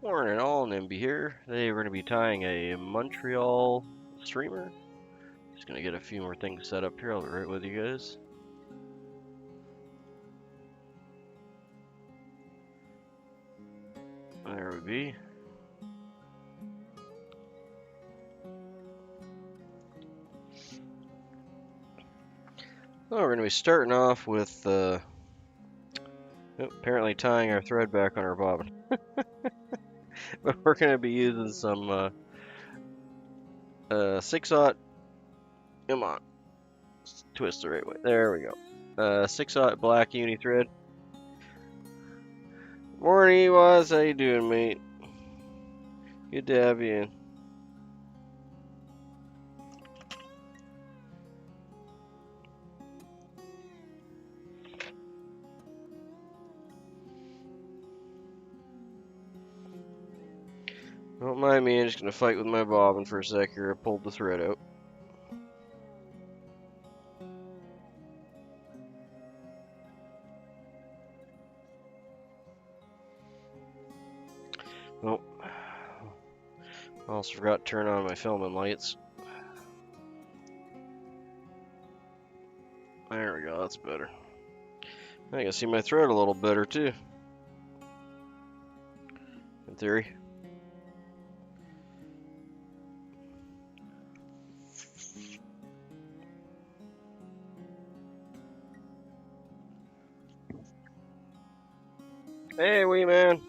Morning all, Nimby here. Today we're going to be tying a Montreal Streamer. Just going to get a few more things set up here. I'll be right with you guys. There we be. Well, we're going to be starting off with apparently tying our thread back on our bobbin. But we're going to be using some 6/0. Come on, twist the right way. There we go. 6/0 black uni thread. Morning, Ewaz. How you doing, mate? Good to have you in. Don't mind me, I'm just going to fight with my bobbin for a sec here. I pulled the thread out. Oh, I also forgot to turn on my filming lights. There we go, that's better. I can see my thread a little better too. In theory. Hey, wee man.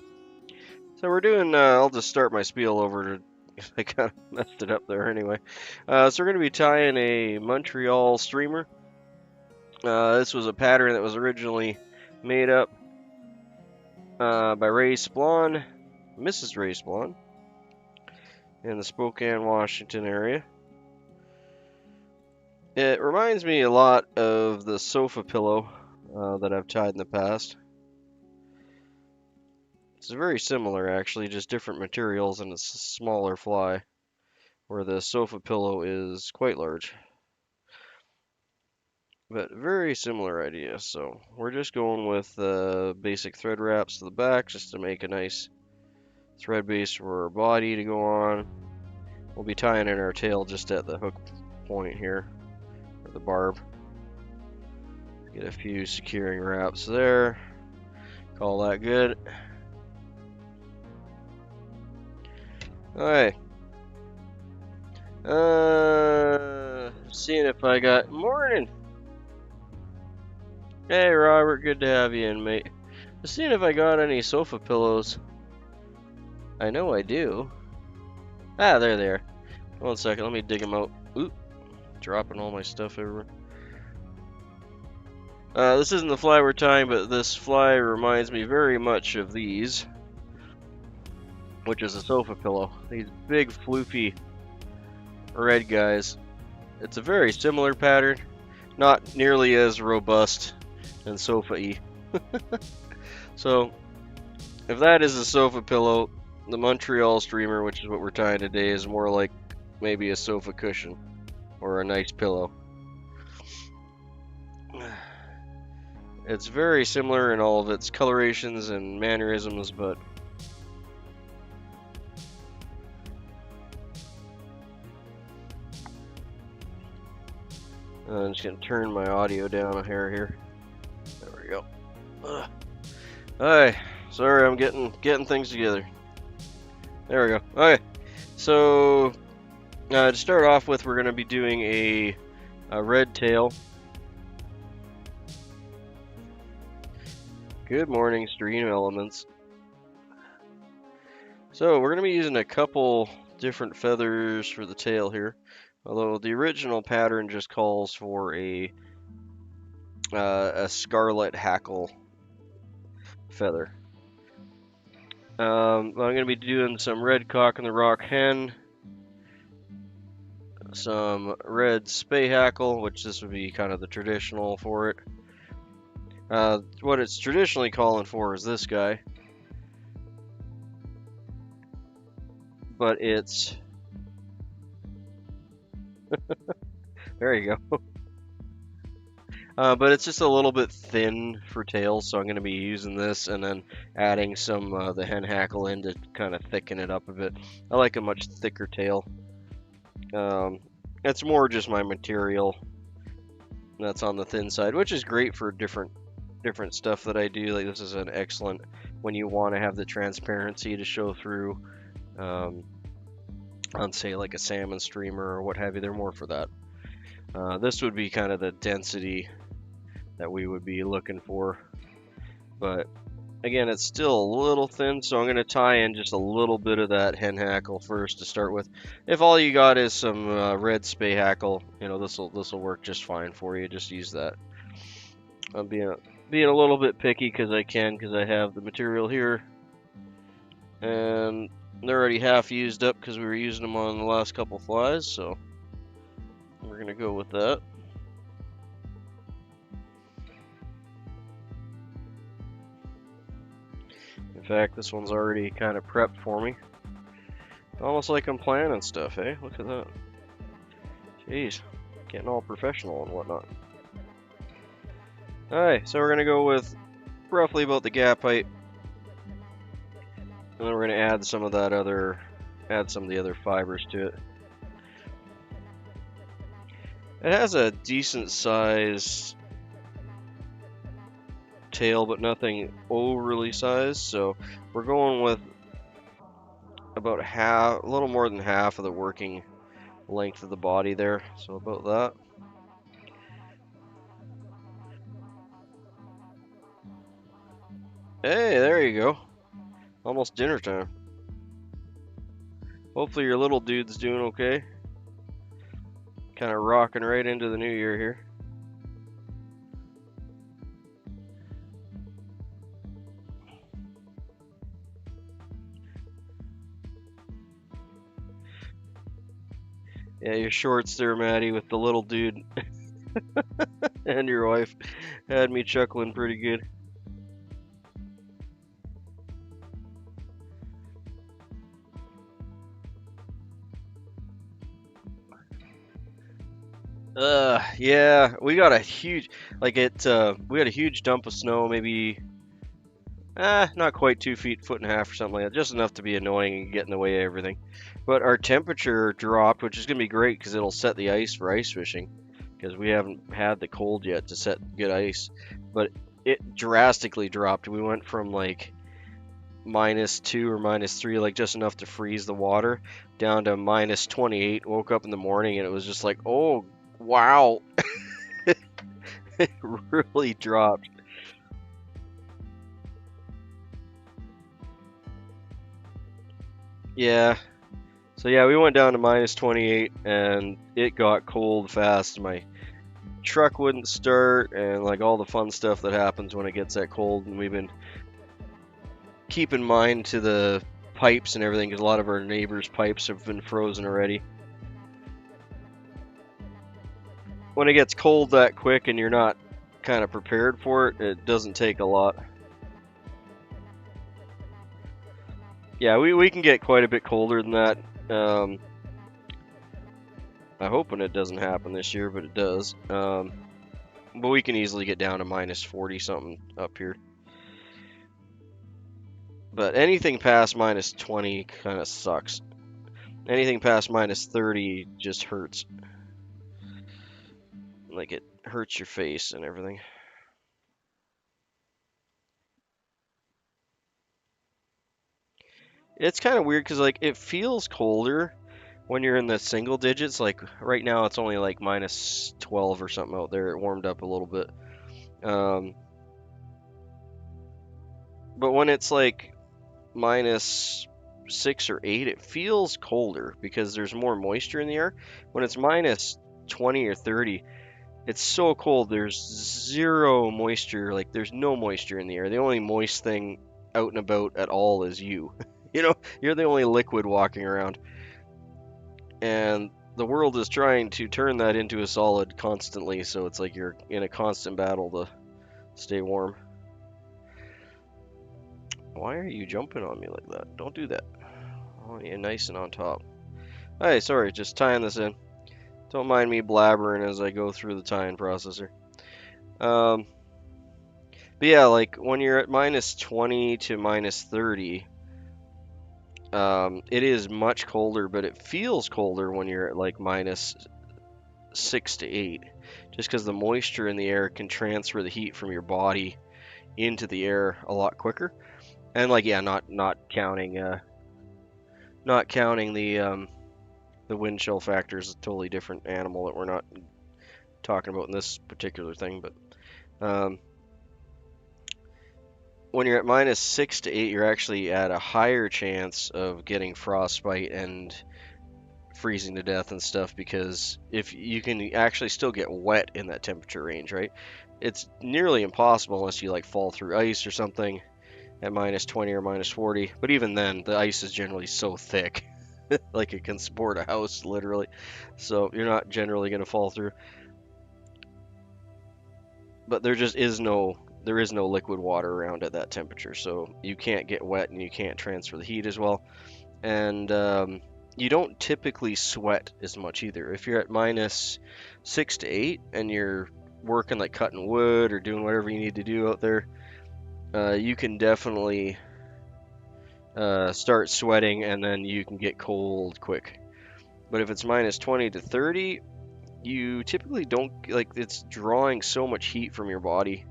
So we're doing, I'll just start my spiel over. I kind of messed it up there anyway. So we're going to be tying a Montreal Streamer. This was a pattern that was originally made up by Ray Splon, Mrs. Ray Splon, in the Spokane, Washington area. It reminds me a lot of the sofa pillow that I've tied in the past. It's very similar, actually, just different materials, and it's a smaller fly, where the sofa pillow is quite large. But very similar idea. So we're just going with basic thread wraps to the back, just to make a nice thread base for our body to go on. We'll be tying in our tail just at the hook point here, or the barb. Get a few securing wraps there. Call that good. Alright. Seeing if I got... Morning! Hey Robert, good to have you in, mate. Just seeing if I got any sofa pillows. I know I do. Ah, there they are. 1 second, let me dig them out. Oop, dropping all my stuff everywhere. This isn't the fly we're tying, but this fly reminds me very much of these, which is a sofa pillow. These big floofy red guys. It's a very similar pattern, not nearly as robust and sofa-y. So, if that is a sofa pillow, the Montreal Streamer, which is what we're tying today, is more like maybe a sofa cushion or a nice pillow. It's very similar in all of its colorations and mannerisms, but I'm just gonna turn my audio down a hair here. There we go. Alright, sorry, I'm getting things together. There we go. Okay, so to start off with, we're gonna be doing a red tail. Good morning, Stream Elements. So we're gonna be using a couple different feathers for the tail here. Although the original pattern just calls for a scarlet hackle feather. I'm going to be doing some red cock in the rock hen, some red spay hackle, which this would be kind of the traditional for it. What it's traditionally calling for is this guy, but it's there you go. But it's just a little bit thin for tails, so I'm going to be using this and then adding some the hen hackle in to kind of thicken it up a bit. I like a much thicker tail. It's more just my material that's on the thin side, which is great for different stuff that I do. Like this is an excellent when you want to have the transparency to show through on say like a salmon streamer or what have you. They're more for that. This would be kind of the density that we would be looking for, but again, it's still a little thin, so I'm going to tie in just a little bit of that hen hackle first to start with. If all you got is some red spay hackle, you know, this will work just fine for you. Just use that. I'm being a little bit picky because I have the material here, and they're already half used up because we were using them on the last couple flies, so we're going to go with that. In fact, this one's already kind of prepped for me. Almost like I'm planning stuff, eh? Look at that. Jeez, getting all professional and whatnot. Alright, so we're going to go with roughly about the gap height. And then we're going to add some of the other fibers to it. It has a decent size tail, but nothing overly sized, so we're going with about a little more than half of the working length of the body there, so about that. Hey, there you go. Almost dinner time. Hopefully your little dude's doing okay. Kind of rocking right into the new year here. Yeah, your shorts there, Maddie, with the little dude and your wife had me chuckling pretty good. Yeah, we got a huge, we had a huge dump of snow, maybe, not quite 2 feet, foot and a half or something like that, just enough to be annoying and get in the way of everything. But our temperature dropped, which is going to be great because it'll set the ice for ice fishing, because we haven't had the cold yet to set good ice. But it drastically dropped. We went from like -2 or -3, like just enough to freeze the water, down to -28. Woke up in the morning and it was just like, oh, wow. It really dropped. Yeah. So yeah, we went down to -28 and it got cold fast. My truck wouldn't start and like all the fun stuff that happens when it gets that cold, and we've been keeping mind to the pipes and everything because a lot of our neighbors' pipes have been frozen already. When it gets cold that quick and you're not kind of prepared for it, it doesn't take a lot. Yeah, we can get quite a bit colder than that. I'm hoping it doesn't happen this year, but it does. But we can easily get down to -40 something up here. But anything past -20 kind of sucks. Anything past -30 just hurts. Like it hurts your face and everything. It's kind of weird because like it feels colder when you're in the single digits. Like right now it's only like -12 or something out there. It warmed up a little bit. But when it's like -6 or 8, it feels colder because there's more moisture in the air. When it's -20 or 30, it's so cold. There's zero moisture. Like there's no moisture in the air. The only moist thing out and about at all is you. You know, you're the only liquid walking around. And the world is trying to turn that into a solid constantly, so it's like you're in a constant battle to stay warm. Why are you jumping on me like that? Don't do that. I want you nice and on top. Hey, sorry, just tying this in. Don't mind me blabbering as I go through the tying process here. Um, but yeah, like when you're at minus 20 to minus 30, it is much colder, but it feels colder when you're at like minus 6 to 8, just because the moisture in the air can transfer the heat from your body into the air a lot quicker. And like, yeah, not counting the wind chill factor is a totally different animal that we're not talking about in this particular thing. But um, when you're at minus 6 to 8, you're actually at a higher chance of getting frostbite and freezing to death and stuff, because if you can actually still get wet in that temperature range, right? It's nearly impossible unless you like fall through ice or something at minus 20 or minus 40. But even then, the ice is generally so thick, like it can support a house literally. So you're not generally going to fall through. But there is no liquid water around at that temperature, so you can't get wet and you can't transfer the heat as well. And you don't typically sweat as much either. If you're at minus 6 to 8 and you're working like cutting wood or doing whatever you need to do out there, you can definitely start sweating and then you can get cold quick. But if it's minus 20 to 30, you typically don't, like, it's drawing so much heat from your body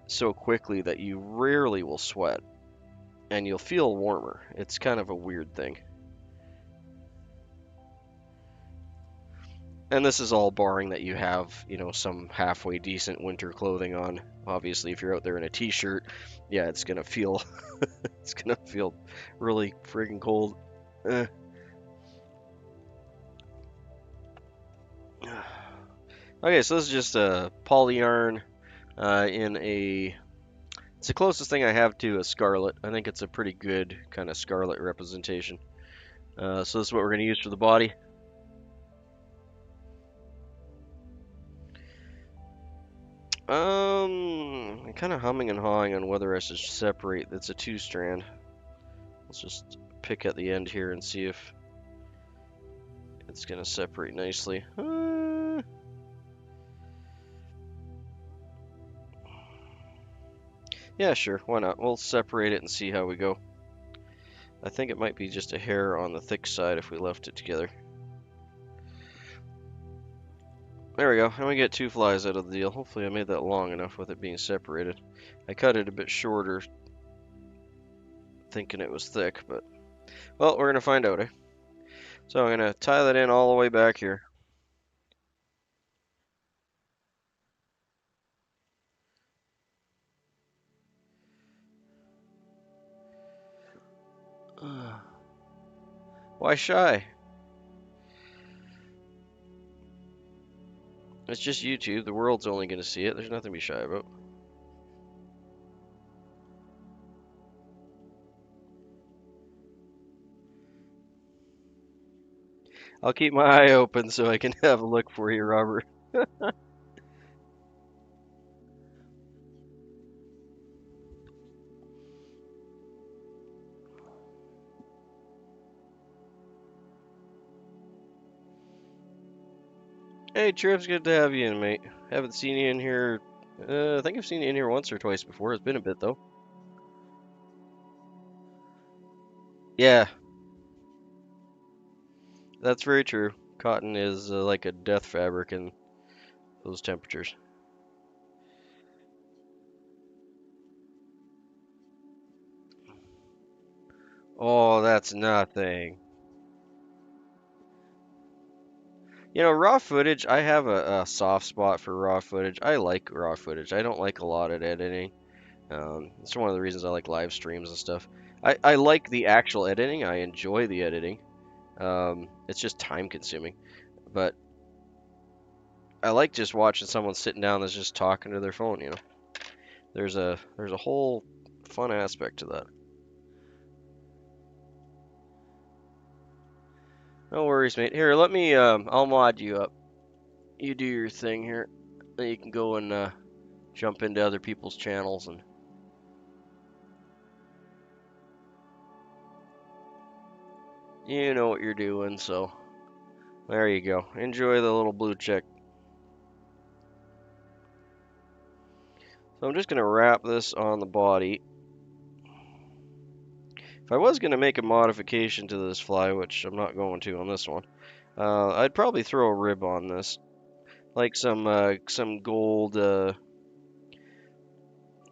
so quickly that you rarely will sweat and you'll feel warmer. It's kind of a weird thing. And this is all barring that you have, some halfway decent winter clothing on. Obviously, if you're out there in a t-shirt, yeah, it's gonna feel it's gonna feel really friggin' cold. Eh. Okay, so this is just a poly yarn in a. It's the closest thing I have to a scarlet. I think it's a pretty good kind of scarlet representation. So this is what we're gonna use for the body. I'm kind of humming and hawing on whether I should separate. It's a 2-strand. Let's just pick at the end here and see if it's gonna separate nicely. Yeah, sure, why not? We'll separate it and see how we go. I think it might be just a hair on the thick side if we left it together. There we go, and we get 2 flies out of the deal. Hopefully I made that long enough with it being separated. I cut it a bit shorter, thinking it was thick, but... Well, we're gonna find out, eh? So I'm gonna tie that in all the way back here. Why shy? It's just YouTube. The world's only gonna see it. There's nothing to be shy about. I'll keep my eye open so I can have a look for you, Robert. Hey, Trips, good to have you in, mate. Haven't seen you in here. I think I've seen you in here once or twice before. It's been a bit, though. Yeah, that's very true. Cotton is like a death fabric in those temperatures. Oh, that's nothing. Raw footage, I have a soft spot for raw footage. I like raw footage. I don't like a lot of editing. It's one of the reasons I like live streams and stuff. I like the actual editing. I enjoy the editing. It's just time consuming. But I like just watching someone sitting down that's just talking to their phone. There's a whole fun aspect to that. No worries, mate. Here, let me I'll mod you up. You do your thing here. Then you can go and jump into other people's channels, and you know what you're doing, so there you go. Enjoy the little blue check. So I'm just going to wrap this on the body. If I was going to make a modification to this fly, which I'm not going to on this one, I'd probably throw a rib on this, like some gold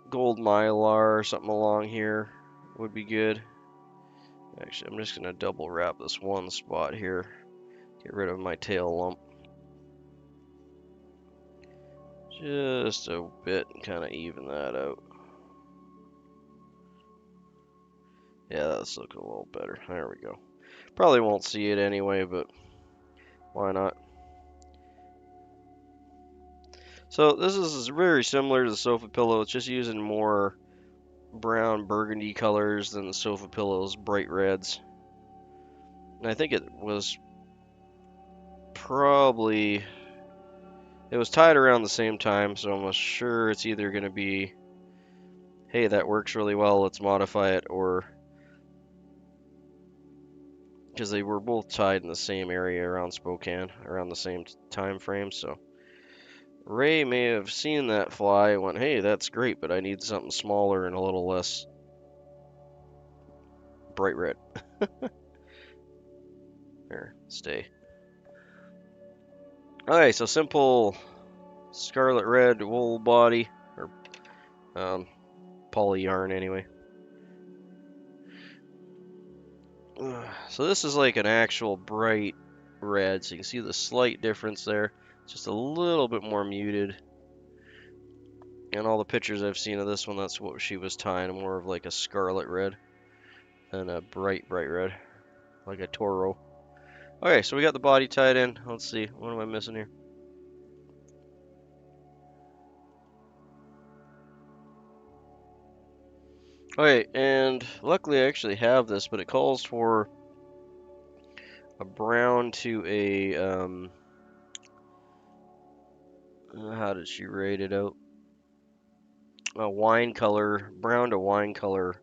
gold mylar or something along here would be good. Actually, I'm just going to double wrap this one spot here, get rid of my tail lump. Just a bit and kind of even that out. Yeah, that's looking a little better. There we go. Probably won't see it anyway, but why not? So this is very similar to the sofa pillow. It's just using more brown burgundy colors than the sofa pillow's bright reds. And I think it was probably, it was tied around the same time, so I'm sure it's either going to be, hey, that works really well, let's modify it, or because they were both tied in the same area around Spokane, around the same time frame. So Ray may have seen that fly and went, hey, that's great, but I need something smaller and a little less bright red. There, stay. Okay, so simple scarlet red wool body, or poly yarn anyway. So this is like an actual bright red, so you can see the slight difference there. It's just a little bit more muted. And all the pictures I've seen of this one, that's what she was tying, more of like a scarlet red than a bright red, like a toro. Okay, so we got the body tied in. Let's see, what am I missing here? Okay, and luckily I actually have this, but it calls for a brown to a, how did she rate it out? A wine color, brown to wine color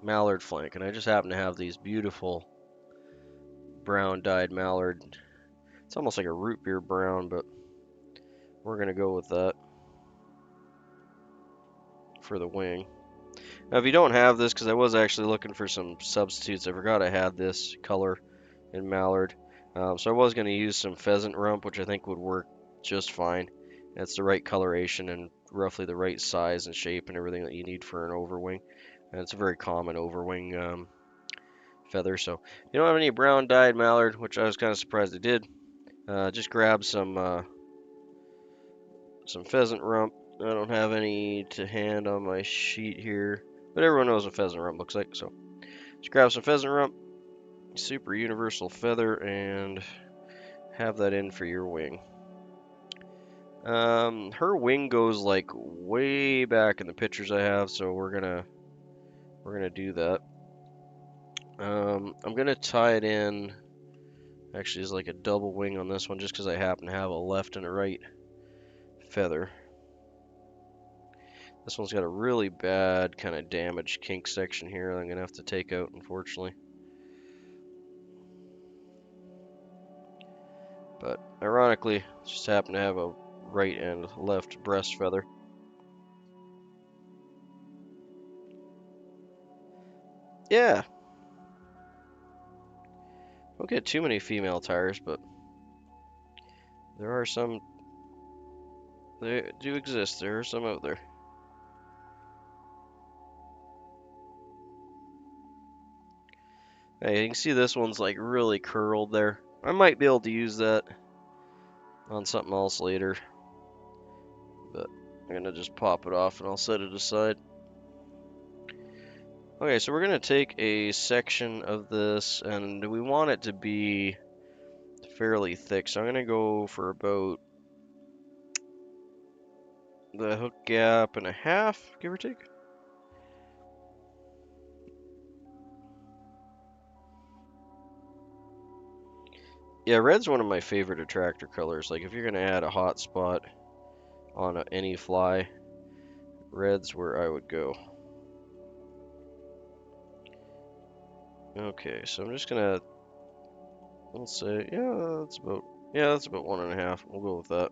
mallard flank. And I just happen to have these beautiful brown dyed mallard. It's almost like a root beer brown, but we're going to go with that for the wing. Now, if you don't have this, because I was actually looking for some substitutes, I forgot I had this color in mallard. So I was going to use some pheasant rump, which I think would work just fine. It's the right coloration and roughly the right size and shape and everything that you need for an overwing. And it's a very common overwing feather. So if you don't have any brown dyed mallard, which I was kind of surprised I did, just grab some pheasant rump. I don't have any to hand on my sheet here, but everyone knows what pheasant rump looks like. So just grab some pheasant rump, super universal feather, and have that in for your wing. Her wing goes like way back in the pictures I have, so we're gonna do that. I'm gonna tie it in. Actually, it's like a double wing on this one, just because I happen to have a left and a right feather. This one's got a really bad kind of damaged kink section here that I'm gonna have to take out, unfortunately. But ironically, just happen to have a right and left breast feather. Yeah. Don't get too many female tires, but there are some. They do exist. There are some out there. Hey, you can see this one's like really curled there. I might be able to use that on something else later, but I'm gonna just pop it off and I'll set it aside. Okay, so we're gonna take a section of this and we want it to be fairly thick, so I'm gonna go for about the hook gap and a half, give or take. Yeah, red's one of my favorite attractor colors. Like, if you're gonna add a hot spot on any fly, red's where I would go. Okay, so I'm just gonna, let's say, yeah, that's about 1.5. We'll go with that.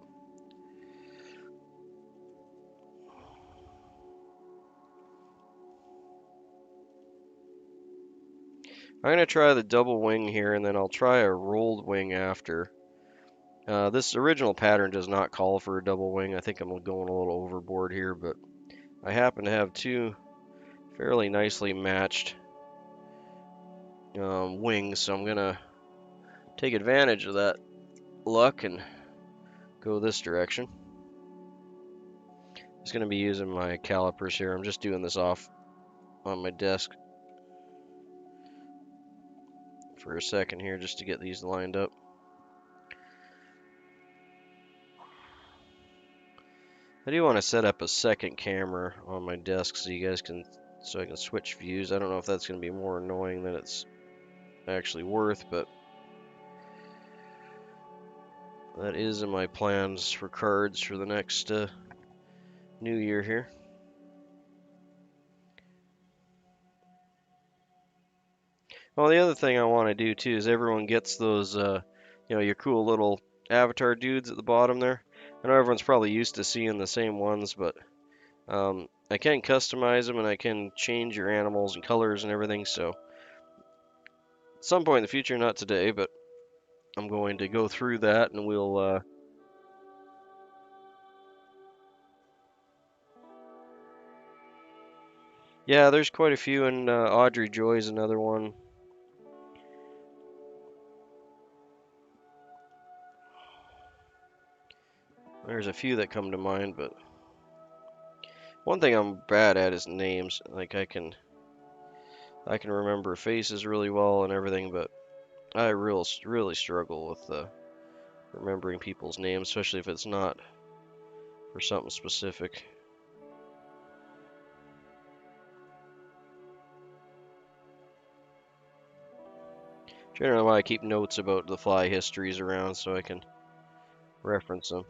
I'm going to try the double wing here, and then I'll try a rolled wing after. This original pattern does not call for a double wing. I think I'm going a little overboard here, but I happen to have two fairly nicely matched wings, so I'm going to take advantage of that luck and go this direction. I'm just going to be using my calipers here. I'm just doing this off on my desk for a second here just to get these lined up. I do want to set up a second camera on my desk so you guys can, so I can switch views. I don't know if that's going to be more annoying than it's actually worth, but that is in my plans for cards for the next new year here. Well, the other thing I want to do too is everyone gets those, you know, your cool little avatar dudes at the bottom there. I know everyone's probably used to seeing the same ones, but I can customize them and I can change your animals and colors and everything. So at some point in the future, not today, but I'm going to go through that and we'll. Yeah, there's quite a few, and Audrey Joy's another one. There's a few that come to mind, but one thing I'm bad at is names. Like I can remember faces really well and everything, but I really struggle with remembering people's names, especially if it's not for something specific. Generally, why I keep notes about the fly histories around so I can reference them.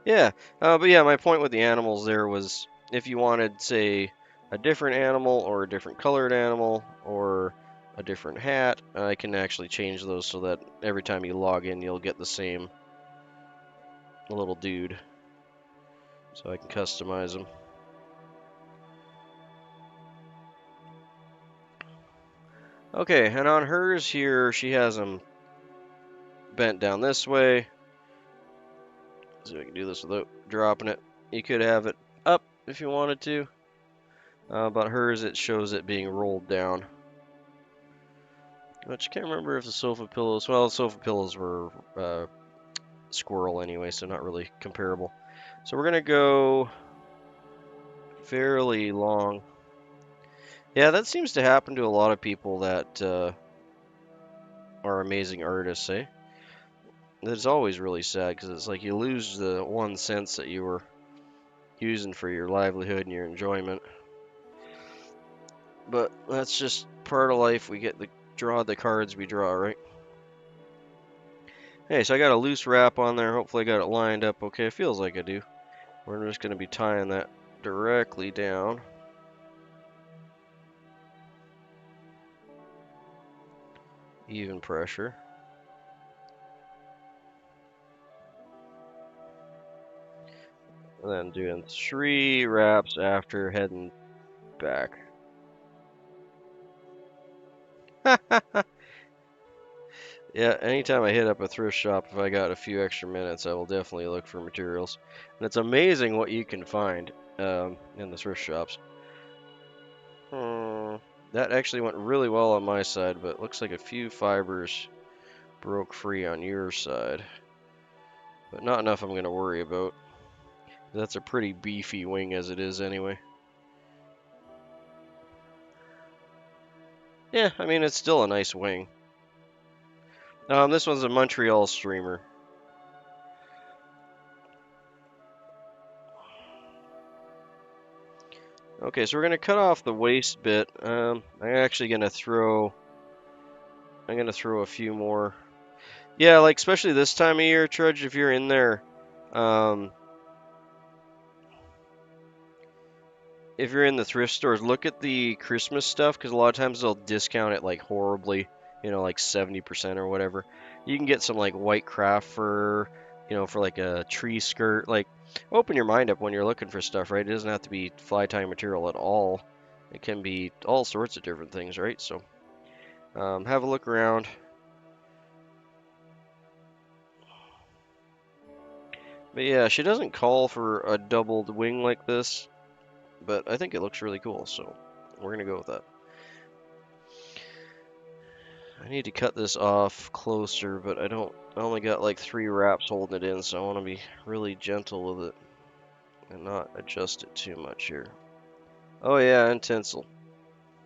Yeah, but yeah, my point with the animals there was if you wanted, say, a different animal or a different colored animal or a different hat, I can actually change those so that every time you log in, you'll get the same little dude. So I can customize them. Okay, and on hers here, she has them bent down this way. So I can do this without dropping it. You could have it up if you wanted to. But hers, it shows it being rolled down. Which I can't remember if the sofa pillows... Well, the sofa pillows were squirrel anyway, so not really comparable. So we're going to go fairly long. Yeah, that seems to happen to a lot of people that are amazing artists, eh? It's always really sad because it's like you lose the 1 cent that you were using for your livelihood and your enjoyment. But that's just part of life. We get to draw the cards we draw, right? Hey, so I got a loose wrap on there. Hopefully I got it lined up okay. It feels like I do. We're just going to be tying that directly down. Even pressure. And then doing 3 wraps after heading back. Yeah, anytime I hit up a thrift shop, if I got a few extra minutes, I will definitely look for materials. And it's amazing what you can find in the thrift shops. That actually went really well on my side, but it looks like a few fibers broke free on your side. But not enough I'm going to worry about. That's a pretty beefy wing as it is anyway. Yeah, I mean, it's still a nice wing. This one's a Montreal Streamer. Okay, so we're gonna cut off the waist bit. I'm actually gonna throw. I'm gonna throw a few more. Yeah, like especially this time of year, Trudge. If you're in there, if you're in the thrift stores, look at the Christmas stuff because a lot of times they'll discount it like horribly. You know, like 70% or whatever. You can get some like white craft fur, you know, for like a tree skirt. Like, open your mind up when you're looking for stuff, right? It doesn't have to be fly tying material at all. It can be all sorts of different things, right? So have a look around. But yeah, she doesn't call for a doubled wing like this, but I think it looks really cool, so we're gonna go with that. I need to cut this off closer, but I only got like 3 wraps holding it in, so I want to be really gentle with it and not adjust it too much here. Oh yeah, and tinsel.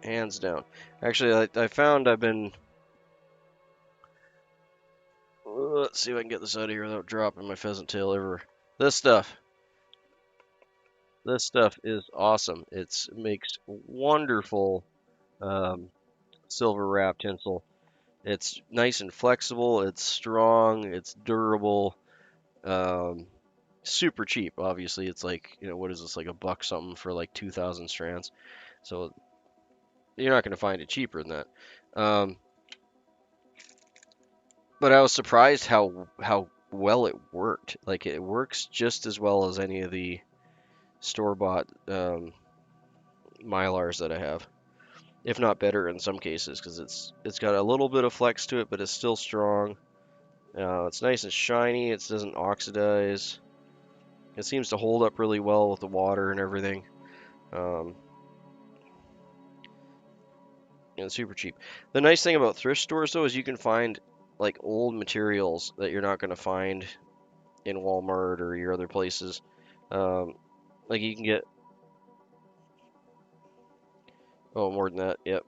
Hands down. Actually, I found I've been... Let's see if I can get this out of here without dropping my pheasant tail everywhere. This stuff is awesome. It makes wonderful silver wrap tinsel. It's nice and flexible. It's strong. It's durable. Um, Super cheap. Obviously, it's like, what is this, like a buck something for like 2,000 strands. So you're not going to find it cheaper than that. But I was surprised how well it worked. Like, it works just as well as any of the store-bought Mylars that I have, if not better in some cases, because it's got a little bit of flex to it, but it's still strong. It's nice and shiny. It doesn't oxidize. It seems to hold up really well with the water and everything. And it's super cheap. The nice thing about thrift stores, though, is you can find like old materials that you're not going to find in Walmart or your other places. Like you can get, oh, more than that, yep.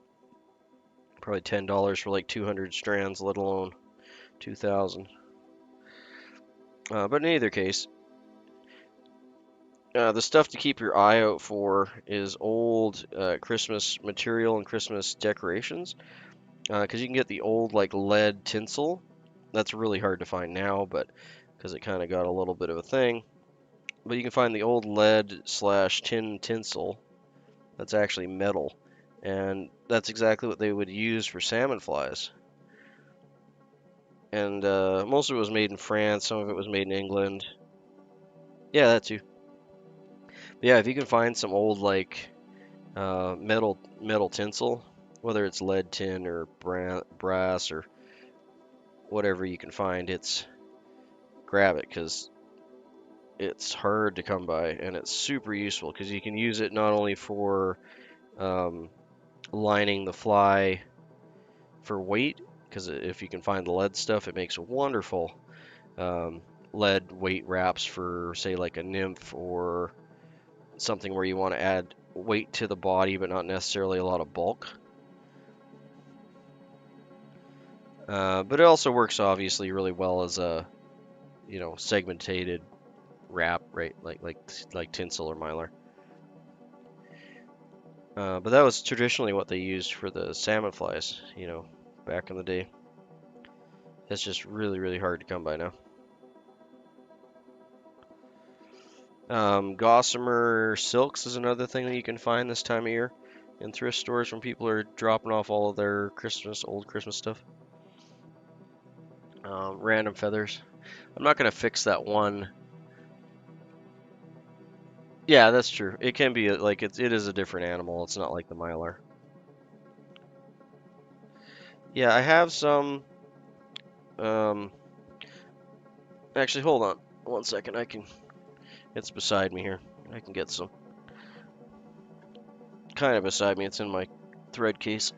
Probably $10 for like 200 strands, let alone 2,000. But in either case, the stuff to keep your eye out for is old Christmas material and Christmas decorations. Because you can get the old like lead tinsel. That's really hard to find now, but because it kind of got a little bit of a thing. But you can find the old lead/tin tinsel that's actually metal. And that's exactly what they would use for salmon flies. And most of it was made in France, some of it was made in England. Yeah, that too. But yeah, if you can find some old like metal tinsel, whether it's lead tin or brass or whatever you can find, grab it, because it's hard to come by and it's super useful because you can use it not only for lining the fly for weight, because if you can find the lead stuff, it makes wonderful lead weight wraps for, say, like a nymph or something where you want to add weight to the body but not necessarily a lot of bulk. But it also works obviously really well as a segmented wrap, right? Like tinsel or mylar. But that was traditionally what they used for the salmon flies, back in the day. It's just really, really hard to come by now. Gossamer silks is another thing that you can find this time of year in thrift stores when people are dropping off all of their old Christmas stuff. Random feathers. I'm not going to fix that one. Yeah, that's true. It can be like it is a different animal. It's not like the mylar. Yeah, I have some. Actually, hold on 1 second. It's beside me here. I can get some. Kind of beside me. It's in my thread case.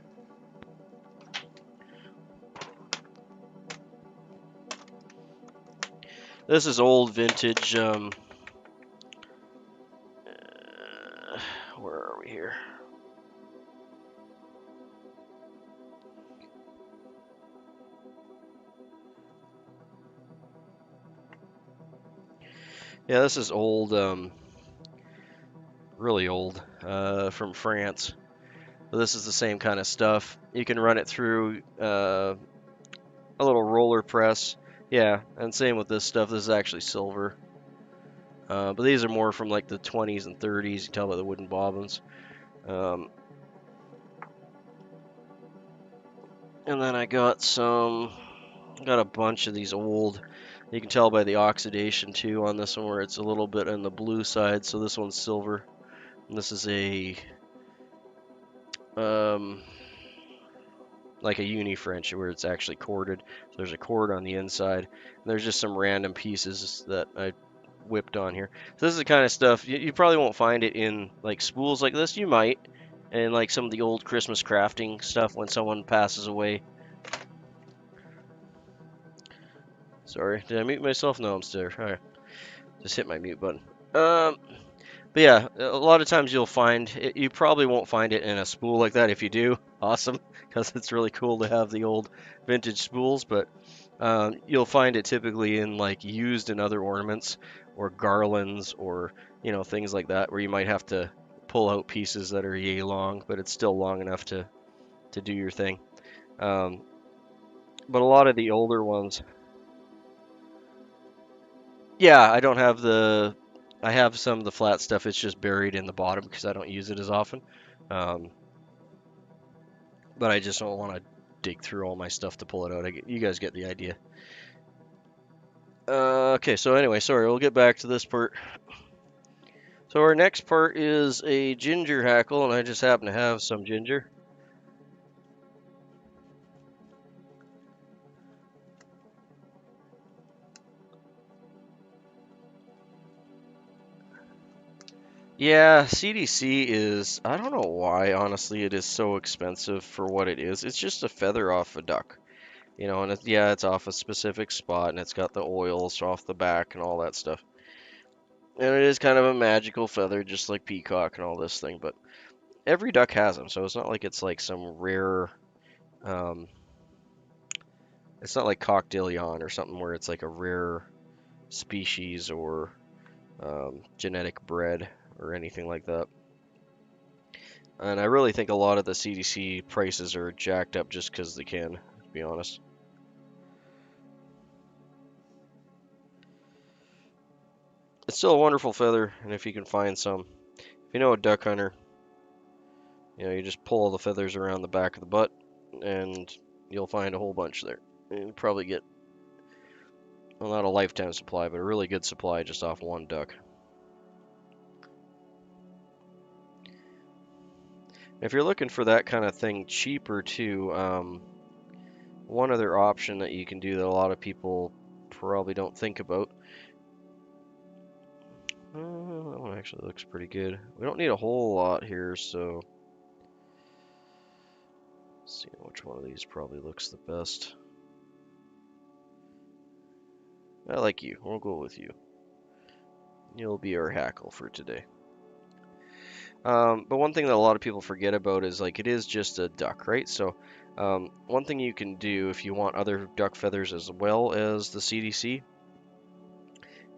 This is old vintage. Where are we here? Yeah, this is old, really old, from France. But this is the same kind of stuff. You can run it through a little roller press. Yeah, and same with this stuff. This is actually silver. But these are more from like the 20s and 30s. You can tell by the wooden bobbins. And then I got a bunch of these old. You can tell by the oxidation too on this one where it's a little bit on the blue side. So this one's silver. And this is a like a uni French where it's actually corded. So there's a cord on the inside. And there's just some random pieces that I whipped on here. So this is the kind of stuff you probably won't find it in like spools like this. You might, and like some of the old Christmas crafting stuff when someone passes away. Sorry, did I mute myself? No, I'm still. All right, just hit my mute button. But yeah, a lot of times you'll find it, you probably won't find it in a spool like that. If you do, awesome, because it's really cool to have the old vintage spools. But you'll find it typically in like used and other ornaments or garlands or things like that, where you might have to pull out pieces that are yay long, but it's still long enough to do your thing. Um, but a lot of the older ones, yeah, I don't have the. I have some of the flat stuff. It's just buried in the bottom because I don't use it as often. Um, but I just don't want to dig through all my stuff to pull it out. You guys get the idea. Okay, so anyway, sorry, we'll get back to this part. So our next part is a ginger hackle, and I just happen to have some ginger. Yeah, CDC is, I don't know why, honestly, it is so expensive for what it is. It's just a feather off a duck, and yeah, it's off a specific spot, and it's got the oils off the back and all that stuff. And it is kind of a magical feather, just like peacock and all this thing, but every duck has them, so it's not like it's like some rare, um, it's not like coq de Leon or something where it's like a rare species or genetic bred or anything like that. And I really think a lot of the CDC prices are jacked up just because they can, to be honest. It's still a wonderful feather, and if you can find some, if you know a duck hunter, you just pull all the feathers around the back of the butt, and you'll find a whole bunch there. And you'll probably get, well, not a lifetime supply, but a really good supply just off one duck. If you're looking for that kind of thing cheaper too, one other option that you can do that a lot of people probably don't think about. That one actually looks pretty good. We don't need a whole lot here, so let's see which one of these probably looks the best. I like you. We'll go with you. You'll be our hackle for today. But one thing that a lot of people forget about is like it is just a duck, right? So one thing you can do if you want other duck feathers as well as the CDC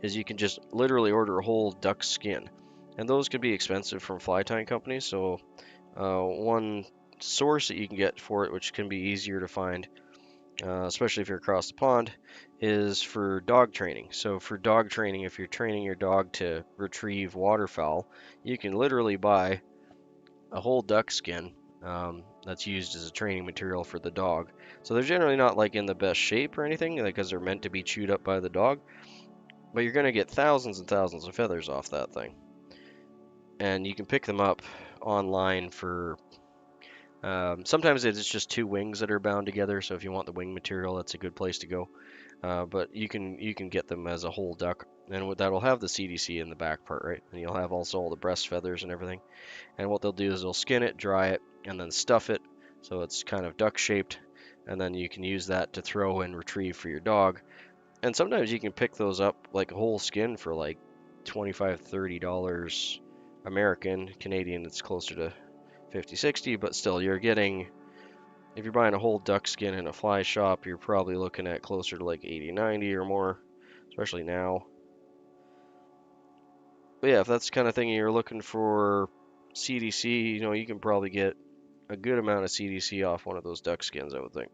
is you can just literally order a whole duck skin. And those can be expensive from fly tying companies. So one source that you can get for it, which can be easier to find, especially if you're across the pond, is for dog training. So for dog training, if you're training your dog to retrieve waterfowl, you can literally buy a whole duck skin that's used as a training material for the dog. So they're generally not like in the best shape or anything because they're meant to be chewed up by the dog, but you're going to get thousands and thousands of feathers off that thing. And you can pick them up online for sometimes it's just two wings that are bound together, so if you want the wing material, that's a good place to go. But you can get them as a whole duck, and that'll have the CDC in the back part, right? And you'll have also all the breast feathers and everything. And what they'll do is they'll skin it, dry it, and then stuff it so it's kind of duck shaped, and then you can use that to throw and retrieve for your dog. And sometimes you can pick those up like a whole skin for like $25–30 American. Canadian, it's closer to 50–60, but still, you're getting, if you're buying a whole duck skin in a fly shop, you're probably looking at closer to like 80–90 or more, especially now. But yeah, if that's the kind of thing you're looking for CDC, you can probably get a good amount of CDC off one of those duck skins, I would think.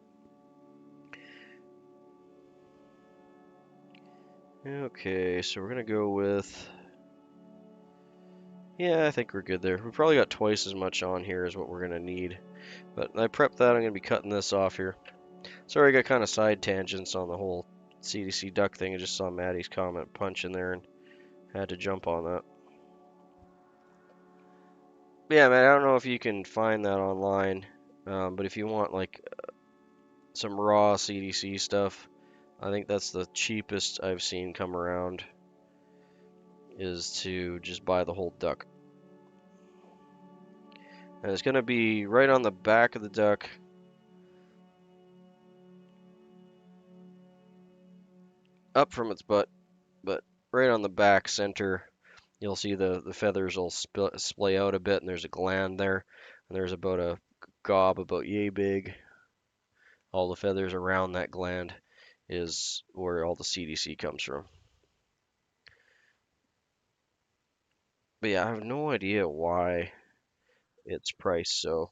Okay, so we're gonna go with, yeah, I think we're good there. We probably got twice as much on here as what we're gonna need. But I prepped that, I'm gonna be cutting this off here. Sorry, I got kind of side tangents on the whole CDC duck thing. I just saw Maddie's comment punch in there and had to jump on that. Yeah, man, I don't know if you can find that online, but if you want like some raw CDC stuff, I think that's the cheapest I've seen come around is to just buy the whole duck. And it's going to be right on the back of the duck. Up from its butt, but right on the back center, you'll see the feathers will splay out a bit, and there's a gland there, and there's about a gob about yay big. All the feathers around that gland is where all the CDC comes from. But yeah, I have no idea why it's priced so.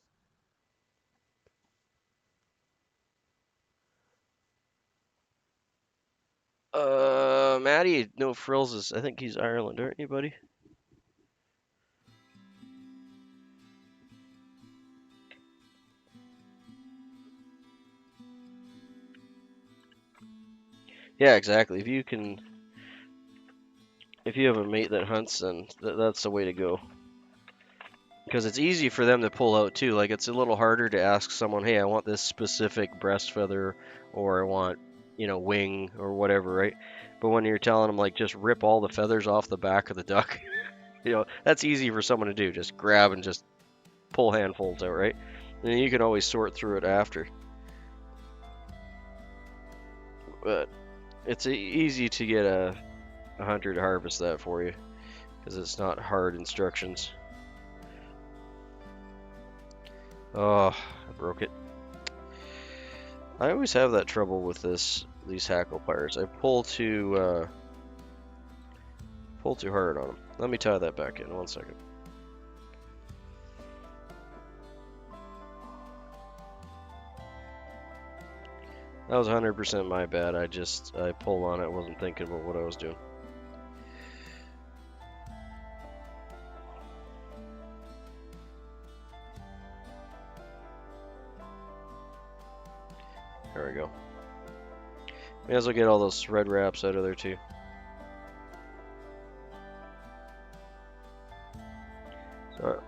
Matty, no frills is, I think he's Ireland, aren't you, buddy? Yeah, exactly. If you have a mate that hunts, then that's the way to go. Because it's easy for them to pull out too. Like it's a little harder to ask someone, "Hey, I want this specific breast feather, or I want, wing or whatever," right? But when you're telling them like just rip all the feathers off the back of the duck, that's easy for someone to do. Just grab and just pull handfuls out, right? And then you can always sort through it after. But it's easy to get a hunter to harvest that for you because it's not hard instructions. Oh, I broke it. I always have that trouble with these hackle pliers. I pull too hard on them. Let me tie that back in 1 second. That was 100% my bad. I pulled on it. Wasn't thinking about what I was doing. There we go. May as well get all those red wraps out of there too. So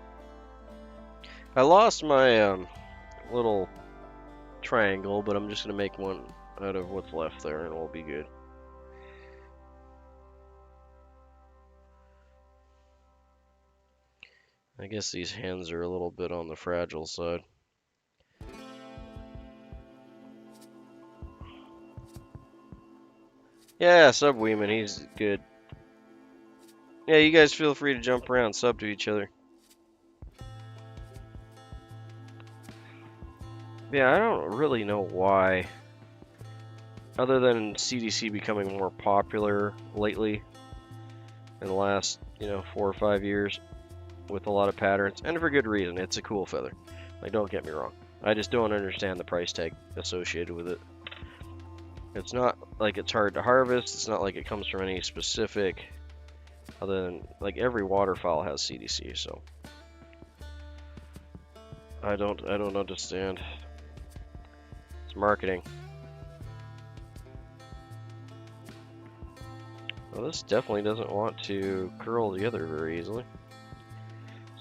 I lost my little triangle, but I'm just gonna make one out of what's left there, and we'll be good. I guess these hens are a little bit on the fragile side. Yeah, Sub Weeman, he's good. Yeah, you guys feel free to jump around, sub to each other. Yeah, I don't really know why, other than CDC becoming more popular lately in the last, 4 or 5 years with a lot of patterns, and for good reason. It's a cool feather. Like, don't get me wrong. I just don't understand the price tag associated with it. It's not like it's hard to harvest. It's not like it comes from any specific, other than like every waterfowl has CDC. So I don't understand. It's marketing. Well, this definitely doesn't want to curl together very easily.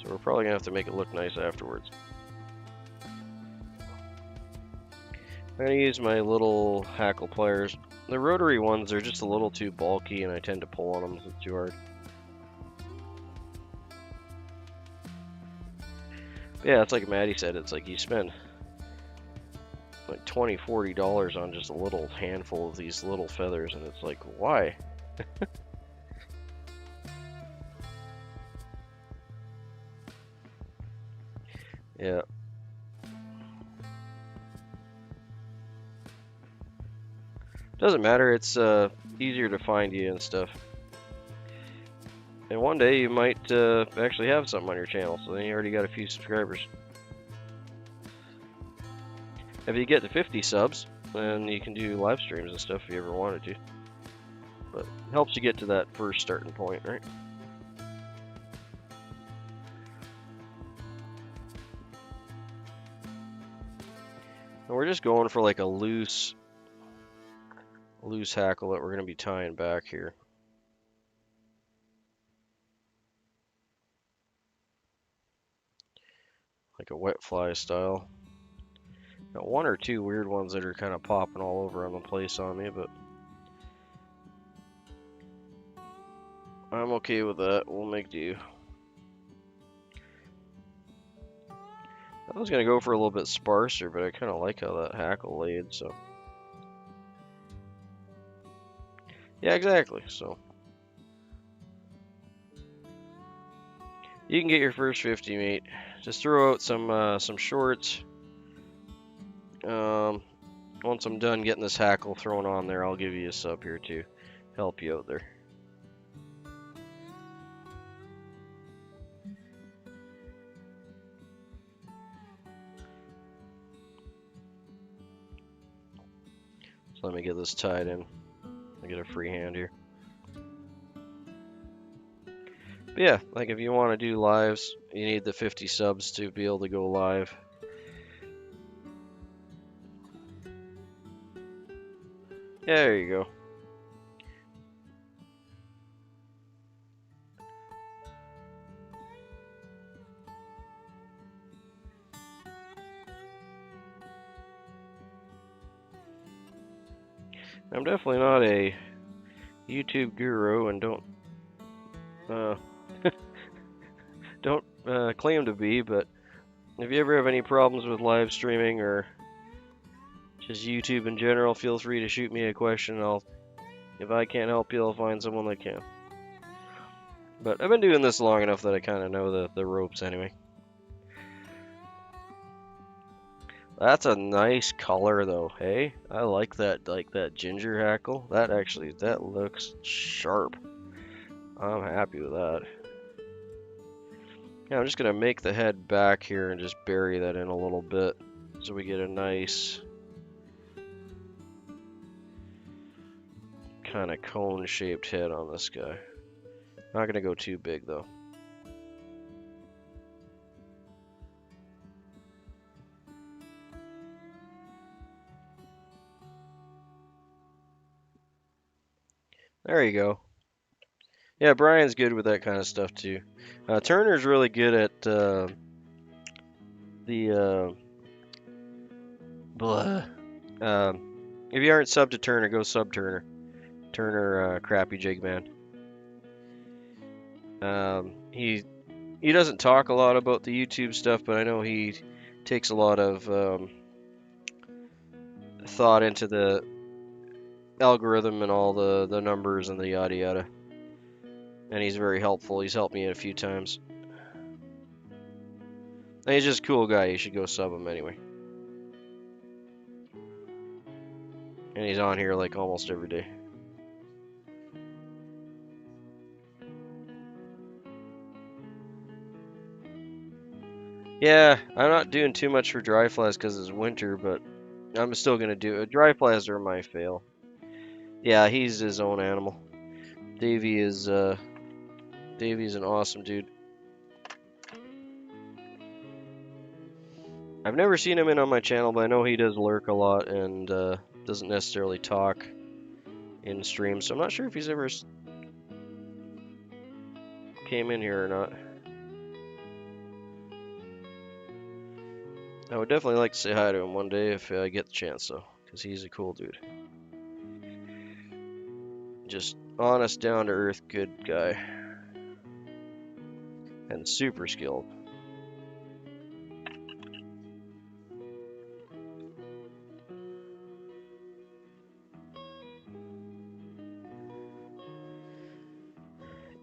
So we're probably gonna have to make it look nice afterwards. I'm gonna use my little hackle pliers. The rotary ones are just a little too bulky, and I tend to pull on them too hard. Yeah, it's like Maddie said. It's like you spend like $20, $40 on just a little handful of these little feathers, and it's like, why? Yeah. Doesn't matter. It's easier to find you and stuff. And one day you might actually have something on your channel, so then you already got a few subscribers. If you get to 50 subs, then you can do live streams and stuff if you ever wanted to. But it helps you get to that first starting point, right? And we're just going for like a loose hackle that we're going to be tying back here. a wet fly style. Got one or two weird ones that are kind of popping all over on the place on me, but I'm okay with that. We'll make do. I was gonna go for a little bit sparser, but I kind of like how that hackle laid, so. Yeah, exactly, so. You can get your first 50, mate. Just throw out some shorts. Once I'm done getting this hackle thrown on there, I'll give you a sub here to help you out there. So let me get this tied in. I get a free hand here. But yeah, like if you want to do lives, you need the 50 subs to be able to go live. Yeah, there you go. I'm definitely not a YouTube guru and don't claim to be, but if you ever have any problems with live streaming or just YouTube in general, feel free to shoot me a question. If I can't help you, I'll find someone that can. But I've been doing this long enough that I kind of know the ropes anyway. That's a nice color though, hey? I like that ginger hackle. That looks sharp. I'm happy with that. Yeah, I'm just gonna make the head back here and just bury that in a little bit so we get a nice kind of cone-shaped head on this guy. Not gonna go too big though. There you go. Yeah, Brian's good with that kind of stuff too. Turner's really good at if you aren't sub to Turner, go sub Turner. Turner, crappy jig man. He doesn't talk a lot about the YouTube stuff, but I know he takes a lot of thought into the algorithm and all the numbers and the yada yada. And he's very helpful. He's helped me a few times. And he's just a cool guy. You should go sub him anyway. And he's on here like almost every day. Yeah, I'm not doing too much for dry flies because it's winter, but I'm still gonna do it. Dry flies are my fail. Yeah, he's his own animal. Davey's an awesome dude. I've never seen him in on my channel, but I know he does lurk a lot and doesn't necessarily talk in stream, so I'm not sure if he's ever came in here or not. I would definitely like to say hi to him one day if I get the chance, though, because he's a cool dude. Just honest, down-to-earth, good guy. And super skilled.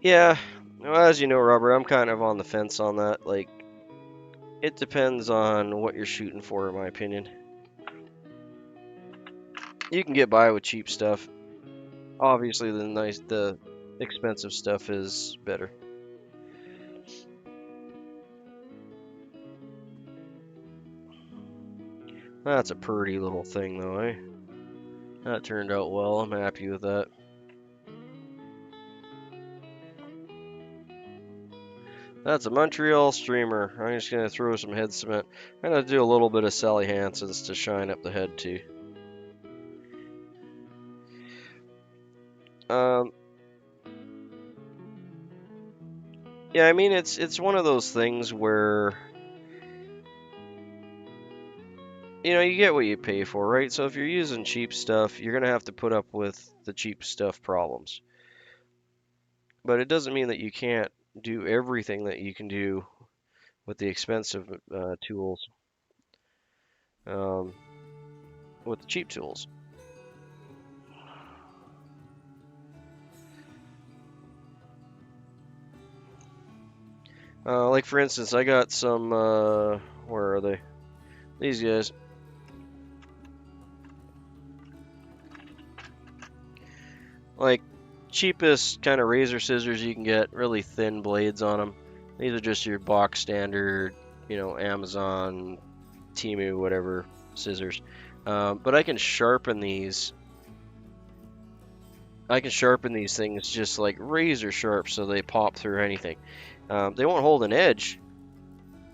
Yeah, well, as you know, Robert, I'm kind of on the fence on that. Like, it depends on what you're shooting for, in my opinion. You can get by with cheap stuff. Obviously, the expensive stuff is better. That's a pretty little thing, though, eh? That turned out well. I'm happy with that. That's a Montreal Streamer. I'm just going to throw some head cement. I'm going to do a little bit of Sally Hansen's to shine up the head, too. Yeah, I mean, it's one of those things where you know, you get what you pay for, right? So if you're using cheap stuff, you're gonna have to put up with the cheap stuff problems. But it doesn't mean that you can't do everything that you can do with the expensive tools, um, with the cheap tools. Like for instance, I got some, where are they? These guys. Like, cheapest kind of razor scissors you can get, really thin blades on them. These are just your box standard, you know, Amazon, Temu, whatever scissors. But I can sharpen these. I can sharpen these things just like razor sharp so they pop through anything. They won't hold an edge,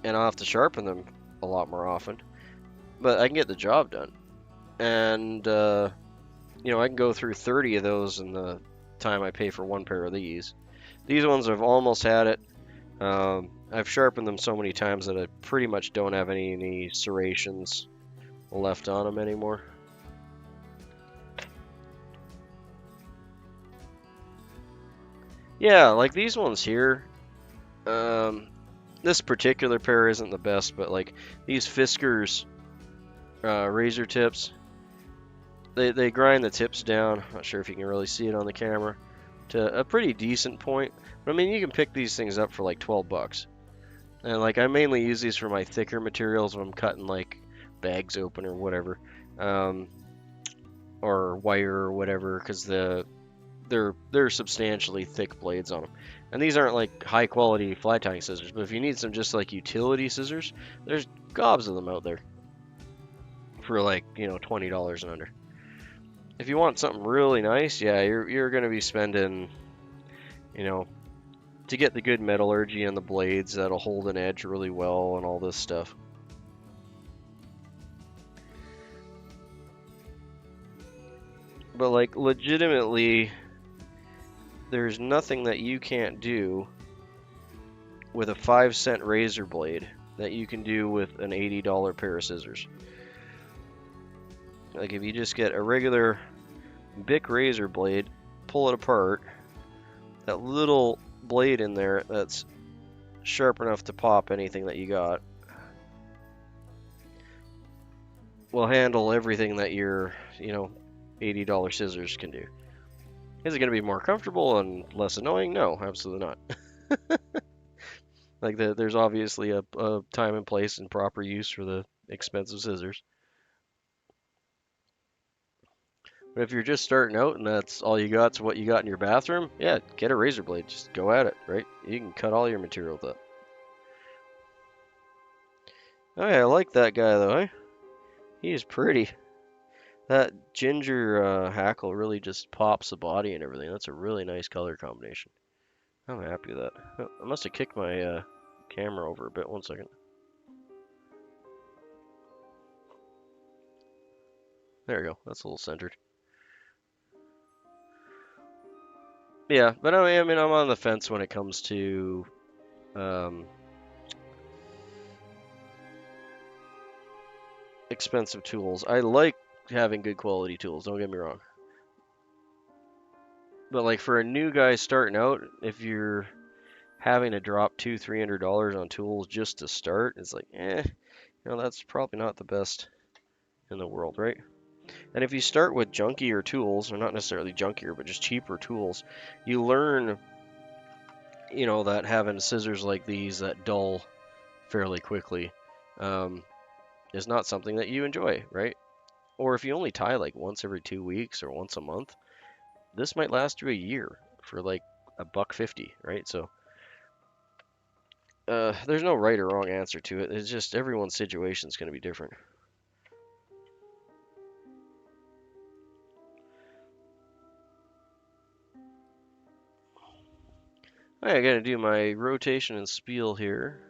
and I'll have to sharpen them a lot more often. But I can get the job done. And, you know, I can go through 30 of those in the time I pay for one pair of these. These ones I've almost had it. I've sharpened them so many times that I pretty much don't have any serrations left on them anymore. Yeah, like these ones here. This particular pair isn't the best, but like these Fiskars razor tips, they grind the tips down. Not sure if you can really see it on the camera, to a pretty decent point. But I mean, you can pick these things up for like 12 bucks. And like I mainly use these for my thicker materials when I'm cutting like bags open or whatever, or wire or whatever, because they're substantially thick blades on them. And these aren't like high quality fly tying scissors, but if you need some just like utility scissors, there's gobs of them out there for like, you know, $20 and under. If you want something really nice, yeah, you're gonna be spending, you know, to get the good metallurgy and the blades that'll hold an edge really well and all this stuff. But like legitimately, there's nothing that you can't do with a 5-cent razor blade that you can do with an $80 pair of scissors. Like if you just get a regular Bic razor blade, pull it apart, that little blade in there that's sharp enough to pop anything that you got will handle everything that your, you know, $80 scissors can do. Is it going to be more comfortable and less annoying? No, absolutely not. Like there's obviously a time and place and proper use for the expensive scissors. But if you're just starting out and that's all you got's what you got in your bathroom, yeah, get a razor blade. Just go at it, right? You can cut all your material with that. Oh yeah, I like that guy though, eh? He's pretty. That ginger hackle really just pops the body and everything. That's a really nice color combination. I'm happy with that. Oh, I must have kicked my camera over a bit. 1 second. There we go. That's a little centered. Yeah, but I mean, I'm on the fence when it comes to expensive tools. I like having good quality tools, don't get me wrong. But like for a new guy starting out, if you're having to drop $200-300 on tools just to start, it's like, you know, that's probably not the best in the world, right? And if you start with junkier tools, or not necessarily junkier, but just cheaper tools, you learn, you know, that having scissors like these that dull fairly quickly is not something that you enjoy, right? Or if you only tie like once every 2 weeks or once a month, this might last you a year for like $1.50, right? So there's no right or wrong answer to it. It's just everyone's situation is going to be different. All right, I got to do my rotation and spiel here.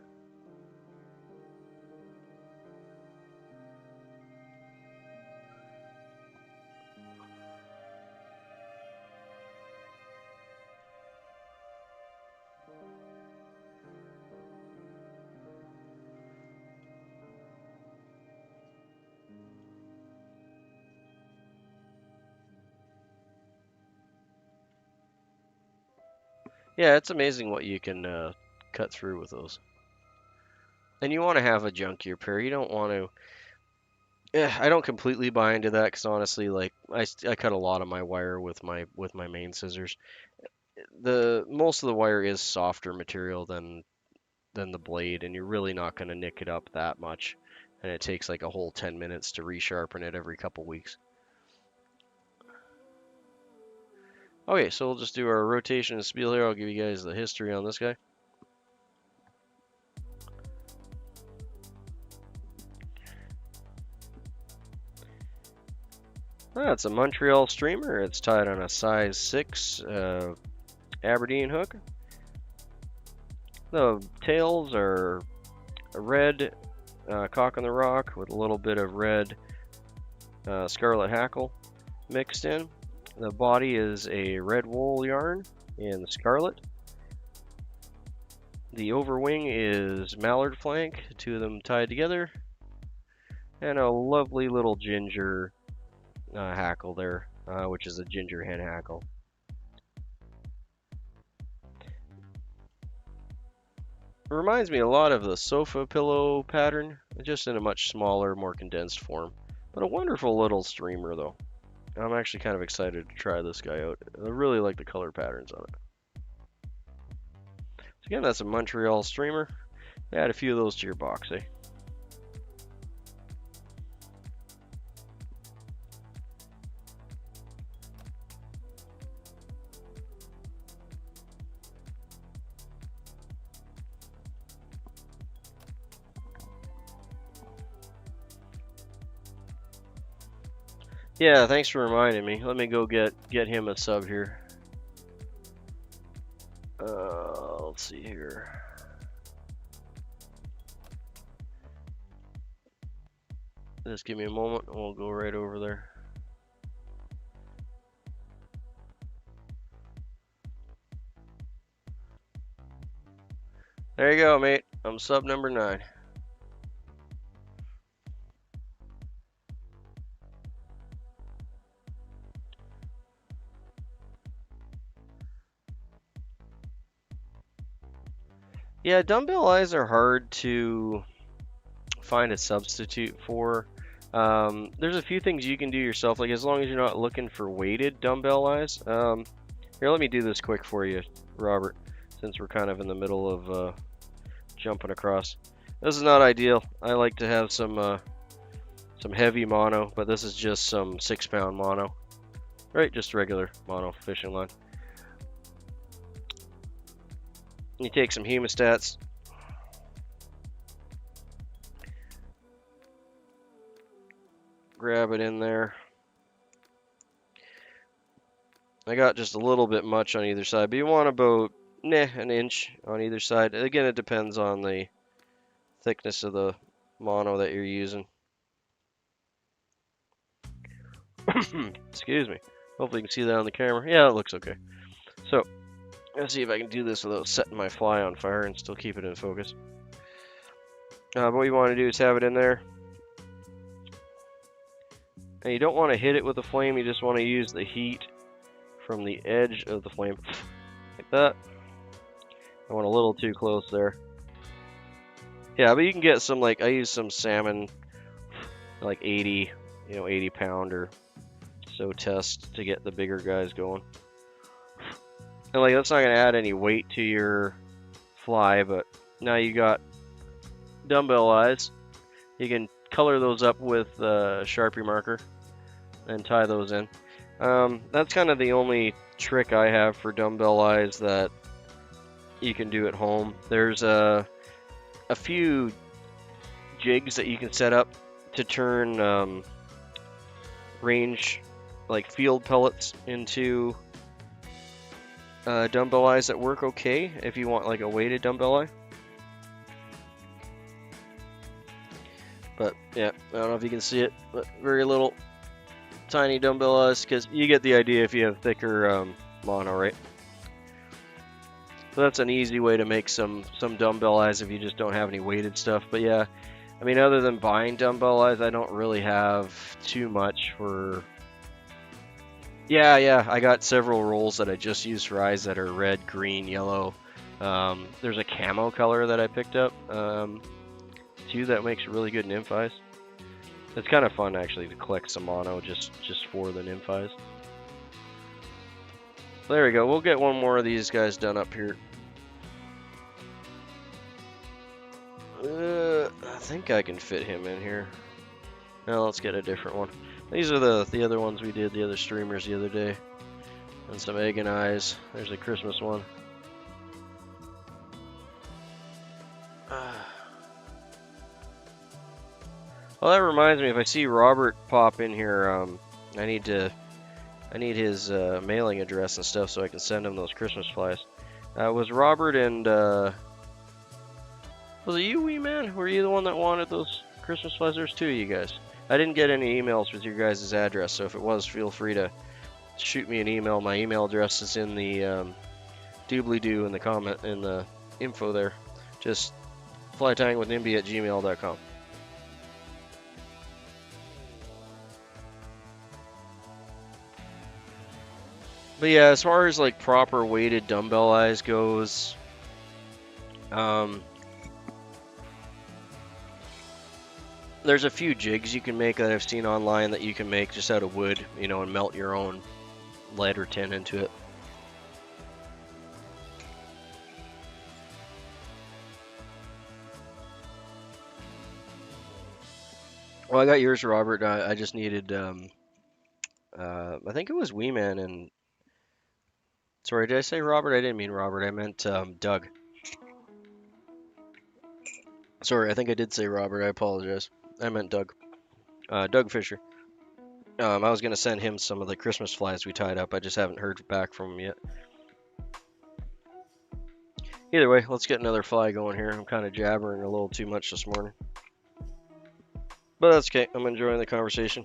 Yeah, it's amazing what you can cut through with those. And you want to have a junkier pair. You don't want to. I don't completely buy into that because honestly, like I cut a lot of my wire with my main scissors. The most of the wire is softer material than the blade, and you're really not going to nick it up that much. And it takes like a whole 10 minutes to resharpen it every couple weeks. Okay, so we'll just do our rotation and spiel here. I'll give you guys the history on this guy. That's a Montreal Streamer. It's tied on a size 6 Aberdeen hook. The tails are a red cock on the rock with a little bit of red scarlet hackle mixed in. The body is a red wool yarn in scarlet. The overwing is mallard flank, two of them tied together, and a lovely little ginger hackle there, which is a ginger hen hackle. It reminds me a lot of the sofa pillow pattern, just in a much smaller, more condensed form. But a wonderful little streamer though. I'm actually kind of excited to try this guy out. I really like the color patterns on it. So again, that's a Montreal Streamer. Add a few of those to your box, eh? Yeah, thanks for reminding me. Let me go get him a sub here. Let's see here. Just give me a moment and we'll go right over there. There you go, mate. I'm sub number 9. Yeah, dumbbell eyes are hard to find a substitute for. There's a few things you can do yourself, like as long as you're not looking for weighted dumbbell eyes. Here, let me do this quick for you, Robert, since we're kind of in the middle of jumping across. This is not ideal. I like to have some heavy mono, but this is just some 6-pound mono. Right, just regular mono fishing line. You take some hemostats. Grab it in there. I got just a little bit much on either side, but you want about an inch on either side. Again, it depends on the thickness of the mono that you're using. Excuse me. Hopefully you can see that on the camera. Yeah, it looks okay. So, let's see if I can do this without setting my fly on fire and still keep it in focus. What you want to do is have it in there. And you don't want to hit it with a flame, you just want to use the heat from the edge of the flame. Like that. I went a little too close there. Yeah, but you can get some, like, I use some salmon, like 80 pound or so test to get the bigger guys going. And like, that's not going to add any weight to your fly, but now you got dumbbell eyes. You can color those up with a Sharpie marker and tie those in. That's kind of the only trick I have for dumbbell eyes that you can do at home. There's a few jigs that you can set up to turn range, like field pellets, into dumbbell eyes that work okay if you want like a weighted dumbbell eye. But yeah, I don't know if you can see it, but very little tiny dumbbell eyes, because you get the idea if you have thicker mono, right? So that's an easy way to make some dumbbell eyes if you just don't have any weighted stuff. But yeah, I mean, other than buying dumbbell eyes, I don't really have too much for Yeah, I got several rolls that I just used for eyes that are red, green, yellow. There's a camo color that I picked up, too, that makes really good nymph eyes. It's kind of fun, actually, to collect some mono just for the nymph eyes. There we go. We'll get one more of these guys done up here. I think I can fit him in here. Now let's get a different one. These are the other ones we did, the other streamers the other day. And some egg and eyes. There's a Christmas one. Well, that reminds me, if I see Robert pop in here, I need his mailing address and stuff so I can send him those Christmas flies. Was Robert and was it you, wee man? Were you the one that wanted those Christmas flies? There's two of you guys. I didn't get any emails with your guys' address, so if it was, feel free to shoot me an email. My email address is in the doobly-doo in the comment, in the info there. Just flytyingwithnimby@gmail.com. But yeah, as far as like proper weighted dumbbell eyes goes, there's a few jigs you can make that I've seen online that you can make just out of wood, you know, and melt your own lead or tin into it. Well, I got yours, Robert. I just needed, I think it was Wee Man and, sorry, did I say Robert? I didn't mean Robert. I meant Doug. Sorry, I think I did say Robert. I apologize. I meant Doug. Doug Fisher. I was going to send him some of the Christmas flies we tied up. I just haven't heard back from him yet. Either way, let's get another fly going here. I'm kind of jabbering a little too much this morning. But that's okay. I'm enjoying the conversation.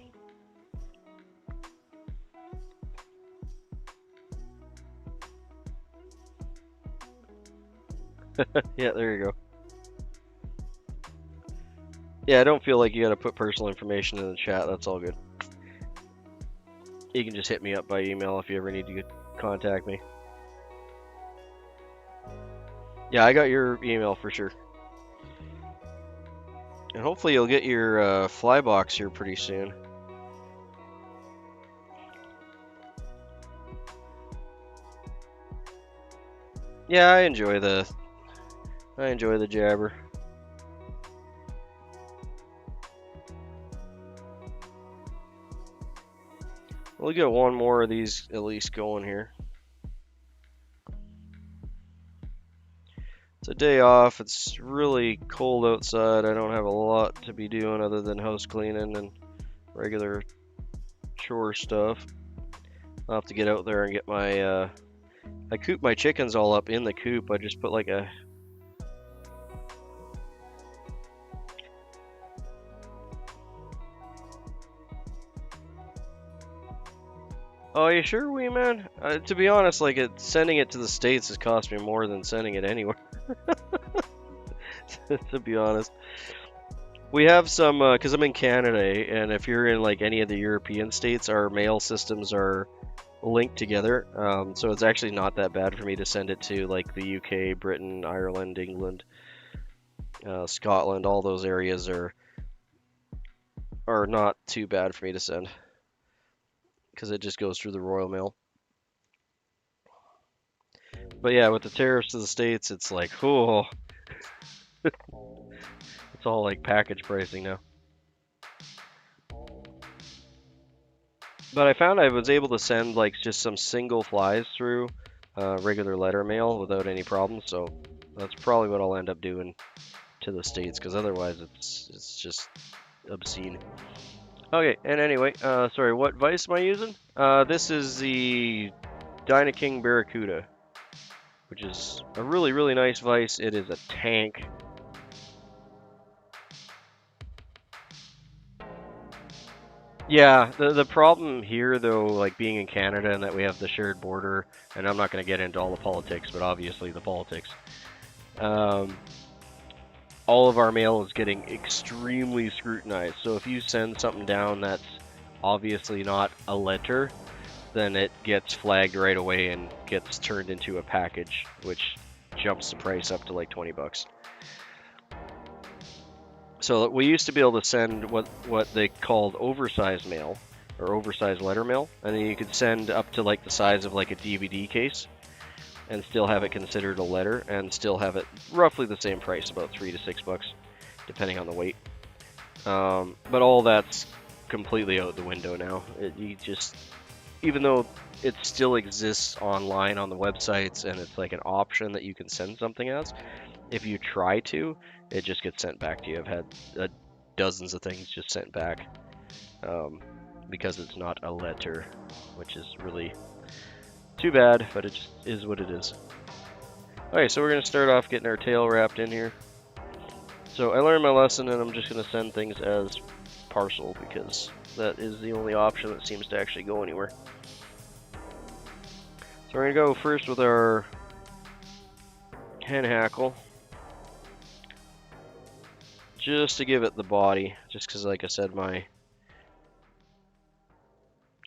Yeah, there you go. Yeah, I don't feel like you gotta put personal information in the chat. That's all good. You can just hit me up by email if you ever need to contact me. Yeah, I got your email for sure. And hopefully you'll get your fly box here pretty soon. Yeah, I enjoy the jabber. We'll get one more of these at least going here. It's a day off. It's really cold outside. I don't have a lot to be doing other than house cleaning and regular chore stuff. I'll have to get out there and get my I coop my chickens all up in the coop. I just put like a Oh, are you sure, wee man? To be honest, like sending it to the States has cost me more than sending it anywhere. To be honest, we have some because I'm in Canada, and if you're in like any of the European states, our mail systems are linked together. So it's actually not that bad for me to send it to like the UK, Britain, Ireland, England, Scotland. All those areas are not too bad for me to send, because it just goes through the Royal Mail. But yeah, with the tariffs to the States, it's like, oh, it's all like package pricing now. But I found I was able to send like just some single flies through regular letter mail without any problems, so that's probably what I'll end up doing to the States, because otherwise it's just obscene. Okay, and anyway, sorry, what vise am I using? This is the Dynaking Barracuda, which is a really, really nice vise. It is a tank. Yeah, the problem here, though, like being in Canada and that we have the shared border, and I'm not going to get into all the politics, but obviously the politics. All of our mail is getting extremely scrutinized. So if you send something down that's obviously not a letter, then it gets flagged right away and gets turned into a package, which jumps the price up to like 20 bucks. So we used to be able to send what they called oversized mail, or oversized letter mail, and then you could send up to like the size of like a DVD case and still have it considered a letter and still have it roughly the same price, about 3 to 6 bucks, depending on the weight. But all that's completely out the window now. Even though it still exists online on the websites and it's like an option that you can send something as, if you try to, it just gets sent back to you. I've had dozens of things just sent back because it's not a letter, which is really too bad, but it just is what it is. Okay, so we're going to start off getting our tail wrapped in here. So I learned my lesson, and I'm just going to send things as parcel because that is the only option that seems to actually go anywhere. So we're going to go first with our hen hackle, just to give it the body, just because, like I said, my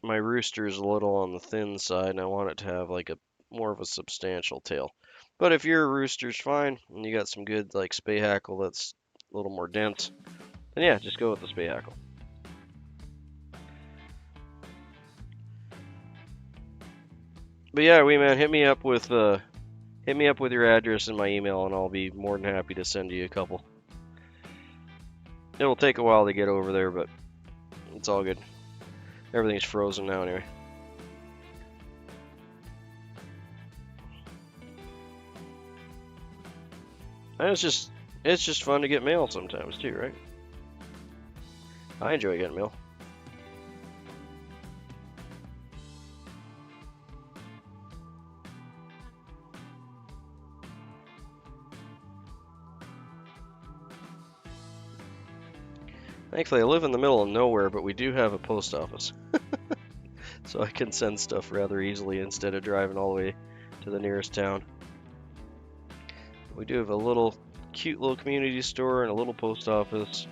rooster is a little on the thin side, and I want it to have like a more of a substantial tail. But if your rooster's fine, and you got some good like spay hackle that's a little more dense, then yeah, just go with the spay hackle. But yeah, wee man, hit me up with your address and my email, and I'll be more than happy to send you a couple. It'll take a while to get over there, but it's all good. Everything's frozen now anyway. And it's just fun to get mail sometimes too, right? I enjoy getting mail. Thankfully, I live in the middle of nowhere, but we do have a post office. So I can send stuff rather easily instead of driving all the way to the nearest town. We do have a cute little community store and a little post office.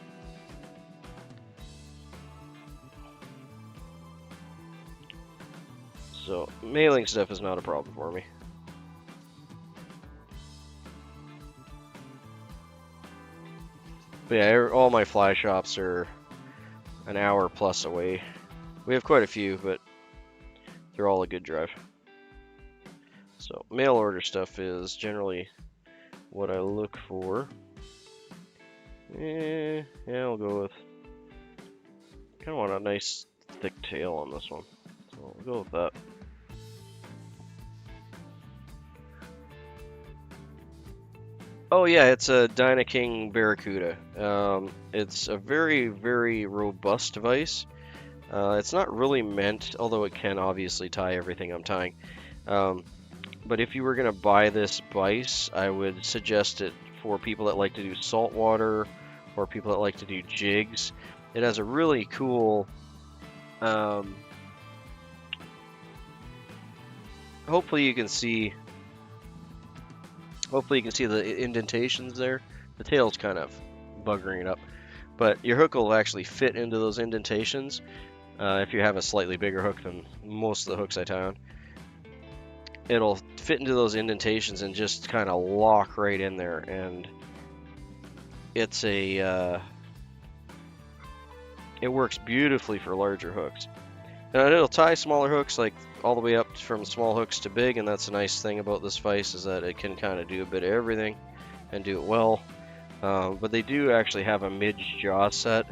So mailing stuff is not a problem for me. But yeah, all my fly shops are an hour plus away. We have quite a few, but they're all a good drive. So mail order stuff is generally what I look for. Yeah, I'll go with, kind of want a nice thick tail on this one. So I'll go with that. Oh yeah, it's a Dynaking Barracuda. It's a very, very robust vise. It's not really meant, although it can obviously tie everything I'm tying. But if you were going to buy this vise, I would suggest it for people that like to do saltwater or people that like to do jigs. It has a really cool, hopefully you can see the indentations there. The tail's kind of buggering it up, but your hook will actually fit into those indentations if you have a slightly bigger hook than most of the hooks I tie on. It'll fit into those indentations and just kind of lock right in there, and it works beautifully for larger hooks. And it'll tie smaller hooks, like all the way up from small hooks to big, and that's a nice thing about this vise, is that it can kind of do a bit of everything and do it well. But they do actually have a midge jaw set.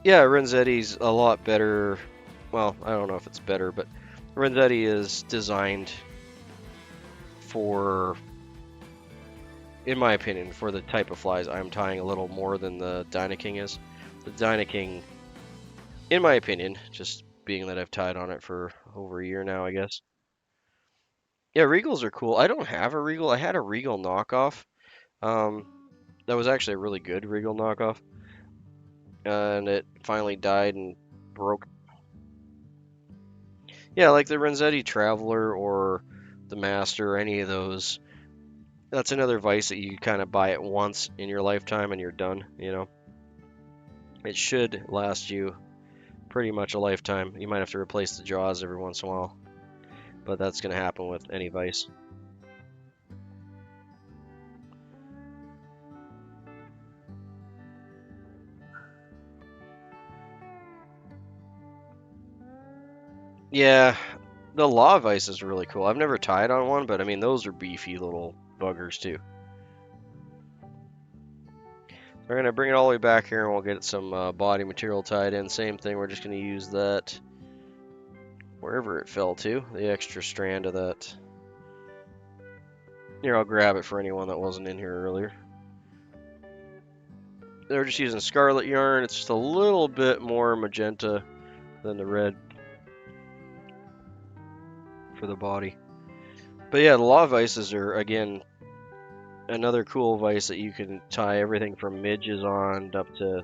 Yeah, Renzetti's a lot better. Well, I don't know if it's better, but Renzetti is designed for, in my opinion, for the type of flies I'm tying a little more than the Dynaking is. The Dynaking, in my opinion, just being that I've tied on it for over a year now, I guess. Yeah, Regals are cool. I don't have a Regal. I had a Regal knockoff. That was actually a really good Regal knockoff. And it finally died and broke. Yeah, like the Renzetti Traveler or the Master, or any of those. That's another vise that you kind of buy it once in your lifetime and you're done, you know. It should last you pretty much a lifetime. You might have to replace the jaws every once in a while, but that's going to happen with any vise. Yeah, the law vise is really cool. I've never tied on one, but I mean, those are beefy little buggers too. We're going to bring it all the way back here and we'll get some body material tied in. Same thing, we're just going to use that wherever it fell to, the extra strand of that. Here, I'll grab it for anyone that wasn't in here earlier. They're just using scarlet yarn. It's just a little bit more magenta than the red for the body. But yeah, the law vices are, again, another cool vise that you can tie everything from midges on up to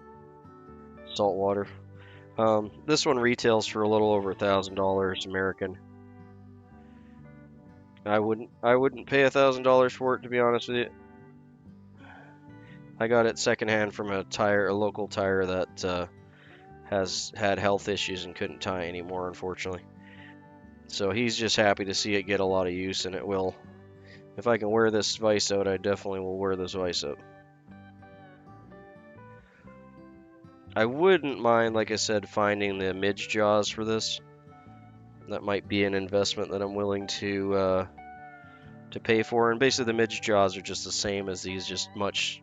saltwater. This one retails for a little over $1,000 American. I wouldn't pay $1,000 for it, to be honest with you. I got it secondhand from a local tire that has had health issues and couldn't tie anymore, unfortunately. So he's just happy to see it get a lot of use, and it will. If I can wear this vise out, I definitely will wear this vise out. I wouldn't mind, like I said, finding the midge jaws for this. That might be an investment that I'm willing to pay for. And basically, the midge jaws are just the same as these, just much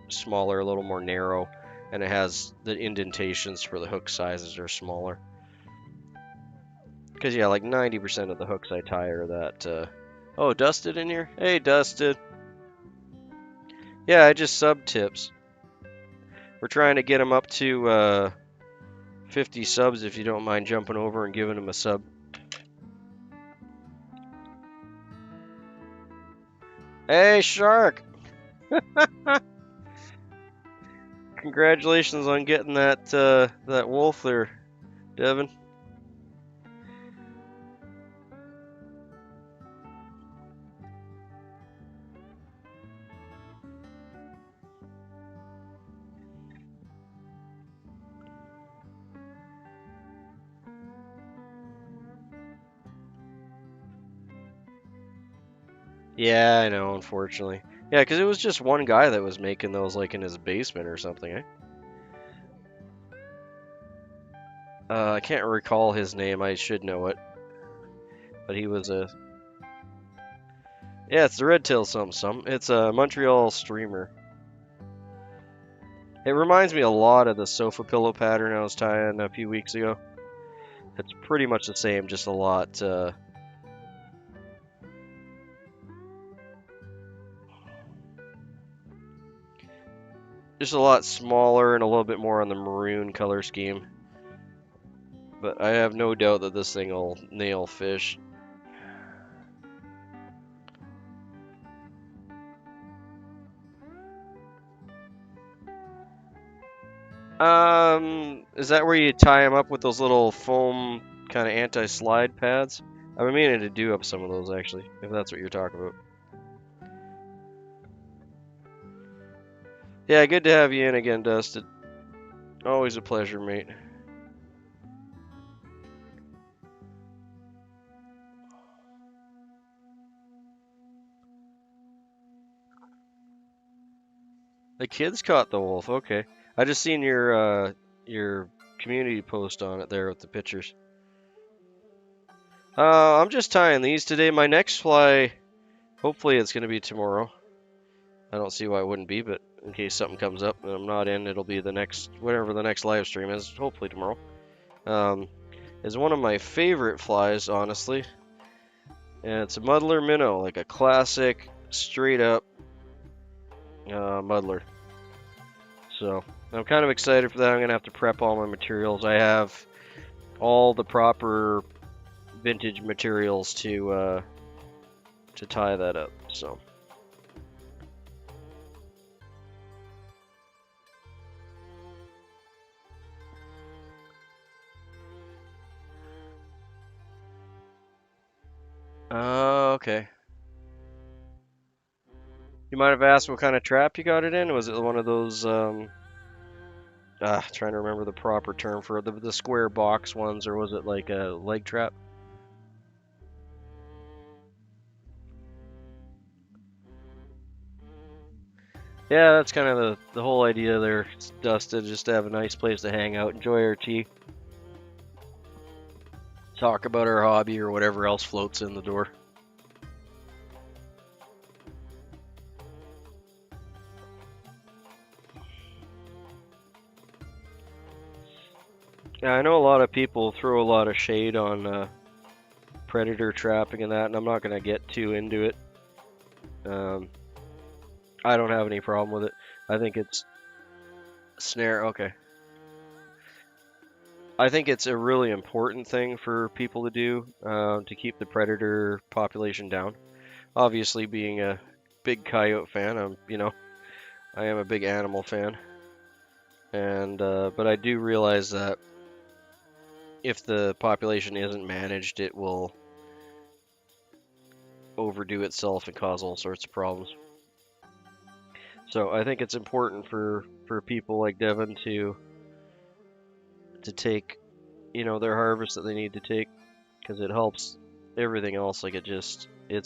smaller, a little more narrow, and it has the indentations for the hook sizes are smaller. Because yeah, like 90% of the hooks I tie are that. Oh, Dusted in here? Hey, Dusted. Yeah, I just sub tips. We're trying to get him up to 50 subs if you don't mind jumping over and giving him a sub. Hey, Shark! Congratulations on getting that wolf there, Devin. Yeah, I know, unfortunately. Yeah, because it was just one guy that was making those, like, in his basement or something, eh? I can't recall his name. I should know it. But he was a... Yeah, it's the red tail some. It's a Montreal Streamer. It reminds me a lot of the sofa pillow pattern I was tying a few weeks ago. It's pretty much the same, just a lot... just a lot smaller and a little bit more on the maroon color scheme. But I have no doubt that this thing will nail fish. Is that where you tie them up with those little foam kind of anti-slide pads? I've been meaning to do up some of those actually, if that's what you're talking about. Yeah, good to have you in again, Dustin. Always a pleasure, mate. The kids caught the wolf. Okay, I just seen your community post on it there with the pictures. I'm just tying these today. My next fly, hopefully it's gonna be tomorrow. I don't see why it wouldn't be, but in case something comes up and I'm not in, it'll be the next, whatever the next live stream is, hopefully tomorrow. Is one of my favorite flies, honestly. And it's a muddler minnow, like a classic, straight up muddler. So I'm kind of excited for that. I'm going to have to prep all my materials. I have all the proper vintage materials to tie that up, so. Okay. You might have asked what kind of trap you got it in? Was it one of those trying to remember the proper term for the square box ones, or was it like a leg trap? Yeah, that's kind of the whole idea there, Dustin, just to have a nice place to hang out, enjoy our tea, talk about our hobby or whatever else floats in the door. Yeah, I know a lot of people throw a lot of shade on predator trapping and that, and I'm not going to get too into it. I don't have any problem with it. I think it's snare, okay. I think it's a really important thing for people to do to keep the predator population down. Obviously, being a big coyote fan, I am a big animal fan, and but I do realize that if the population isn't managed, it will overdo itself and cause all sorts of problems. So I think it's important for people like Devin to take, their harvest that they need to take, because it helps everything else. Like it is a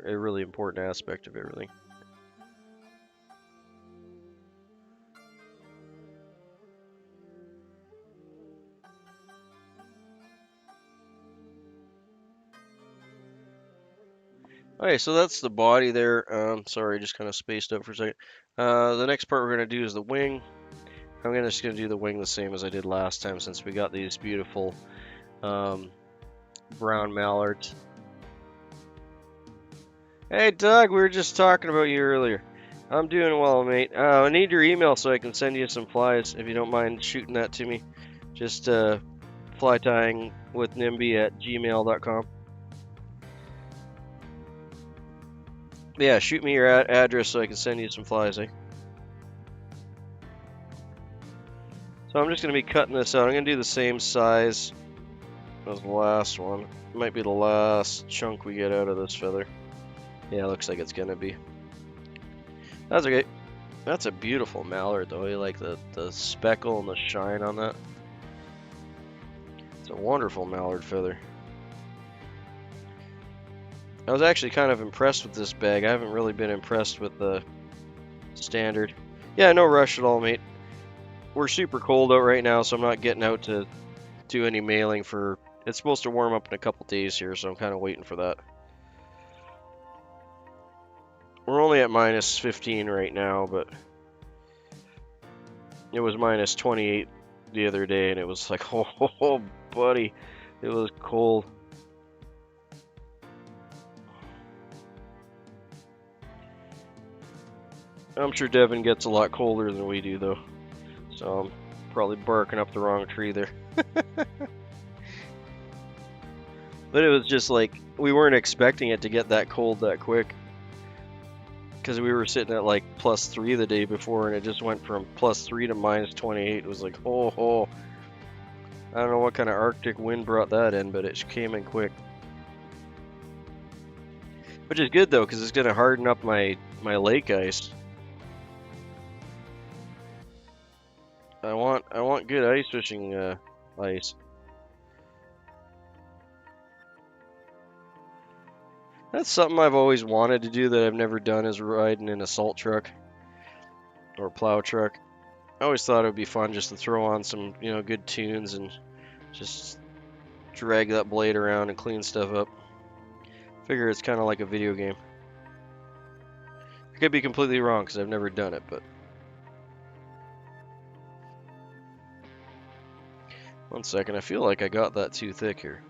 really important aspect of everything. Okay, so that's the body there. Sorry, just kind of spaced out for a second. The next part we're going to do is the wing. I'm just going to do the wing the same as I did last time, since we got these beautiful brown mallards. Hey Doug, we were just talking about you earlier. I'm doing well, mate. I need your email so I can send you some flies, if you don't mind shooting that to me. Just flytyingwithnimby@gmail.com. Yeah, shoot me your address so I can send you some flies, eh? So I'm just going to be cutting this out. I'm going to do the same size as the last one. It might be the last chunk we get out of this feather. Yeah, it looks like it's going to be. That's okay. That's a beautiful mallard, though. You like the speckle and the shine on that. It's a wonderful mallard feather. I was actually kind of impressed with this bag. I haven't really been impressed with the standard. Yeah, no rush at all, mate. We're super cold out right now, so I'm not getting out to do any mailing for... It's supposed to warm up in a couple days here, so I'm kind of waiting for that. We're only at minus 15 right now, but it was minus 28 the other day, and it was like, oh, buddy, it was cold. I'm sure Devin gets a lot colder than we do, though. So I'm probably barking up the wrong tree there. But it was just like, we weren't expecting it to get that cold that quick. Because we were sitting at like +3 the day before, and it just went from +3 to minus 28. It was like, oh. I don't know what kind of Arctic wind brought that in, but it came in quick. Which is good, though, because it's going to harden up my lake ice. I want good ice fishing ice. That's something I've always wanted to do that I've never done, is riding in a salt truck or plow truck. I always thought it would be fun just to throw on some, good tunes and just drag that blade around and clean stuff up. Figure it's kind of like a video game. I could be completely wrong because I've never done it, but... One second, I feel like I got that too thick here.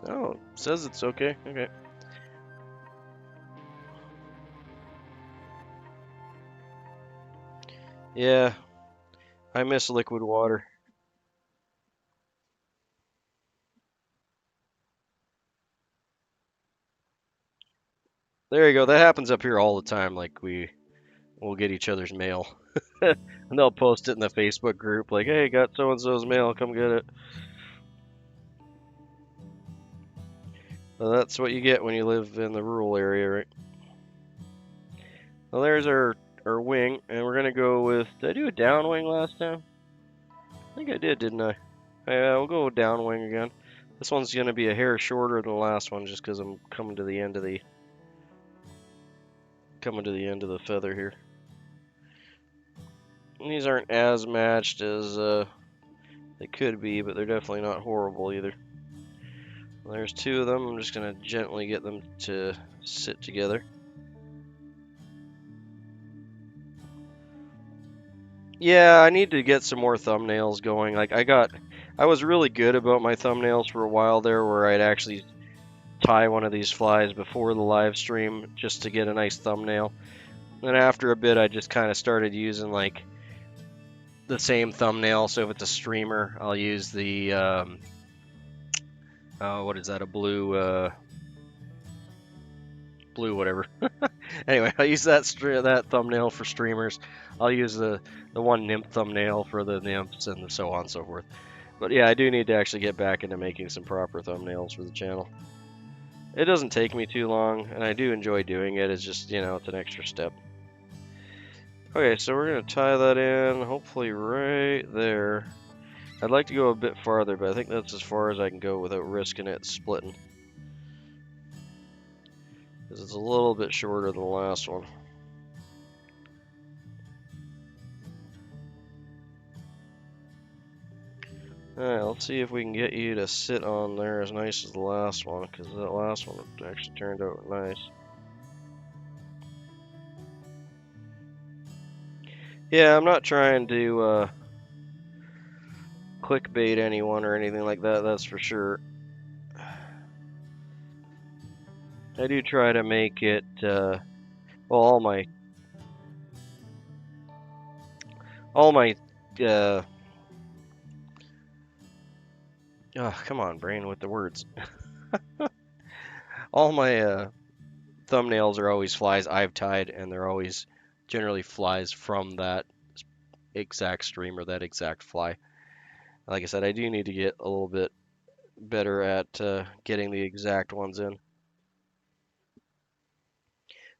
Oh, it says it's okay. Okay. Yeah, I miss liquid water. There you go. That happens up here all the time. Like, we'll get each other's mail. And they'll post it in the Facebook group, like, hey, got so-and-so's mail, come get it. Well, that's what you get when you live in the rural area, right? Well, there's our or wing, and we're gonna go with. Did I do a downwing last time? I think I did, didn't I? Yeah, we'll go with downwing again. This one's gonna be a hair shorter than the last one, just because I'm coming to the end of the feather here. And these aren't as matched as they could be, but they're definitely not horrible either. There's two of them. I'm just gonna gently get them to sit together. Yeah, I need to get some more thumbnails going. Like I was really good about my thumbnails for a while there, where I'd actually tie one of these flies before the live stream just to get a nice thumbnail. Then after a bit, I just kind of started using like the same thumbnail. So if it's a streamer, I'll use the what is that? A blue whatever. Anyway, I'll use that thumbnail for streamers. I'll use the one nymph thumbnail for the nymphs and so on and so forth. But yeah, I do need to actually get back into making some proper thumbnails for the channel. It doesn't take me too long, and I do enjoy doing it. It's just, you know, it's an extra step. Okay, so we're going to tie that in, hopefully right there. I'd like to go a bit farther, but I think that's as far as I can go without risking it splitting. Because it's a little bit shorter than the last one. Alright, let's see if we can get you to sit on there as nice as the last one, because that last one actually turned out nice. Yeah, I'm not trying to clickbait anyone or anything like that, that's for sure. I do try to make it, well, all my oh, come on, brain, with the words. All my thumbnails are always flies I've tied, and they're always generally flies from that exact stream or that exact fly. Like I said, I do need to get a little bit better at getting the exact ones in.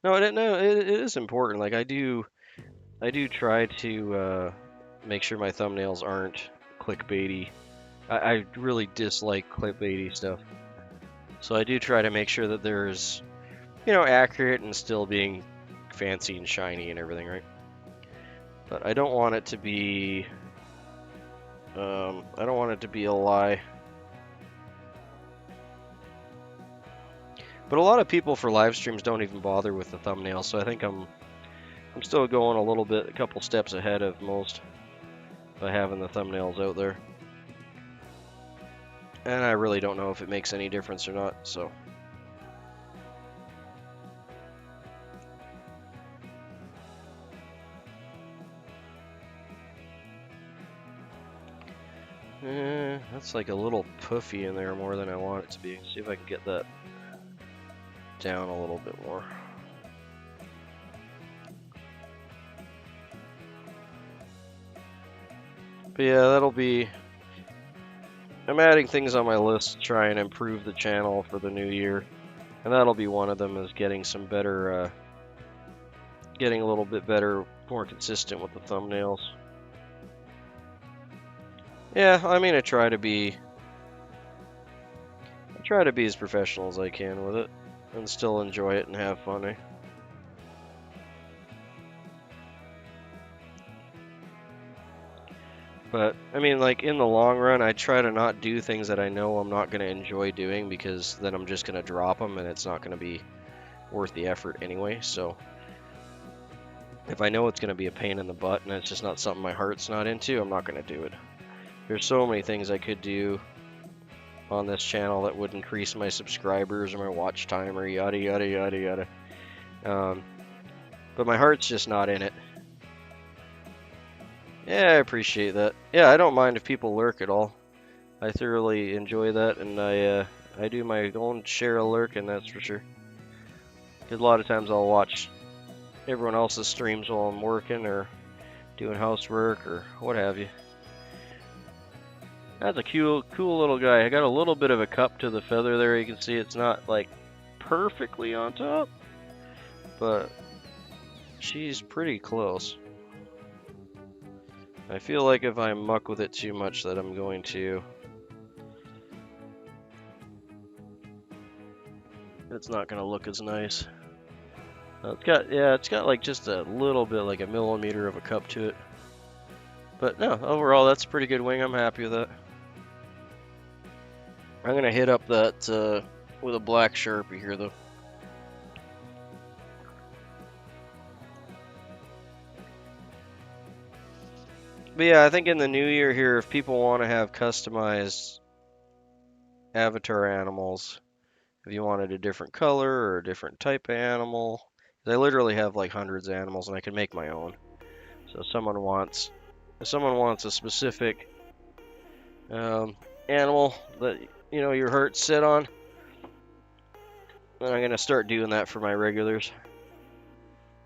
No, it is important. Like I do try to make sure my thumbnails aren't clickbaity. I really dislike clickbaity stuff. So I do try to make sure that there's, you know, accurate and still being fancy and shiny and everything, right? But I don't want it to be, I don't want it to be a lie. But a lot of people for live streams don't even bother with the thumbnail, so I think I'm still going a couple steps ahead of most by having the thumbnails out there. And I really don't know if it makes any difference or not, so. That's like a little puffy in there more than I want it to be. See if I can get that down a little bit more. But yeah, that'll be... I'm adding things on my list to try and improve the channel for the new year. And that'll be one of them, is getting some better... getting a little bit better, more consistent with the thumbnails. Yeah, I mean, I try to be as professional as I can with it, and still enjoy it and have fun, eh? But, I mean, like, in the long run, I try to not do things that I know I'm not going to enjoy doing, because then I'm just going to drop them, and it's not going to be worth the effort anyway, so... If I know it's going to be a pain in the butt, and it's just not something my heart's not into, I'm not going to do it. There's so many things I could do on this channel that would increase my subscribers or my watch time or yada yada yada yada. But my heart's just not in it. Yeah, I appreciate that. Yeah, I don't mind if people lurk at all. I thoroughly enjoy that, and I do my own share of lurking, that's for sure. Because a lot of times I'll watch everyone else's streams while I'm working or doing housework or what have you. That's a cool little guy. I got a little bit of a cup to the feather there. You can see it's not like perfectly on top, but She's pretty close. I feel like if I muck with it too much that I'm going to... It's not going to look as nice. It's got like just a little bit, like a millimeter of a cup to it. But no, overall that's a pretty good wing. I'm happy with that. I'm going to hit up that with a black Sharpie here though. But yeah, I think in the new year here, if people want to have customized avatar animals, if you wanted a different color or a different type of animal, I literally have like hundreds of animals and I can make my own. So if someone wants a specific animal that your hearts sit on, then I'm gonna start doing that for my regulars.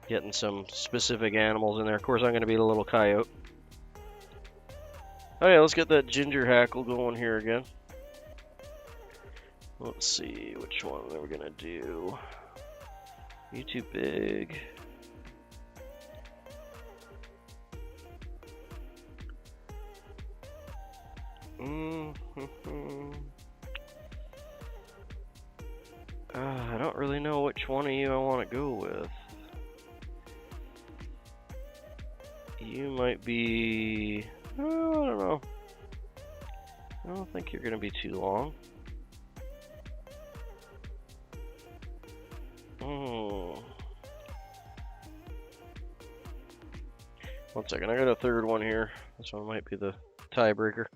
Getting some specific animals in there. Of course, I'm gonna be the little coyote. Oh yeah, let's get that ginger hackle going here again. Let's see which one we're gonna do. You too big. I don't really know which one of you I want to go with. You might be... I don't know. I don't think you're going to be too long. One second, I got a third one here. This one might be the tiebreaker.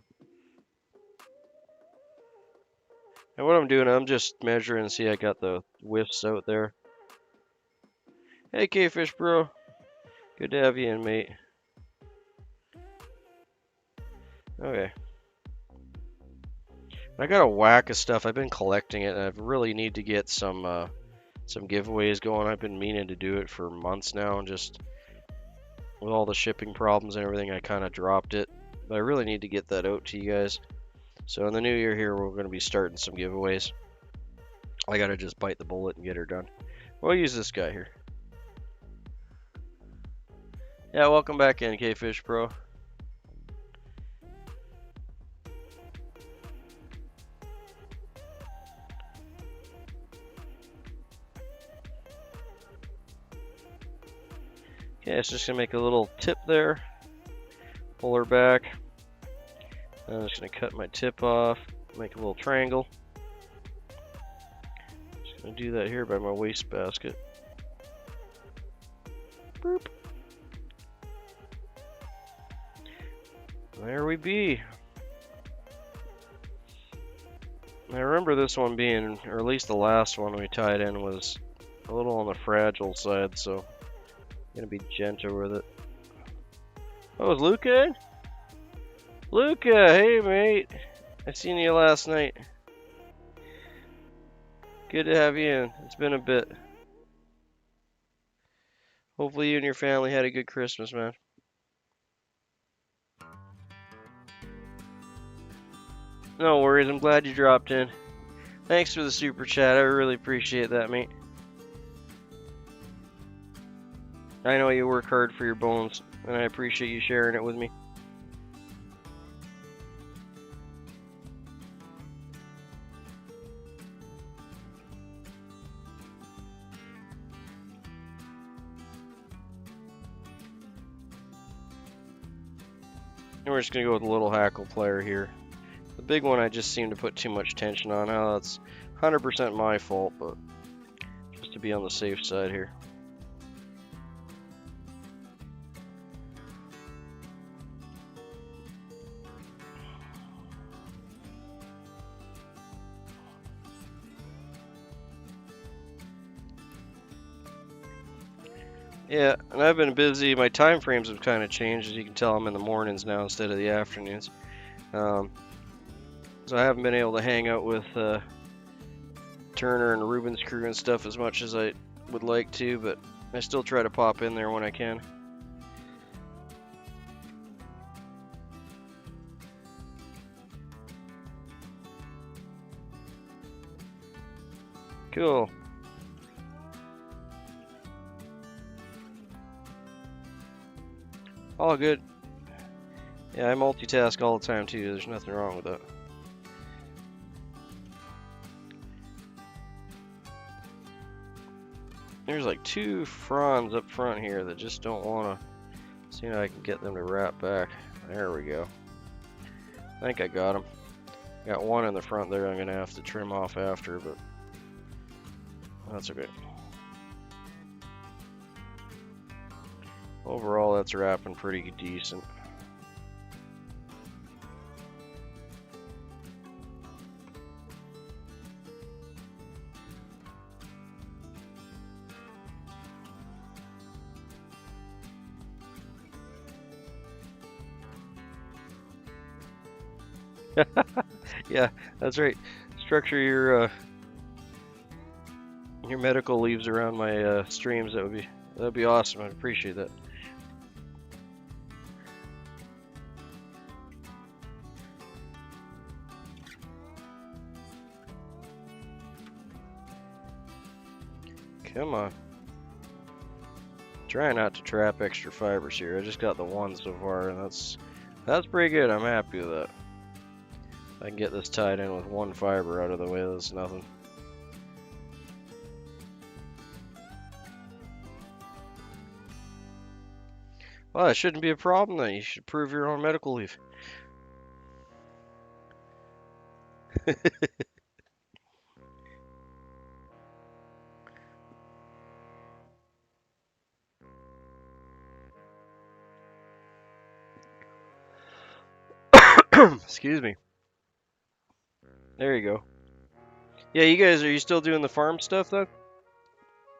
And what I'm doing, I'm just measuring and see I got the whiffs out there. Hey, K-Fish bro. Good to have you in, mate. Okay. I got a whack of stuff. I've been collecting it, and I really need to get some giveaways going. I've been meaning to do it for months now, and just with all the shipping problems and everything, I kind of dropped it. But I really need to get that out to you guys. So in the new year here, we're going to be starting some giveaways. I got to just bite the bullet and get her done. We'll use this guy here. Yeah, welcome back in, K-Fish Pro. Okay, it's just going to make a little tip there. Pull her back. I'm just going to cut my tip off, make a little triangle. Just going to do that here by my waste basket. Boop. There we be. I remember this one being, or at least the last one we tied in was a little on the fragile side, so I'm going to be gentle with it. Oh, is Luca in? Luca, hey mate. I seen you last night. Good to have you in. It's been a bit. Hopefully you and your family had a good Christmas, man. No worries, I'm glad you dropped in. Thanks for the super chat, I really appreciate that, mate. I know you work hard for your bones, and I appreciate you sharing it with me. And we're just going to go with a little hackle player here. The big one I just seem to put too much tension on. Now that's 100% my fault, but just to be on the safe side here. Yeah, and I've been busy. My time frames have kind of changed. As you can tell, I'm in the mornings now instead of the afternoons. So I haven't been able to hang out with Turner and Ruben's crew and stuff as much as I would like to, but I still try to pop in there when I can. Cool. All good. Yeah, I multitask all the time too. There's nothing wrong with that. There's like 2 fronds up front here that just don't want to. See if I can get them to wrap back. There we go. I think I got them. Got one in the front there I'm going to have to trim off after, but that's okay. Overall, that's wrapping pretty decent. Yeah, that's right. Structure your medical leaves around my streams. That'd be awesome. I'd appreciate that. Come on. Try not to trap extra fibers here. I just got the one so far, and that's pretty good. I'm happy with that. I can get this tied in with 1 fiber out of the way. That's nothing. Well, that shouldn't be a problem then. You should approve your own medical leave. Excuse me. There you go. Yeah, you guys, are you still doing the farm stuff though?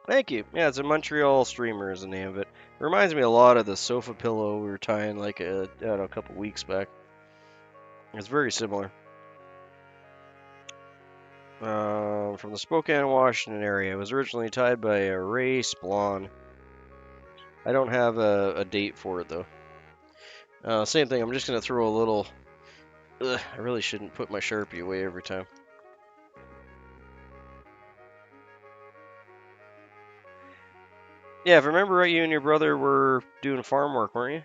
Thank you. Yeah, it's a Montreal Streamer is the name of it. It reminds me a lot of the sofa pillow we were tying like I don't know, a couple weeks back. It's very similar. From the Spokane, Washington area. It was originally tied by a Ray Splon. I don't have a date for it though. Same thing. I'm just gonna throw a little. I really shouldn't put my Sharpie away every time. Yeah, if I remember right, you and your brother were doing farm work, weren't you?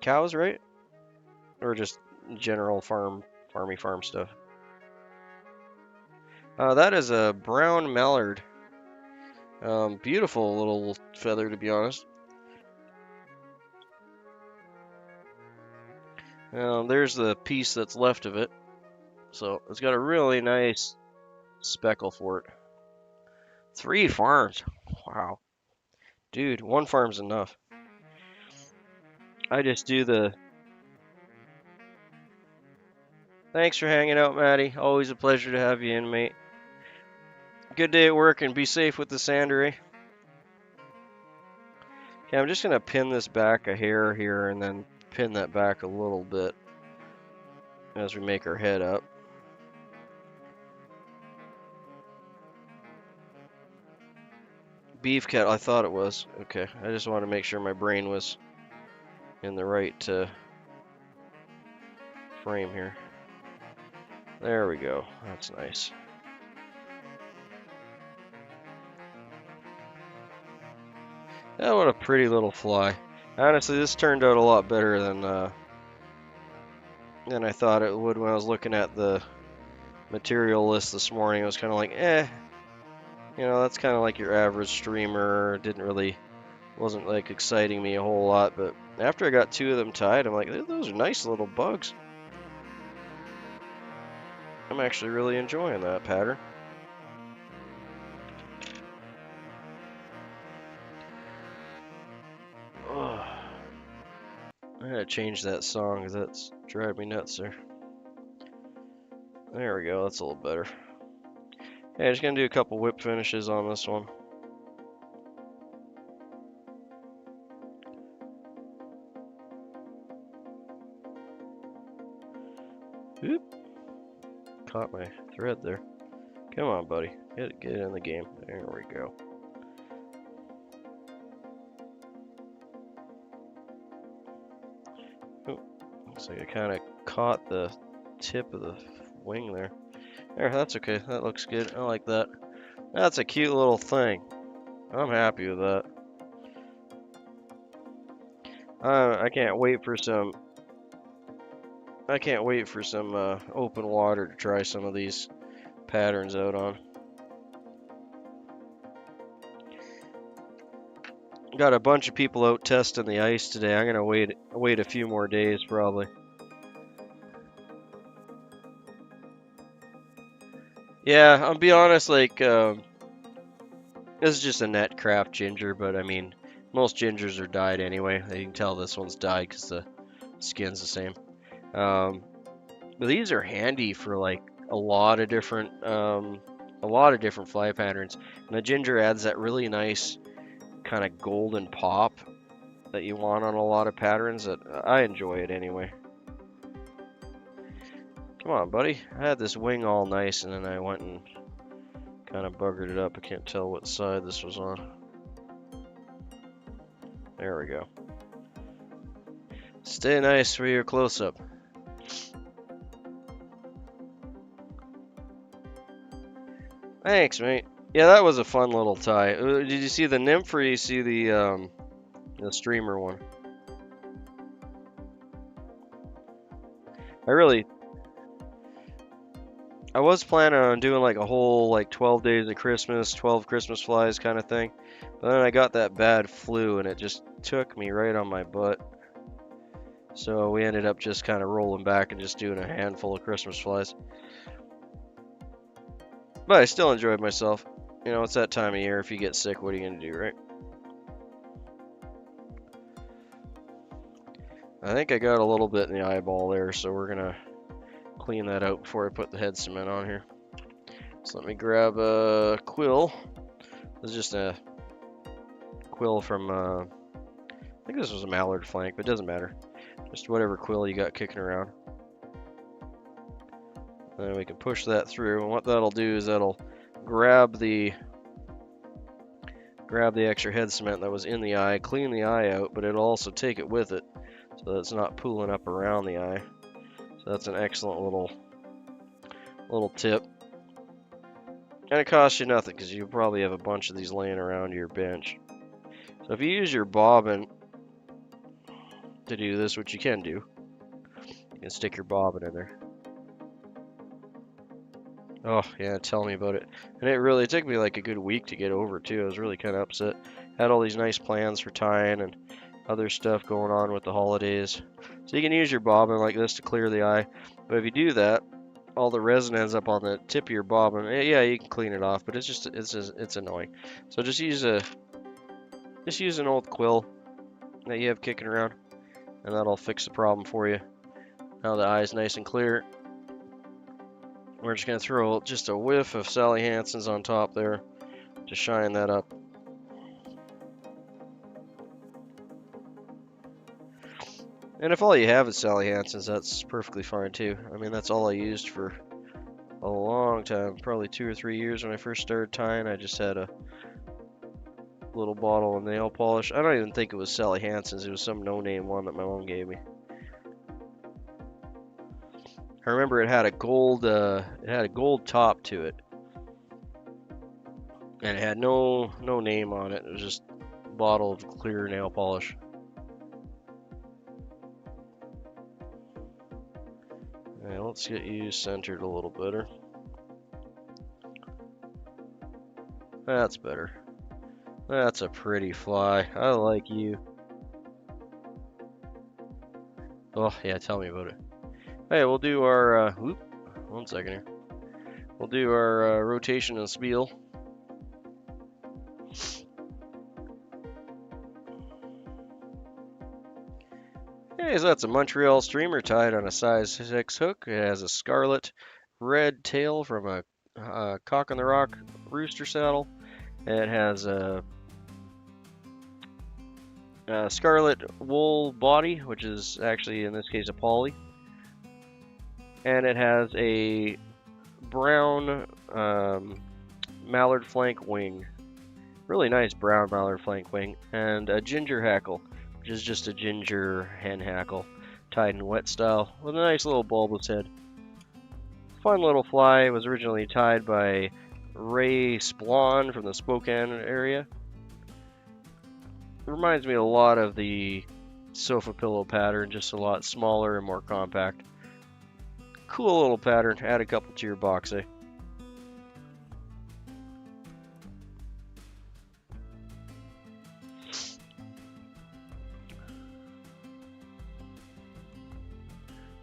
Cows, right? Or just general farm stuff? That is a brown mallard. Beautiful little feather, to be honest. There's the piece that's left of it. So it's got a really nice speckle for it. 3 farms. Wow. Dude, 1 farm's enough. I just do the... Thanks for hanging out, Maddie. Always a pleasure to have you in, mate. Good day at work and be safe with the sander, eh? Okay, I'm just going to pin this back a hair here and then pin that back a little bit as we make our head up. Beef cattle, I thought it was. Okay, I just wanted to make sure my brain was in the right frame here. There we go. That's nice. Oh, what a pretty little fly. Honestly, this turned out a lot better than I thought it would when I was looking at the material list this morning. I was kind of like, you know, that's kind of like your average streamer. Wasn't like exciting me a whole lot, but after I got 2 of them tied, I'm like, those are nice little bugs. I'm actually really enjoying that pattern. Oh, I gotta change that song because that's driving me nuts there. There we go, that's a little better. Yeah, just gonna do a couple whip finishes on this one. Oop. Caught my thread there. Come on, buddy. Get in the game. There we go. Ooh. Looks like I kind of caught the tip of the wing there. There, that's okay. That looks good. I like that. That's a cute little thing. I'm happy with that. I can't wait for some. I can't wait for some open water to try some of these patterns out on. Got a bunch of people out testing the ice today. I'm gonna wait a few more days probably. Yeah, I'll be honest. Like this is just a net craft ginger, but I mean most gingers are dyed anyway. You can tell this one's dyed because the skin's the same. But these are handy for like a lot of different fly patterns. And the ginger adds that really nice kind of golden pop that you want on a lot of patterns. That I enjoy it anyway. Come on, buddy. I had this wing all nice, and then I went and kind of buggered it up. I can't tell what side this was on. There we go. Stay nice for your close-up. Thanks, mate. Yeah, that was a fun little tie. Did you see the nymph, or did you see the streamer one? I was planning on doing like a whole like 12 days of Christmas, 12 Christmas flies kind of thing. But then I got that bad flu and it just took me right on my butt. So we ended up just kind of rolling back and just doing a handful of Christmas flies. But I still enjoyed myself. You know, it's that time of year. If you get sick, what are you going to do, right? I think I got a little bit in the eyeball there, so we're going to clean that out before I put the head cement on here. So let me grab a quill. This is just a quill from, I think this was a mallard flank, but it doesn't matter. Just whatever quill you got kicking around. And then we can push that through, and what that'll do is that'll grab the extra head cement that was in the eye, clean the eye out, but it'll also take it with it, so that it's not pooling up around the eye. So that's an excellent little tip. And it costs you nothing, because you probably have a bunch of these laying around your bench. So if you use your bobbin to do this, which you can do, you can stick your bobbin in there. Oh, yeah, tell me about it. And it took me like a good week to get over it, too. I was really kind of upset. Had all these nice plans for tying and other stuff going on with the holidays. So you can use your bobbin like this to clear the eye. But if you do that, all the resin ends up on the tip of your bobbin. Yeah, you can clean it off, but it's annoying. So just use an old quill that you have kicking around, and that'll fix the problem for you. Now the eye's nice and clear. We're just going to throw just a whiff of Sally Hansen's on top there to shine that up. And if all you have is Sally Hansen's, that's perfectly fine too. I mean, that's all I used for a long time, probably 2 or 3 years when I first started tying. I just had a little bottle of nail polish. I don't even think it was Sally Hansen's. It was some no-name one that my mom gave me. I remember it had a gold top to it, and it had no name on it. It was just a bottle of clear nail polish. Alright, let's get you centered a little better. That's better. That's a pretty fly. I like you. Oh yeah, tell me about it. Hey, we'll do our, one second here. We'll do our rotation and spiel. Okay, so that's a Montreal Streamer tied on a size 6 hook. It has a scarlet red tail from a Cock on the Rock rooster saddle. It has a scarlet wool body, which is actually in this case a poly. And it has a brown mallard flank wing. Really nice brown mallard flank wing. And a ginger hackle, which is just a ginger hen hackle tied in wet style with a nice little bulbous head. Fun little fly. It was originally tied by Ray Splon from the Spokane area. It reminds me a lot of the sofa pillow pattern, just a lot smaller and more compact. Cool little pattern. Add a couple to your box, eh?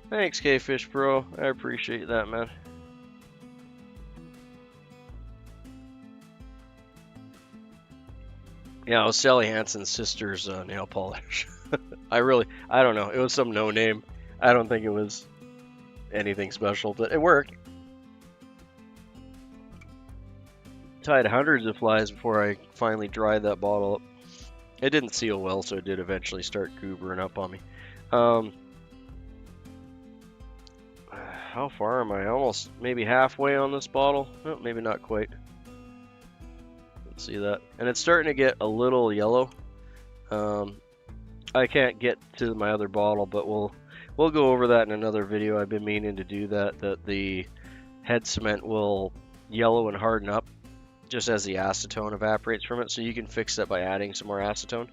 Thanks, K-Fish Pro. I appreciate that, man. Yeah, it was Sally Hansen's sister's nail polish. I don't know. It was some no name. I don't think it was anything special, but it worked. Tied hundreds of flies before I finally dried that bottle up. It didn't seal well, so it did eventually start goobering up on me. How far am I? Almost maybe halfway on this bottle. Oh, maybe not quite. Let's see that. And it's starting to get a little yellow. I can't get to my other bottle, but we'll go over that in another video. I've been meaning to do that the head cement will yellow and harden up just as the acetone evaporates from it, so you can fix that by adding some more acetone.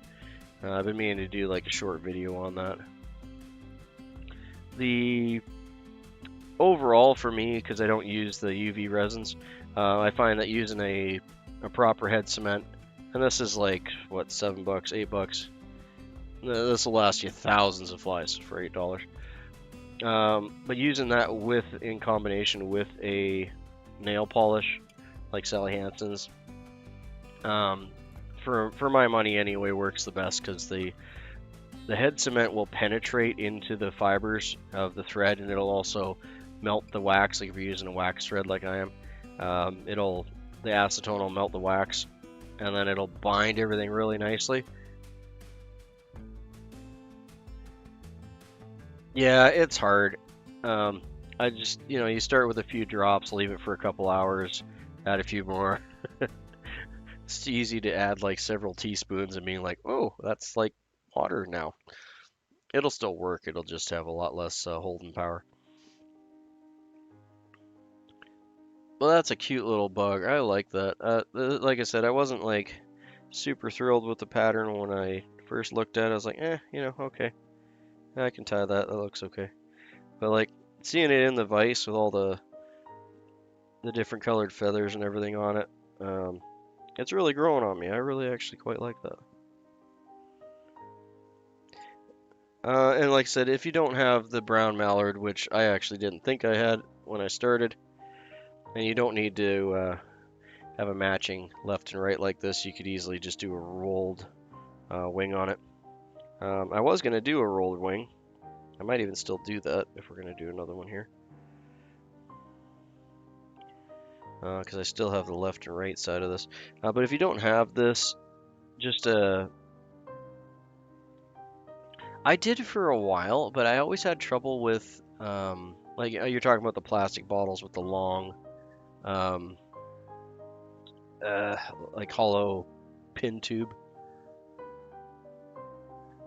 I've been meaning to do like a short video on that. The overall for me, because I don't use the UV resins, I find that using a proper head cement, and this is like what, $7, $8. This will last you thousands of flies for $8. But using that in combination with a nail polish like Sally Hansen's, for my money anyway, works the best, because the head cement will penetrate into the fibers of the thread, and it'll also melt the wax. Like if you're using a wax thread like I am, the acetone will melt the wax, and then it'll bind everything really nicely. Yeah, it's hard. I just, you start with a few drops, leave it for a couple hours, add a few more. It's easy to add like several teaspoons and being like, oh, that's like water now. It'll still work. It'll just have a lot less holding power. Well, that's a cute little bug. I like that. Like I said, I wasn't like super thrilled with the pattern when I first looked at it. I was like, okay. I can tie that. That looks okay. But like seeing it in the vise with all the different colored feathers and everything on it, it's really growing on me. I really actually quite like that. And like I said, if you don't have the brown mallard, which I actually didn't think I had when I started, and you don't need to have a matching left and right like this, you could easily just do a rolled wing on it. I was going to do a rolled wing. I might even still do that if we're going to do another one here. Because I still have the left and right side of this. But if you don't have this, just I did for a while, but I always had trouble with, like you're talking about the plastic bottles with the long, like hollow pin tube.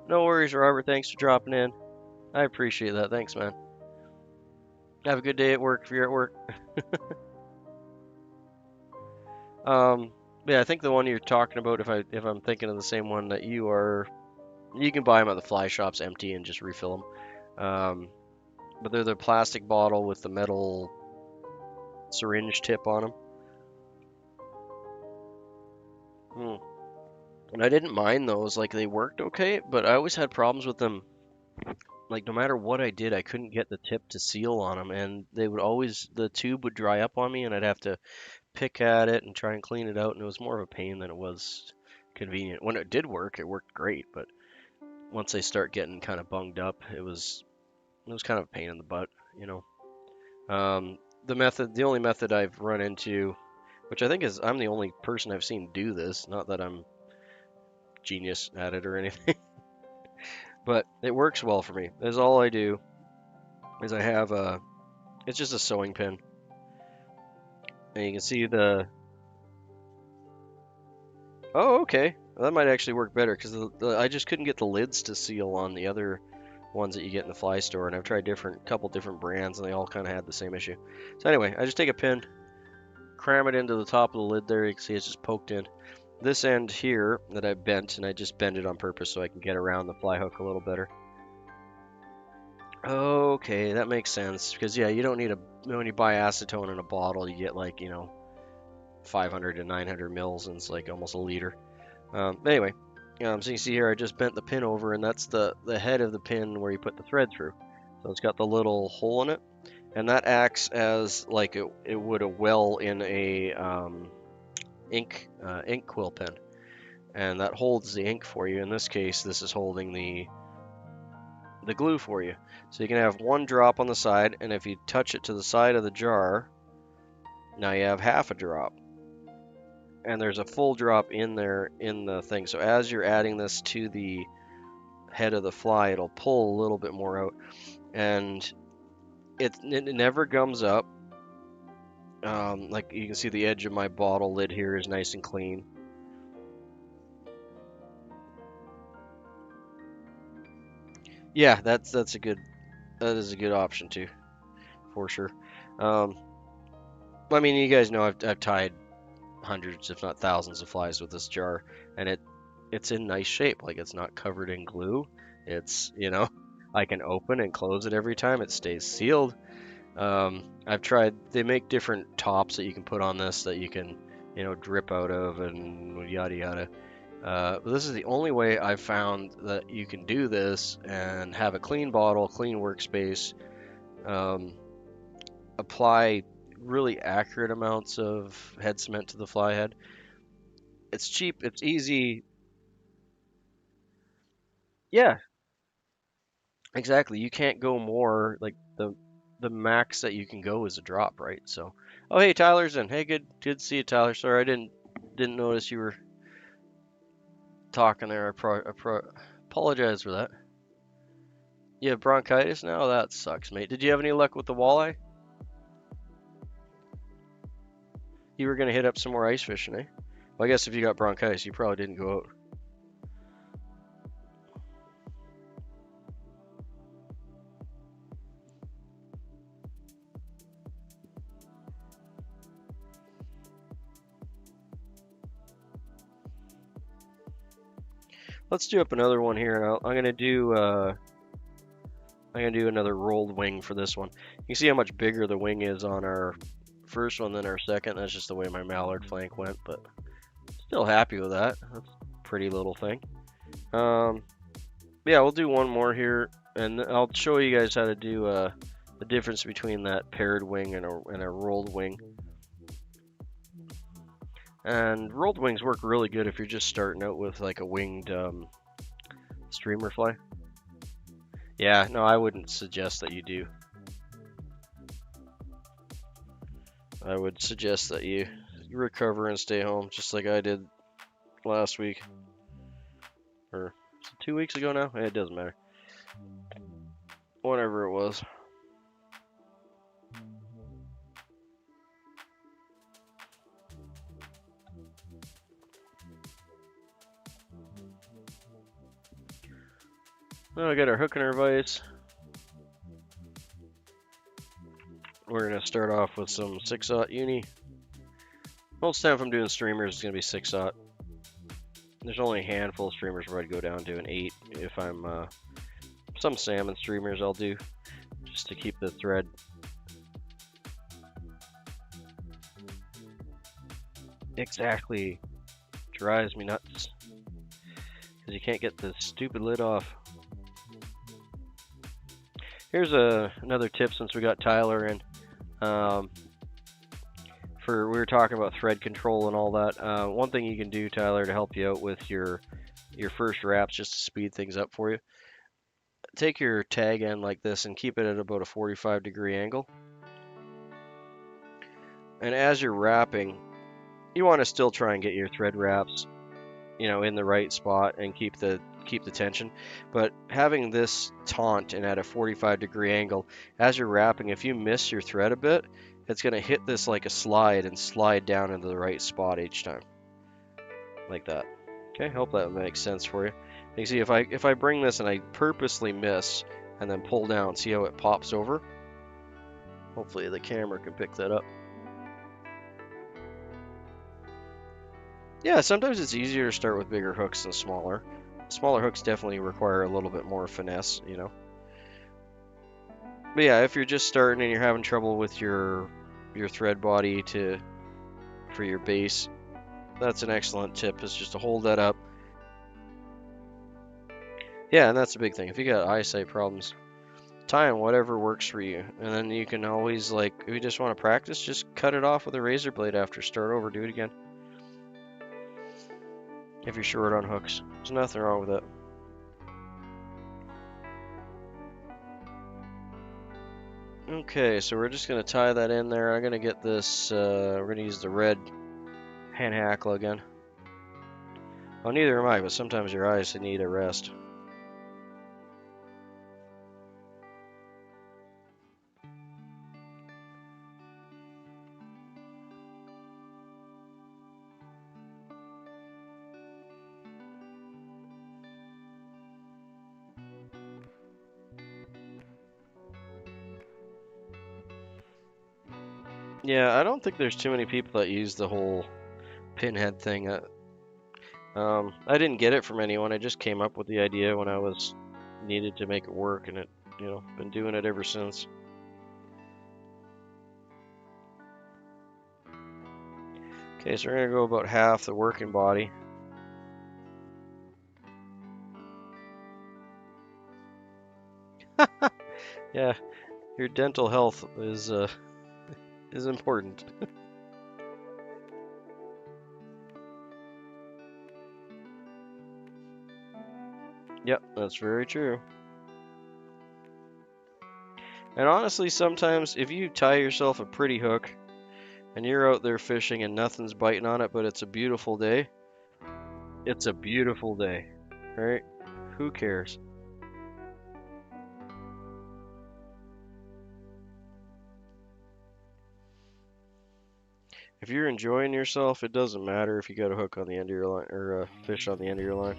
No worries, Robert. Thanks for dropping in. I appreciate that. Thanks, man. Have a good day at work if you're at work. Yeah, I think the one you're talking about, if I'm thinking of the same one that you are, you can buy them at the fly shops empty and just refill them. But they're the plastic bottle with the metal syringe tip on them. And I didn't mind those, like they worked okay, but I always had problems with them. Like no matter what I did, I couldn't get the tip to seal on them, and the tube would dry up on me, and I'd have to pick at it and try and clean it out, and it was more of a pain than it was convenient. When it did work, it worked great, but once they start getting kind of bunged up, it was kind of a pain in the butt, The only method I've run into, which I think is I'm the only person I've seen do this, not that I'm genius at it or anything, but it works well for me. Is all I do is I have it's just a sewing pin, and you can see oh, okay, well, that might actually work better, because I just couldn't get the lids to seal on the other ones that you get in the fly store, and I've tried couple different brands, and they all kind of had the same issue. So anyway, I just take a pin, cram it into the top of the lid there. You can see it's just poked in, this end here that I bent, and I just bend it on purpose so I can get around the fly hook a little better. Okay, that makes sense, because yeah, you don't need when you buy acetone in a bottle, you get like, 500 to 900 mils, and it's like almost a liter. Anyway, so you can see here I just bent the pin over, and that's the head of the pin where you put the thread through. So it's got the little hole in it, and that acts as like it would a well in a ink quill pen, and that holds the ink for you. In this case, this is holding the glue for you. So you can have one drop on the side, and if you touch it to the side of the jar, now you have half a drop. And there's a full drop in there in the thing. So as you're adding this to the head of the fly, it'll pull a little bit more out, and it never gums up. Like you can see, the edge of my bottle lid here is nice and clean. Yeah, that is a good option too, for sure. I mean, you guys know I've tied hundreds, if not thousands, of flies with this jar, and it's in nice shape. Like, it's not covered in glue. It's, I can open and close it every time. It stays sealed. I've tried. They make different tops that you can put on this that you can, drip out of and yada yada. But this is the only way I've found that you can do this and have a clean bottle, clean workspace, apply really accurate amounts of head cement to the fly head. It's cheap, it's easy. Yeah, exactly. You can't go more. Like, the max that you can go is a drop, right? So, oh hey, Tyler's in. Hey, good to see you, Tyler. Sorry, I didn't notice you were talking there. Apologize for that. You have bronchitis now? That sucks, mate. Did you have any luck with the walleye? You were gonna hit up some more ice fishing, eh? Well, I guess if you got bronchitis, you probably didn't go out. Let's do up another one here. I'm gonna do another rolled wing for this one. You can see how much bigger the wing is on our first one than our second. That's just the way my mallard flank went, but still happy with that. That's a pretty little thing. Yeah, we'll do one more here, and I'll show you guys how to do the difference between that paired wing and a rolled wing. And rolled wings work really good if you're just starting out with like a winged streamer fly. Yeah, no, I wouldn't suggest that you do. I would suggest that you recover and stay home, just like I did last week. Or 2 weeks ago now? It doesn't matter. Whatever it was. Now we got our hook and our vise. We're going to start off with some 6/0 uni. Most time if I'm doing streamers, it's going to be 6/0. There's only a handful of streamers where I'd go down to an 8. If I'm some salmon streamers I'll do, just to keep the thread. Exactly. Drives me nuts. Because you can't get the stupid lid off. Here's another tip since we got Tyler in. We were talking about thread control and all that. One thing you can do, Tyler, to help you out with your first wraps, just to speed things up for you. Take your tag end like this and keep it at about a 45-degree angle. And as you're wrapping, you want to still try and get your thread wraps, in the right spot and keep the tension. But having this taunt and at a 45-degree angle, as you're wrapping, if you miss your thread a bit, it's going to hit this like a slide and slide down into the right spot each time. Like that. Okay, hope that makes sense for you. You see, if I bring this and I purposely miss and then pull down, see how it pops over? Hopefully the camera can pick that up. Yeah, sometimes it's easier to start with bigger hooks than smaller. Smaller hooks definitely require a little bit more finesse, you know. But yeah, if you're just starting and you're having trouble with your thread body for your base, that's an excellent tip, is just to hold that up. Yeah, and that's a big thing. If you got eyesight problems, tie on whatever works for you. And then you can always, like, if you just want to practice, just cut it off with a razor blade after. Start over, do it again. If you're short on hooks, there's nothing wrong with it. Okay, so we're just going to tie that in there. I'm going to get this, we're going to use the red hand hackle again. Well, neither am I, but sometimes your eyes need a rest. Yeah, I don't think there's too many people that use the whole pinhead thing. I didn't get it from anyone. I just came up with the idea when I was needed to make it work, and it, you know, been doing it ever since. Okay, so we're gonna go about half the working body. Yeah, your dental health is important. Yep, that's very true. And honestly, sometimes if you tie yourself a pretty hook and you're out there fishing and nothing's biting on it, but it's a beautiful day, it's a beautiful day, right? Who cares? If you're enjoying yourself, it doesn't matter if you got a hook on the end of your line or a fish on the end of your line.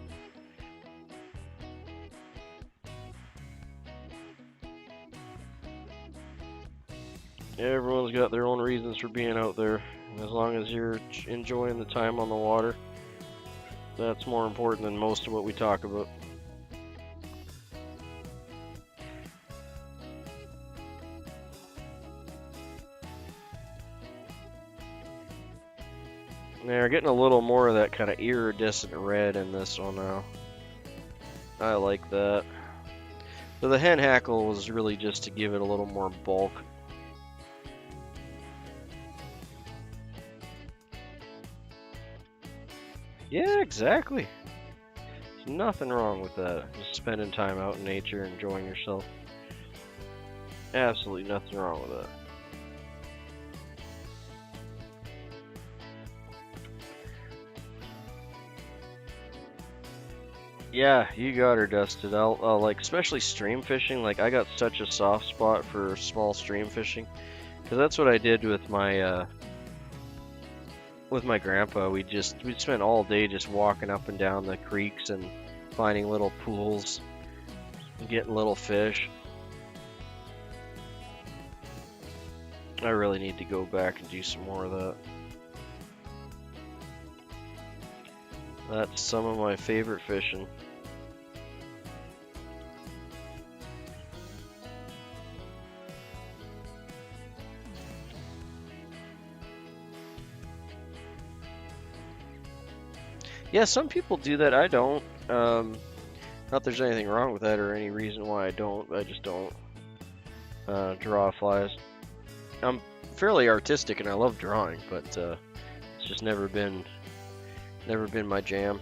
Everyone's got their own reasons for being out there. As long as you're enjoying the time on the water, that's more important than most of what we talk about. They're getting a little more of that kind of iridescent red in this one now. I like that. So the hen hackle was really just to give it a little more bulk. Yeah, exactly. There's nothing wrong with that. Just spending time out in nature, enjoying yourself. Absolutely nothing wrong with that. Yeah, you got her, Dusted. I'll like, especially stream fishing. Like, I got such a soft spot for small stream fishing, because that's what I did with my grandpa. We'd spend all day just walking up and down the creeks and finding little pools and getting little fish. I really need to go back and do some more of that. That's some of my favorite fishing. Yeah, some people do that. I don't. Not that there's anything wrong with that or any reason why I don't. I just don't draw flies. I'm fairly artistic and I love drawing, but it's just never been my jam.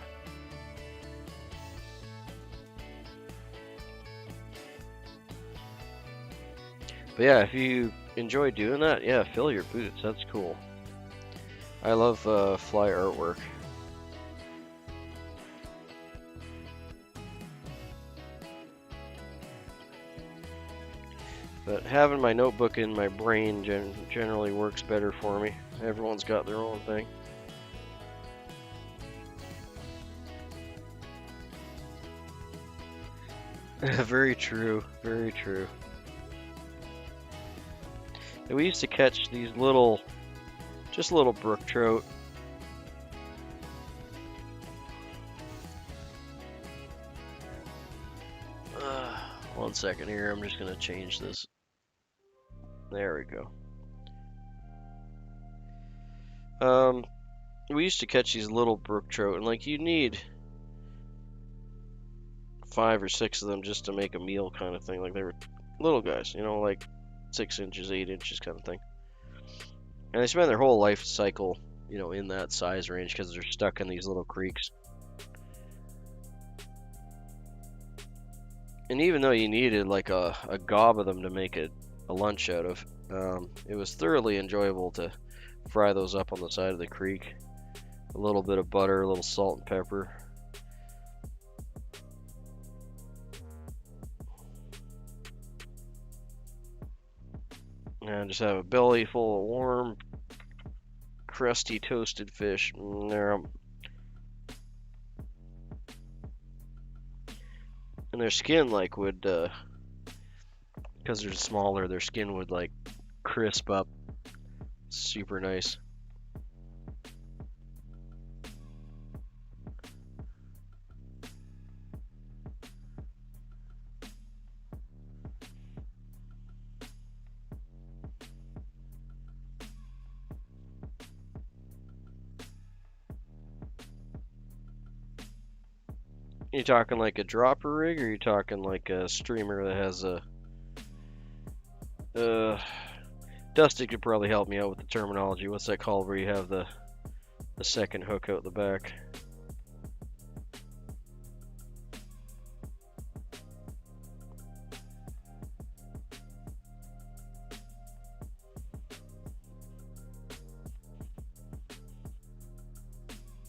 But yeah, if you enjoy doing that, yeah, fill your boots. That's cool. I love fly artwork. But having my notebook in my brain generally works better for me. Everyone's got their own thing. Very true, very true. And we used to catch these just little brook trout. 1 second here. I'm just gonna change this. There we go. We used to catch these little brook trout, and like you need 5 or 6 of them just to make a meal, kind of thing. Like they were little guys, you know, like 6 inches, 8 inches, kind of thing. And they spend their whole life cycle, you know, in that size range because they're stuck in these little creeks. And even though you needed like a gob of them to make a lunch out of, it was thoroughly enjoyable to fry those up on the side of the creek. A little bit of butter, a little salt and pepper. And just have a belly full of warm, crusty, toasted fish. And their skin like would, because they're smaller, their skin would like crisp up. Super nice. You talking like a dropper rig, or are you talking like a streamer that has a... Dusty could probably help me out with the terminology. What's that called where you have the second hook out the back?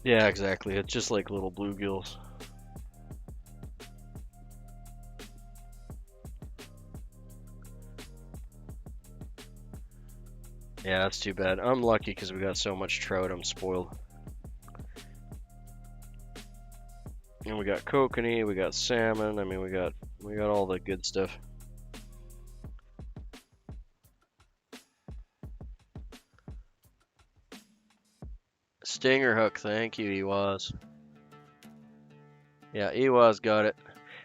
Yeah, exactly. It's just like little bluegills. Yeah, that's too bad. I'm lucky because we got so much trout. I'm spoiled. And we got kokanee, we got salmon. I mean, we got all the good stuff. Stinger hook, thank you, Ewaz. Yeah, Ewaz got it.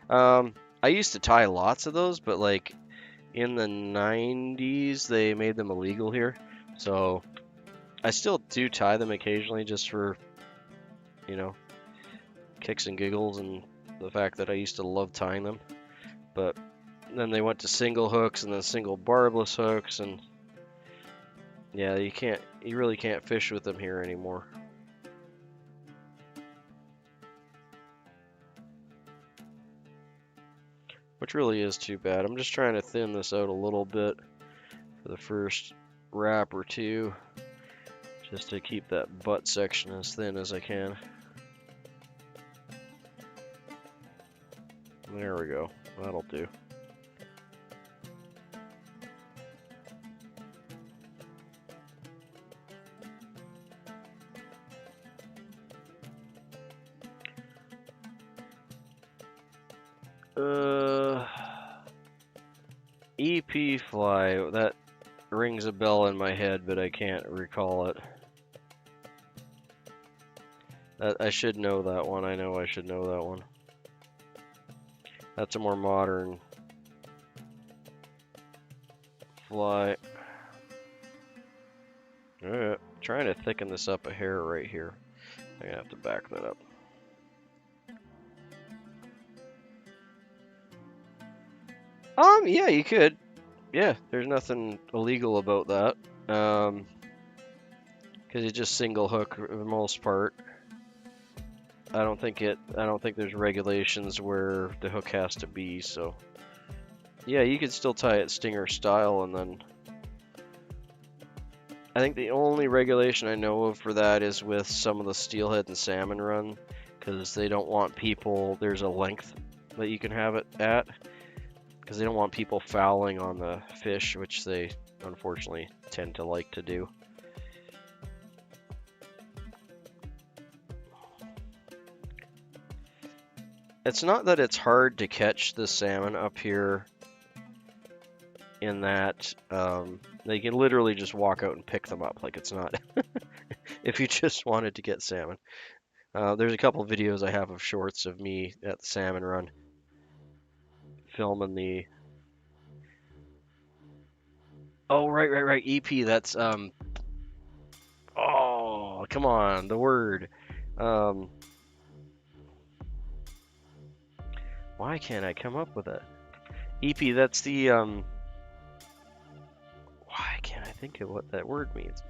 I used to tie lots of those, but like in the 90s, they made them illegal here. So I still do tie them occasionally just for, you know, kicks and giggles and the fact that I used to love tying them. But then they went to single hooks and then single barbless hooks, and yeah, you really can't fish with them here anymore. Which really is too bad. I'm just trying to thin this out a little bit for the first wrap or two, just to keep that butt section as thin as I can. There we go. That'll do. EP fly, that rings a bell in my head, but I can't recall it. I should know that one. I know I should know that one. That's a more modern fly. Alright, trying to thicken this up a hair right here. I'm gonna have to back that up. Yeah, you could. Yeah, there's nothing illegal about that. Because you just single hook for the most part. I don't think there's regulations where the hook has to be, so yeah, you could still tie it stinger style, and then I think the only regulation I know of for that is with some of the steelhead and salmon run, because they don't want people, there's a length that you can have it at, because they don't want people fouling on the fish, which they unfortunately tend to like to do. It's not that it's hard to catch the salmon up here, in that they can literally just walk out and pick them up. Like, it's not if you just wanted to get salmon. There's a couple of videos I have of shorts of me at the salmon run filming the... Oh, right. EP, that's, oh, come on, the word. Why can't I come up with it? EP, that's the, why can't I think of what that word means?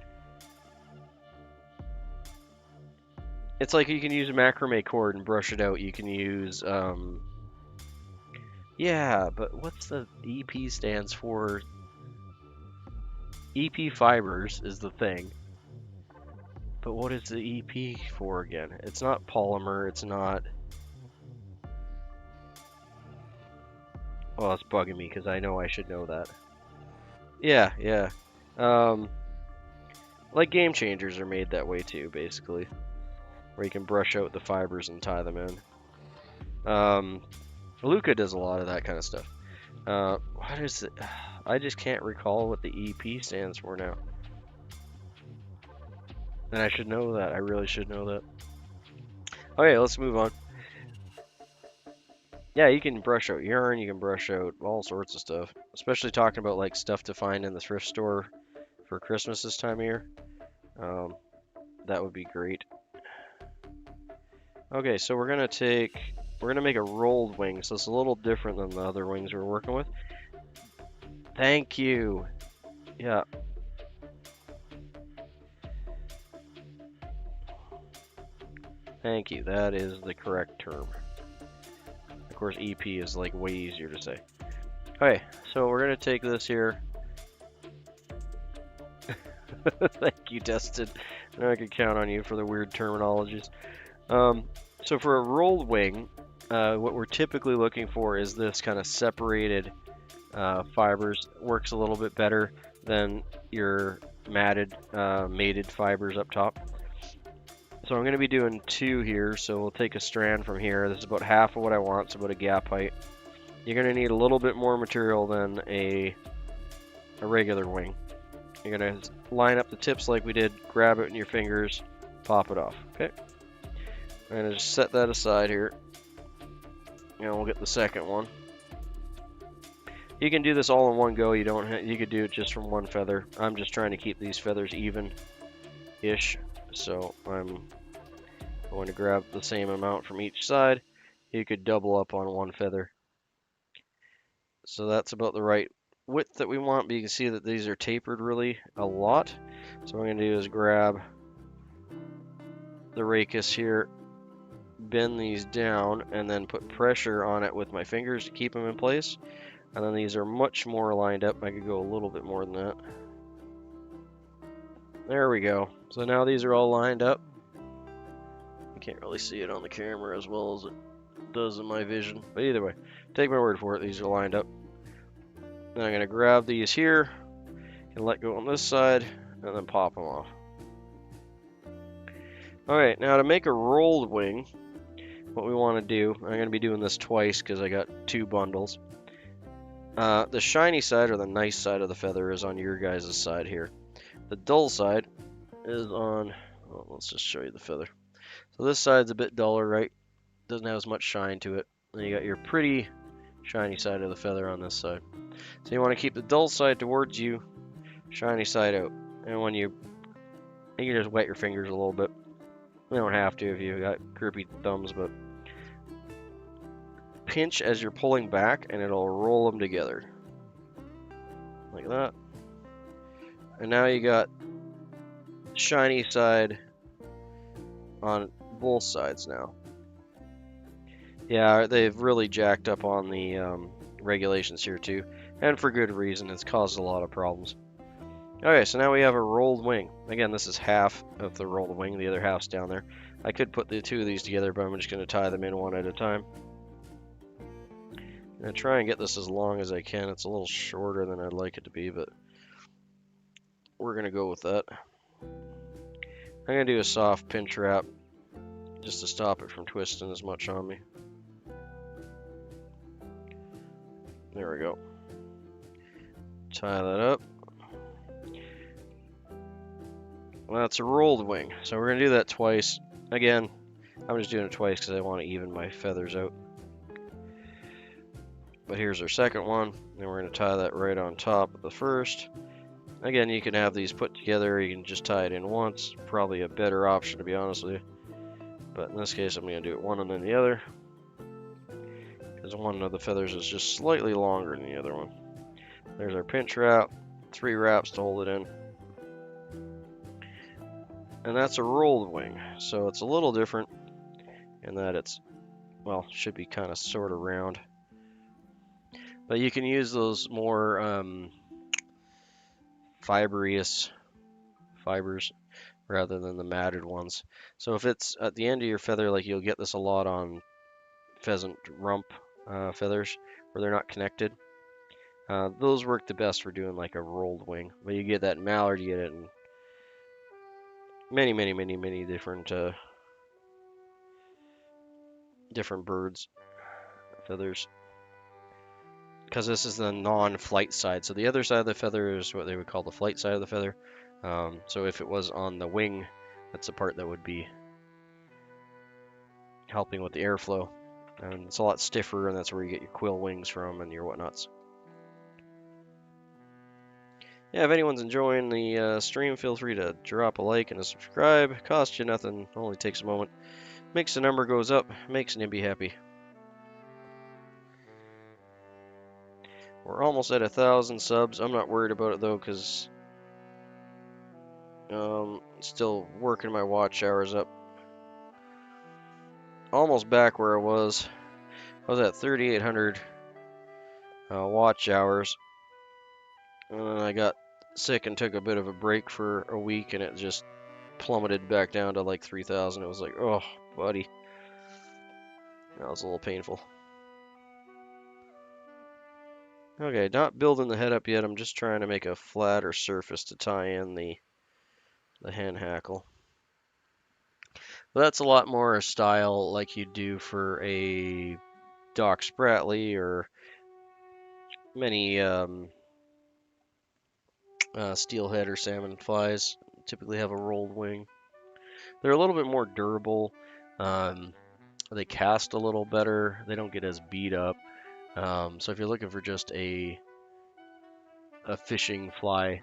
It's like you can use a macrame cord and brush it out. You can use, yeah, but what's the EP stands for? EP fibers is the thing. But what is the EP for again? It's not polymer, it's not... Well, it's bugging me because I know I should know that. Yeah. Like game changers are made that way too, basically. Where you can brush out the fibers and tie them in. Luca does a lot of that kind of stuff. What is it? I just can't recall what the EP stands for now. And I should know that. I really should know that. Okay, let's move on. Yeah, you can brush out yarn, you can brush out all sorts of stuff. Especially talking about like stuff to find in the thrift store for Christmas this time of year. That would be great. Okay, so we're gonna make a rolled wing, so it's a little different than the other wings we're working with. Thank you. Yeah. Thank you. That is the correct term. Of course, EP is like way easier to say. Okay, so we're gonna take this here. Thank you, Destin. I can count on you for the weird terminologies. So for a rolled wing, what we're typically looking for is this kind of separated fibers. Works a little bit better than your mated fibers up top. So I'm going to be doing 2 here, so we'll take a strand from here. This is about half of what I want, so about a gap height. You're going to need a little bit more material than a regular wing. You're going to line up the tips like we did, grab it in your fingers, pop it off. Okay. I'm going to just set that aside here. And we'll get the second one. You can do this all in one go. You could do it just from one feather. I'm just trying to keep these feathers even-ish. So I'm going to grab the same amount from each side. You could double up on one feather. So that's about the right width that we want, but you can see that these are tapered really a lot. So what I'm going to do is grab the rachis here, bend these down, and then put pressure on it with my fingers to keep them in place. And then these are much more lined up. I could go a little bit more than that. There we go. So now these are all lined up. You can't really see it on the camera as well as it does in my vision. But either way, take my word for it, these are lined up. Then I'm going to grab these here and let go on this side and then pop them off. Alright, now to make a rolled wing, what we want to do, I'm going to be doing this twice because I got 2 bundles. The shiny side, or the nice side of the feather, is on your guys' side here. The dull side is on, well, let's just show you the feather. So this side's a bit duller, right? Doesn't have as much shine to it. Then you got your pretty shiny side of the feather on this side. So you want to keep the dull side towards you, shiny side out. And when you can just wet your fingers a little bit. You don't have to if you got crooked thumbs, but pinch as you're pulling back and it'll roll them together. Like that. And now you got shiny side on both sides now. Yeah, they've really jacked up on the regulations here too. And for good reason, it's caused a lot of problems. Okay, so now we have a rolled wing. Again, this is half of the rolled wing, the other half's down there. I could put the 2 of these together, but I'm just going to tie them in one at a time. I'm going to try and get this as long as I can. It's a little shorter than I'd like it to be, but we're going to go with that. I'm going to do a soft pinch wrap just to stop it from twisting as much on me. There we go. Tie that up. Well, that's a rolled wing. So we're going to do that twice. Again, I'm just doing it twice because I want to even my feathers out. By But here's our second one, and we're going to tie that right on top of the first. Again, you can have these put together, you can just tie it in once. Probably a better option, to be honest with you. But in this case, I'm going to do it one and then the other, because one of the feathers is just slightly longer than the other one. There's our pinch wrap, 3 wraps to hold it in. And that's a rolled wing, so it's a little different in that it's, well, should be kind of sort of round. But you can use those more fibrous fibers rather than the matted ones. So if it's at the end of your feather, like you'll get this a lot on pheasant rump feathers where they're not connected. Those work the best for doing like a rolled wing. But you get that mallard, you get it in many different different birds feathers. Because this is the non-flight side. So the other side of the feather is what they would call the flight side of the feather. So if it was on the wing, that's the part that would be helping with the airflow. And it's a lot stiffer, and that's where you get your quill wings from and your whatnots. Yeah, if anyone's enjoying the stream, feel free to drop a like and a subscribe. Costs you nothing, only takes a moment. Makes the number goes up, makes Nimby happy. We're almost at 1,000 subs. I'm not worried about it though, because still working my watch hours up. Almost back where I was. I was at 3,800 watch hours. And then I got sick and took a bit of a break for a week, and it just plummeted back down to like 3,000. It was like, oh, buddy. That was a little painful. Okay, not building the head up yet. I'm just trying to make a flatter surface to tie in the hen hackle. But that's a lot more a style like you do for a Doc Spratley or many steelhead or salmon flies. Typically have a rolled wing. They're a little bit more durable. They cast a little better. They don't get as beat up. So if you're looking for just a fishing fly,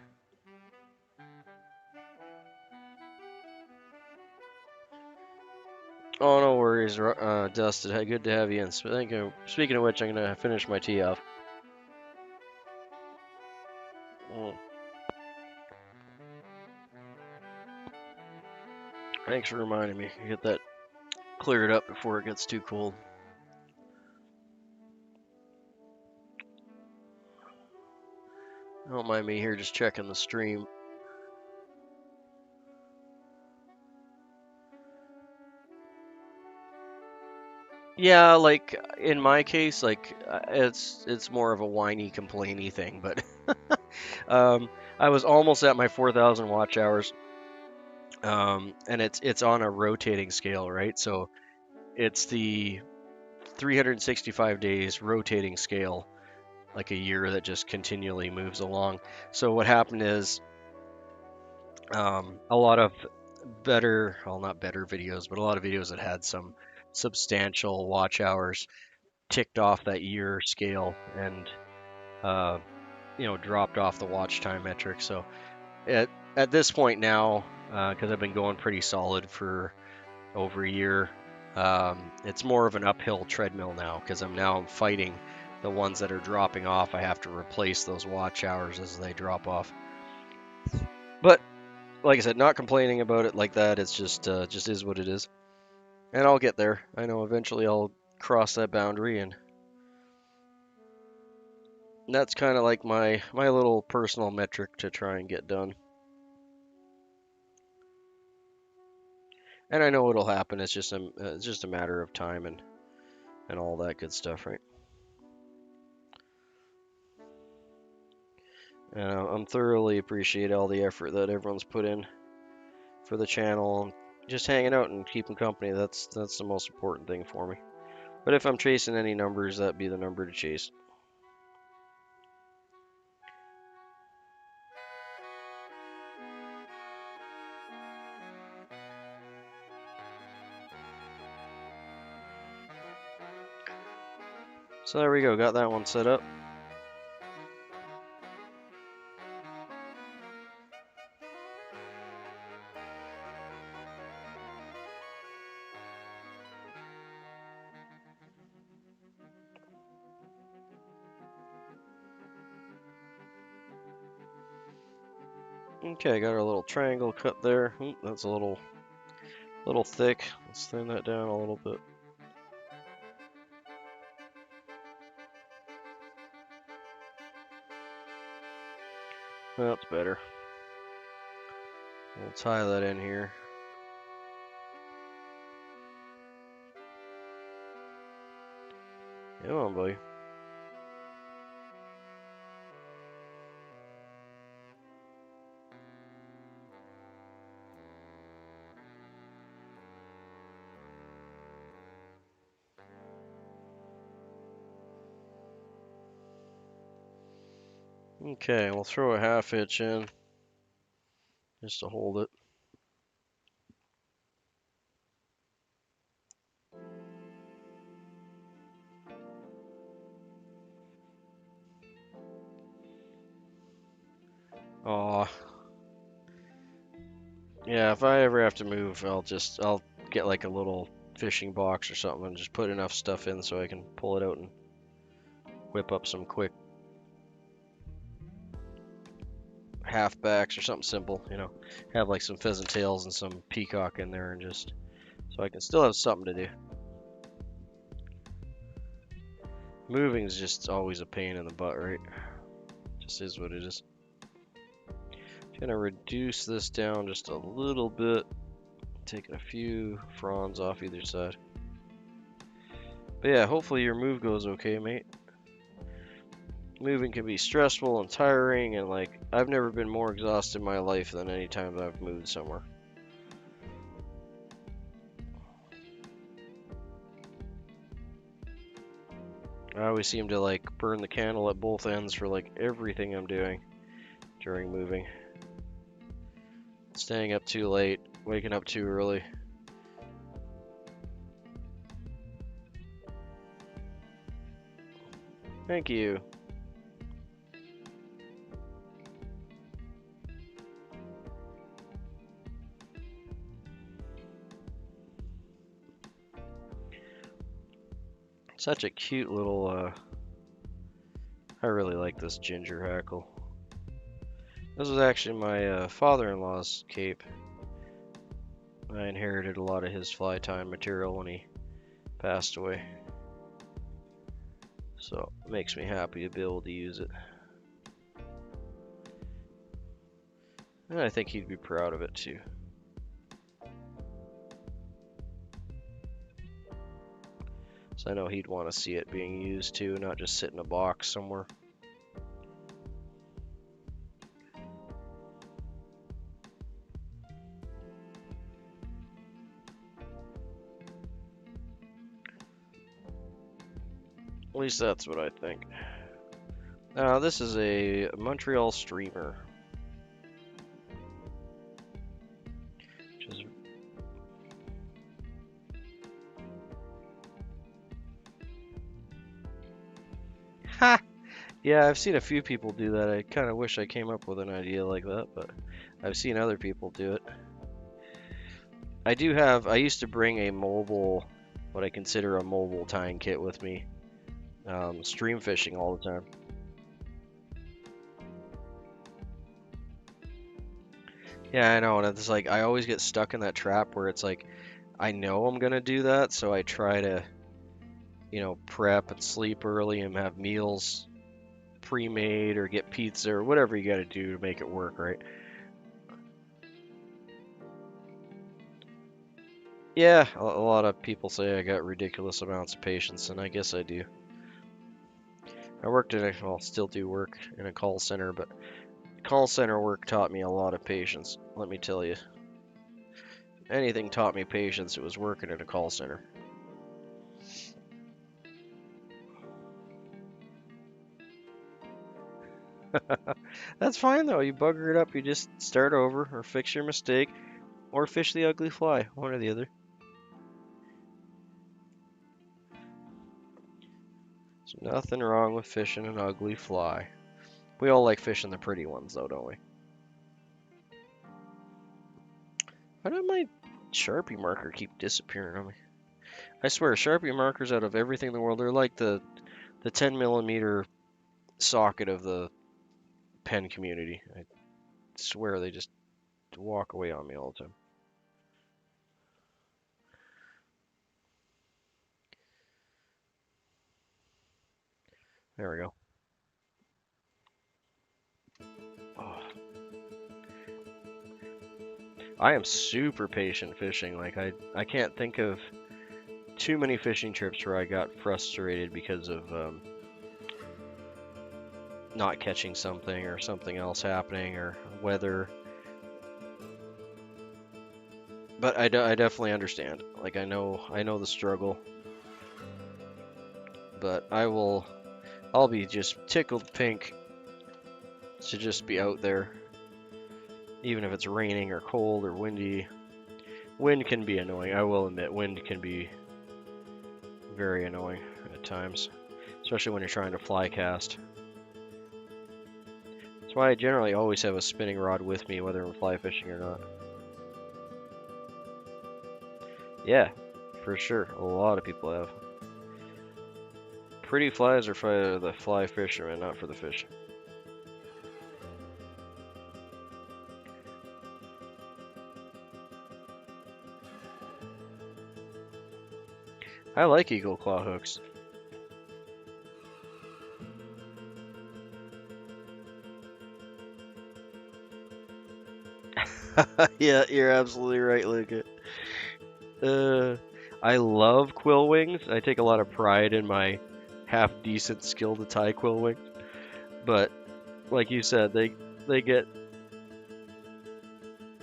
oh no worries, Dustin. Good to have you in. Speaking of which, I'm gonna finish my tee off. Thanks for reminding me. Get that cleared up before it gets too cold. Don't mind me here, just checking the stream. Yeah, like in my case, like it's more of a whiny, complainy thing, but I was almost at my 4,000 watch hours, and it's on a rotating scale, right? So it's the 365 days rotating scale, like a year that just continually moves along. So what happened is a lot of better, well, not better videos, but a lot of videos that had some substantial watch hours ticked off that year scale and dropped off the watch time metric. So at this point now, because I've been going pretty solid for over a year, it's more of an uphill treadmill now because I'm fighting the ones that are dropping off. I have to replace those watch hours as they drop off. But like I said, not complaining about it like that. It's just is what it is, and I'll get there. I know eventually I'll cross that boundary, and that's kind of like my little personal metric to try and get done. And I know it'll happen. It's just a matter of time and all that good stuff, right? And I'm thoroughly appreciate all the effort that everyone's put in for the channel and just hanging out and keeping company. That's the most important thing for me. But if I'm chasing any numbers, that'd be the number to chase. So there we go, got that one set up. Okay, got our little triangle cut there. Ooh, that's a little thick. Let's thin that down a little bit. That's better. We'll tie that in here. Come on, buddy. Okay, we'll throw a 1/2 hitch in just to hold it. Aw. Yeah, if I ever have to move, I'll get like a little fishing box or something and just put enough stuff in so I can pull it out and whip up some quick halfbacks or something simple, you know. Have like some pheasant tails and some peacock in there and just so I can still have something to do. Moving is just always a pain in the butt, right? Just is what it is. Gonna reduce this down just a little bit, taking a few fronds off either side. But yeah, hopefully your move goes okay, mate. Moving can be stressful and tiring, and like I've never been more exhausted in my life than any time I've moved somewhere. I always seem to like burn the candle at both ends for like everything I'm doing during moving. Staying up too late, waking up too early. Thank you. Such a cute little, I really like this ginger hackle. This was actually my father-in-law's cape. I inherited a lot of his fly time material when he passed away. So it makes me happy to be able to use it. And I think he'd be proud of it too. So I know he'd want to see it being used too, not just sit in a box somewhere. At least that's what I think. Now this is a Montreal Streamer. Which is ha! Yeah, I've seen a few people do that. I kind of wish I came up with an idea like that, but I've seen other people do it. I used to bring a mobile, what I consider a mobile tying kit with me, stream fishing all the time. Yeah, I know, and it's like I always get stuck in that trap where it's like I know I'm gonna do that, so I try to, you know, prep and sleep early and have meals pre-made or get pizza or whatever you gotta do to make it work, right? Yeah, a lot of people say I got ridiculous amounts of patience, and I guess I do. I worked in a, well, still do work in a call center, but call center work taught me a lot of patience, let me tell you. Anything taught me patience, it was working in a call center. That's fine though, you bugger it up, you just start over, or fix your mistake, or fish the ugly fly, one or the other. There's nothing wrong with fishing an ugly fly. We all like fishing the pretty ones, though, don't we? Why did my Sharpie marker keep disappearing on me? I swear, Sharpie markers out of everything in the world, they're like the 10mm socket of the pen community. I swear they just walk away on me all the time. There we go. Oh. I am super patient fishing. Like I can't think of too many fishing trips where I got frustrated because of not catching something or something else happening or weather. But I definitely understand. Like I know the struggle. But I'll be just tickled pink to just be out there. Even if it's raining or cold or windy. Wind can be annoying. I will admit, wind can be very annoying at times. Especially when you're trying to fly cast. That's why I generally always have a spinning rod with me, whether I'm fly fishing or not. Yeah, for sure. A lot of people have. Pretty flies are for the fly fishermen, not for the fish. I like eagle claw hooks. Yeah, you're absolutely right, Luca. I love quill wings. I take a lot of pride in my half-decent skill to tie quill wings. But, like you said, they get...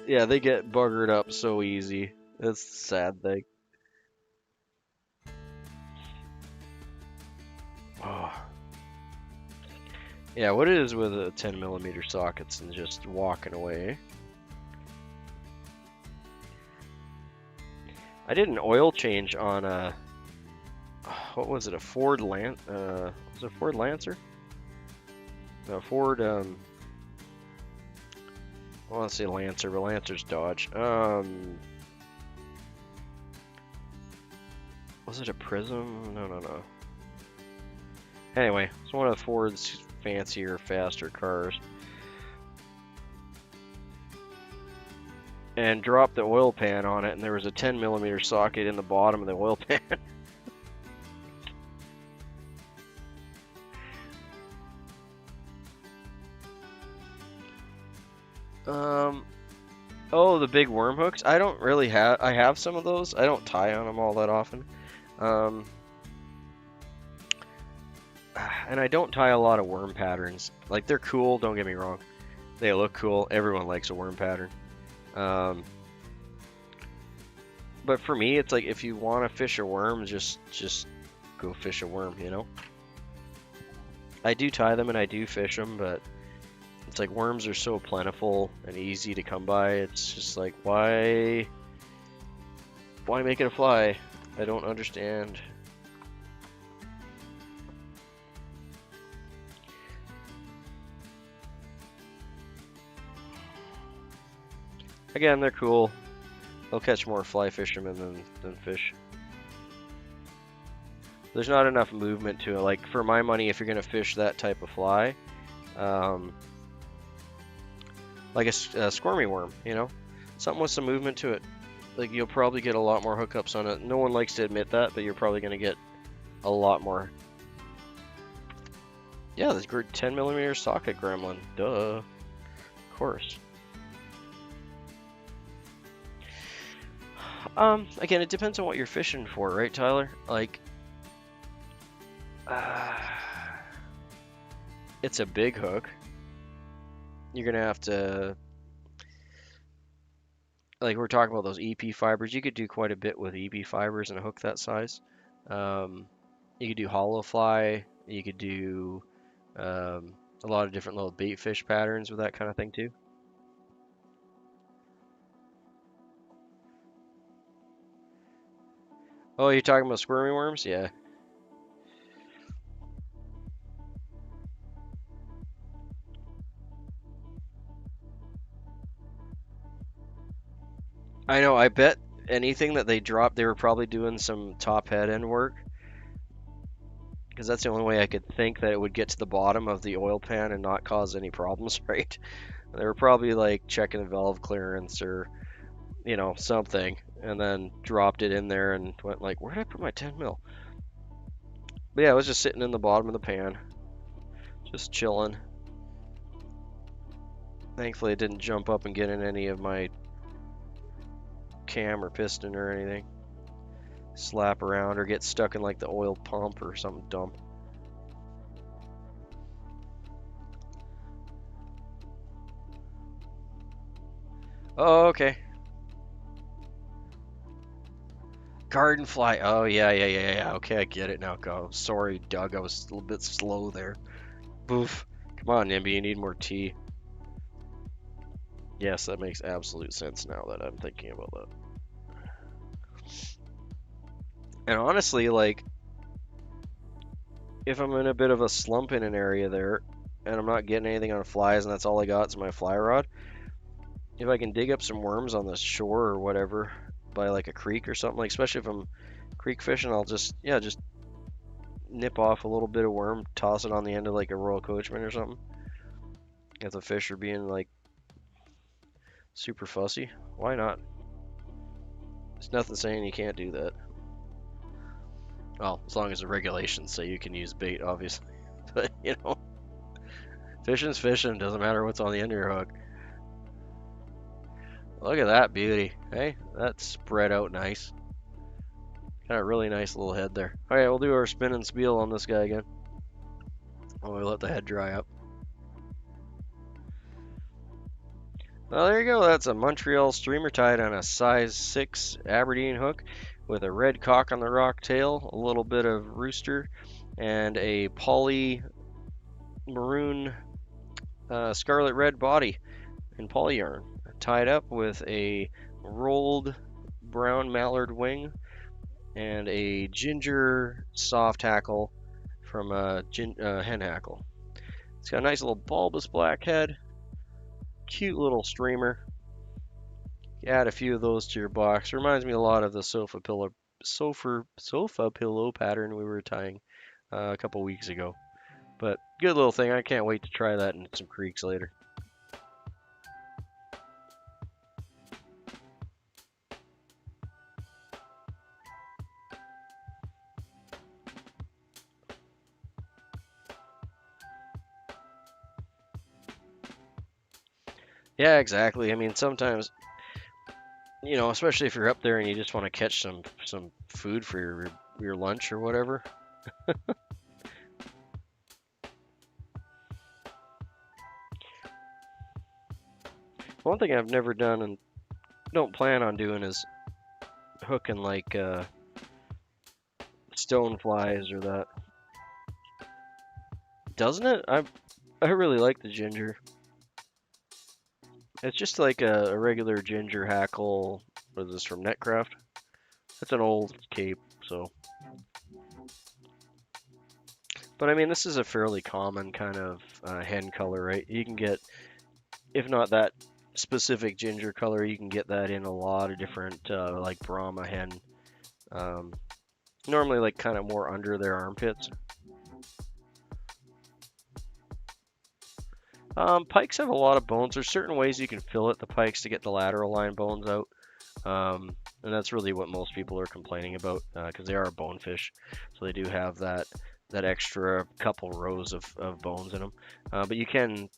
Yeah, they get buggered up so easy. That's the sad thing. Oh. Yeah, what it is with a 10mm sockets and just walking away. I did an oil change on a... What was it? A Ford was it a Ford Lancer? No, Ford, I want to say Lancer, but Lancer's Dodge. Was it a Prism? No. Anyway, it's one of Ford's fancier, faster cars. And dropped the oil pan on it, and there was a 10mm socket in the bottom of the oil pan. Oh, the big worm hooks. I don't really have. I have some of those. I don't tie on them all that often. And I don't tie a lot of worm patterns. Like, they're cool, don't get me wrong. They look cool. Everyone likes a worm pattern. But for me, it's like, if you want to fish a worm, just go fish a worm, you know? I do tie them and I do fish them, but it's like worms are so plentiful and easy to come by. It's just like, why make it a fly? I don't understand. Again, they're cool. They'll catch more fly fishermen than fish. There's not enough movement to it. Like, for my money, if you're gonna fish that type of fly, like a squirmy worm, you know, something with some movement to it, like, you'll probably get a lot more hookups on it. No one likes to admit that, but you're probably gonna get a lot more. Yeah, this great 10mm socket gremlin, duh, of course. Again, it depends on what you're fishing for, right, Tyler? Like, it's a big hook. You're gonna have to, like, we're talking about those EP fibers. You could do quite a bit with EP fibers and a hook that size. You could do hollow fly. You could do a lot of different little bait fish patterns with that kind of thing too. Oh, you're talking about squirmy worms? Yeah. I know, I bet anything that they dropped, they were probably doing some top head end work. Because that's the only way I could think that it would get to the bottom of the oil pan and not cause any problems, right? They were probably like checking the valve clearance or, something, and then dropped it in there and went like, where did I put my 10 mil? But yeah, it was just sitting in the bottom of the pan, just chilling. Thankfully, it didn't jump up and get in any of my cam or piston or anything. Slap around or get stuck in like the oil pump or something dumb. Oh, okay. Garden fly. Oh, yeah. Okay, I get it now. Go. Sorry, Doug. I was a little bit slow there. Boof. Come on, Nimby. You need more tea. Yes, that makes absolute sense now that I'm thinking about that. And honestly, like, if I'm in a bit of a slump in an area there, and I'm not getting anything on flies, and that's all I got is my fly rod, if I can dig up some worms on the shore or whatever, by like a creek or something, like, especially if I'm creek fishing, I'll just nip off a little bit of worm, toss it on the end of like a Royal Coachman or something. If the fish are being like super fussy, why not? There's nothing saying you can't do that. Well, as long as the regulations say you can use bait, obviously. But, fishing's fishing, doesn't matter what's on the end of your hook. Look at that beauty. Hey, that's spread out nice. Got a really nice little head there. Alright, we'll do our spin and spiel on this guy again. While we let the head dry up. Well, there you go. That's a Montreal Streamer tied on a size 6 Aberdeen hook with a red cock on the rock tail, a little bit of rooster, and a poly maroon scarlet red body in poly yarn. Tied up with a rolled brown mallard wing and a ginger soft hackle from a hen hackle. It's got a nice little bulbous black head, cute little streamer. You add a few of those to your box. Reminds me a lot of the sofa pillow pattern we were tying a couple weeks ago. But good little thing. I can't wait to try that in some creeks later. Yeah, exactly. I mean, sometimes, especially if you're up there and you just want to catch some food for your lunch or whatever. One thing I've never done and don't plan on doing is hooking like stone flies or that. Doesn't it? I really like the ginger. It's just like a regular ginger hackle. What is this, from Netcraft? That's an old cape, so. But I mean, this is a fairly common kind of hen color, right? You can get, if not that specific ginger color, you can get that in a lot of different, like Brahma hen. Normally, like, kind of more under their armpits. Pikes have a lot of bones. There's certain ways you can fillet the pikes to get the lateral line bones out. And that's really what most people are complaining about, because they are a bonefish. So they do have that extra couple rows of bones in them. But you can,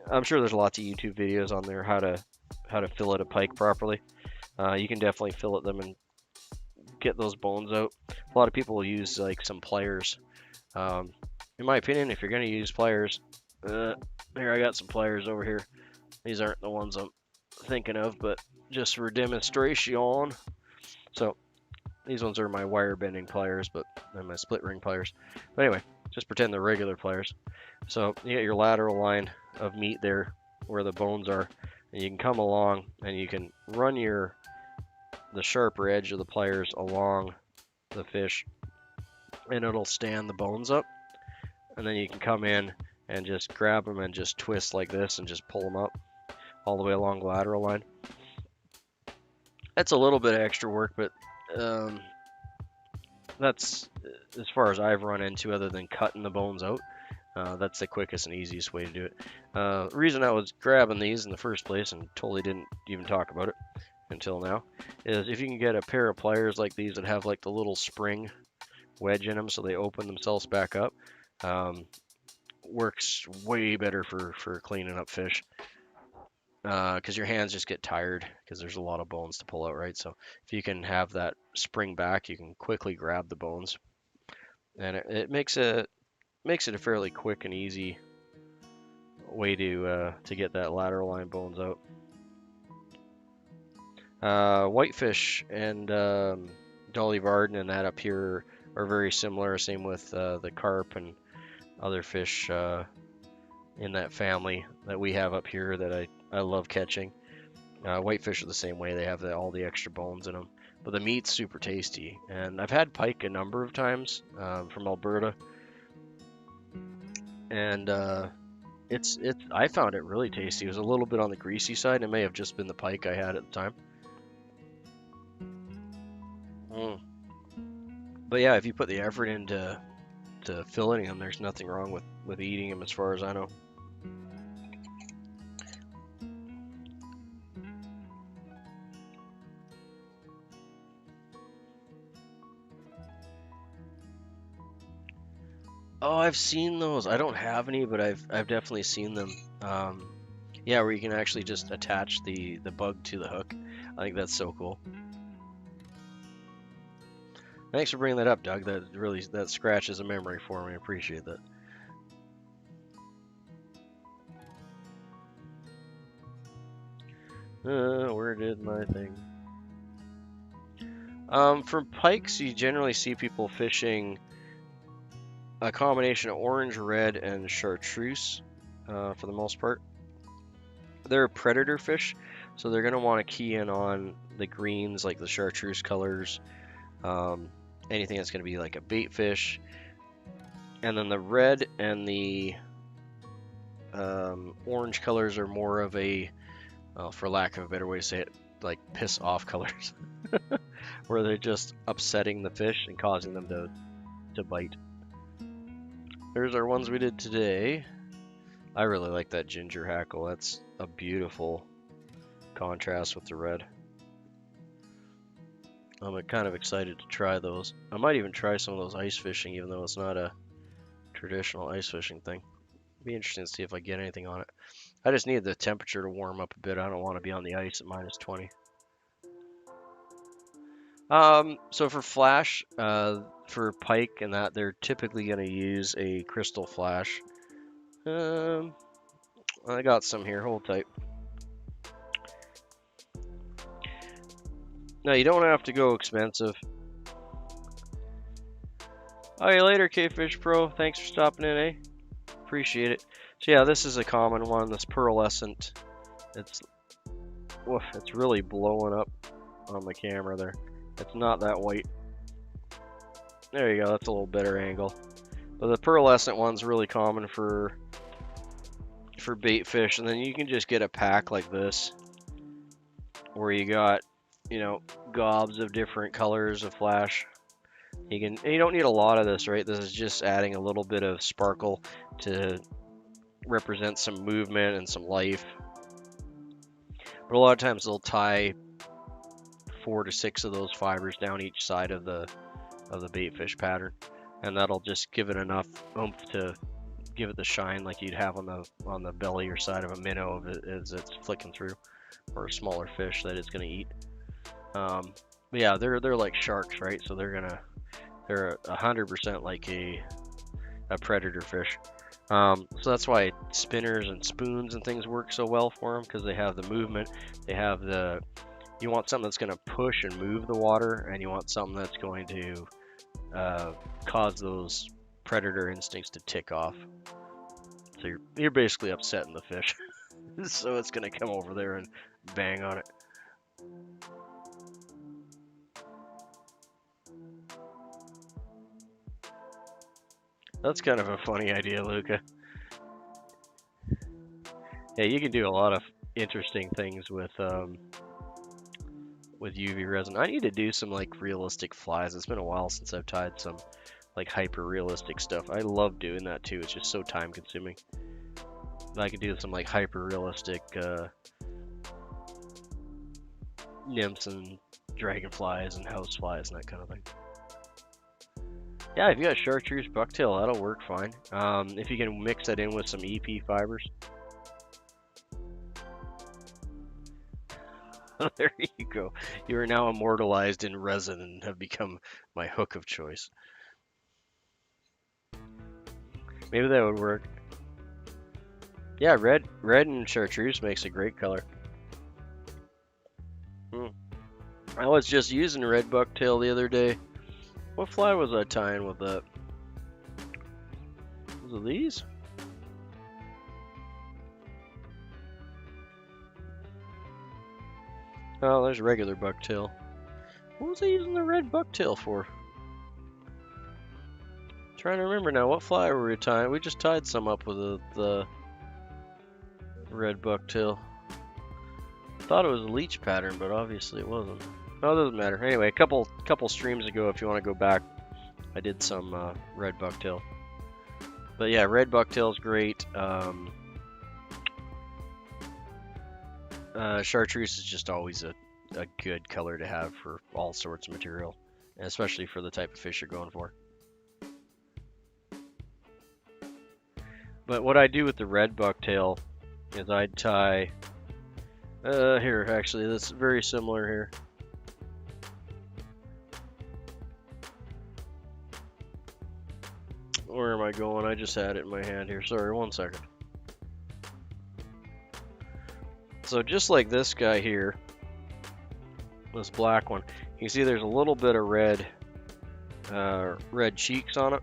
I'm sure there's lots of YouTube videos on there how to fillet a pike properly. You can definitely fillet them and get those bones out. A lot of people will use like some pliers. In my opinion, if you're going to use pliers, here I got some pliers over here. These aren't the ones I'm thinking of, but just for demonstration. So these ones are my wire bending pliers, and my split ring pliers. But anyway, just pretend they're regular pliers. So you get your lateral line of meat there where the bones are, and you can come along and you can run the sharper edge of the pliers along the fish, and it'll stand the bones up. And then you can come in and just grab them and just twist like this and just pull them up all the way along the lateral line. That's a little bit of extra work, but that's as far as I've run into, other than cutting the bones out. That's the quickest and easiest way to do it. The reason I was grabbing these in the first place, and totally didn't even talk about it until now, is if you can get a pair of pliers like these that have like the little spring wedge in them so they open themselves back up, works way better for cleaning up fish. Because your hands just get tired because there's a lot of bones to pull out, right? So if you can have that spring back, you can quickly grab the bones, and it makes a fairly quick and easy way to get that lateral line bones out. Whitefish and Dolly Varden and that up here are very similar. Same with the carp and other fish in that family that we have up here that I love catching. Whitefish are the same way. They have all the extra bones in them. But the meat's super tasty. And I've had pike a number of times from Alberta. And I found it really tasty. It was a little bit on the greasy side. It may have just been the pike I had at the time. But yeah, if you put the effort into filleting them, there's nothing wrong with eating them as far as I know. Oh, I've seen those. I don't have any, but I've definitely seen them. Yeah, where you can actually just attach the bug to the hook. I think that's so cool. Thanks for bringing that up, Doug. That scratches a memory for me. I appreciate that. Where did my thing? For pikes, you generally see people fishing a combination of orange, red, and chartreuse for the most part. They're a predator fish, so they're going to want to key in on the greens, like the chartreuse colors, anything that's going to be like a bait fish. And then the red and the orange colors are more of a, well, for lack of a better way to say it, like piss off colors, where they're just upsetting the fish and causing them to bite. There's our ones we did today. I really like that ginger hackle. That's a beautiful contrast with the red. I'm kind of excited to try those. I might even try some of those ice fishing, even though it's not a traditional ice fishing thing. Be interesting to see if I get anything on it. I just need the temperature to warm up a bit. I don't want to be on the ice at -20. So for flash, for pike and that, they're typically going to use a crystal flash. I got some here. Hold tight. No, you don't have to go expensive. Oh, you later, K-Fish Pro. Thanks for stopping in, eh? Appreciate it. So yeah, this is a common one. This pearlescent. It's really blowing up on the camera there. It's not that white. There you go. That's a little better angle. But the pearlescent one's really common for bait fish, and then you can just get a pack like this, where you got, gobs of different colors of flash. You don't need a lot of this, right? This is just adding a little bit of sparkle to represent some movement and some life. But a lot of times they'll tie 4 to 6 of those fibers down each side of the bait fish pattern, and that'll just give it enough oomph to give it the shine like you'd have on the belly or side of a minnow as it's flicking through, or a smaller fish that it's going to eat. But yeah, they're like sharks, right? So they're 100% like a predator fish. So that's why spinners and spoons and things work so well for them, because they have the movement. They have you want something that's going to push and move the water, and you want something that's going to cause those predator instincts to tick off. So you're basically upsetting the fish. So it's going to come over there and bang on it. That's kind of a funny idea, Luca. Yeah, you can do a lot of interesting things with with UV resin. I need to do some like realistic flies. It's been a while since I've tied some like hyper realistic stuff. I love doing that too. It's just so time consuming. I can do some like hyper realistic nymphs and dragonflies and houseflies and that kind of thing. Yeah, if you got chartreuse bucktail, that'll work fine. If you can mix that in with some EP fibers. There you go. You are now immortalized in resin and have become my hook of choice. Maybe that would work. Yeah, red and chartreuse makes a great color. I was just using red bucktail the other day. What fly was I tying with that? Was it these? Oh, there's regular bucktail. What was I using the red bucktail for? Trying to remember now. What fly were we tying? We just tied some up with the red bucktail. Thought it was a leech pattern, but obviously it wasn't. Oh, it doesn't matter. Anyway, a couple streams ago, if you want to go back, I did some red bucktail. But yeah, red bucktail is great. Chartreuse is just always a good color to have for all sorts of material, and especially for the type of fish you're going for. But what I do with the red bucktail is I'd tie, here actually, that's very similar here. Where am I going? I just had it in my hand here. Sorry, 1 second. So just like this guy here, this black one, you see there's a little bit of red cheeks on it.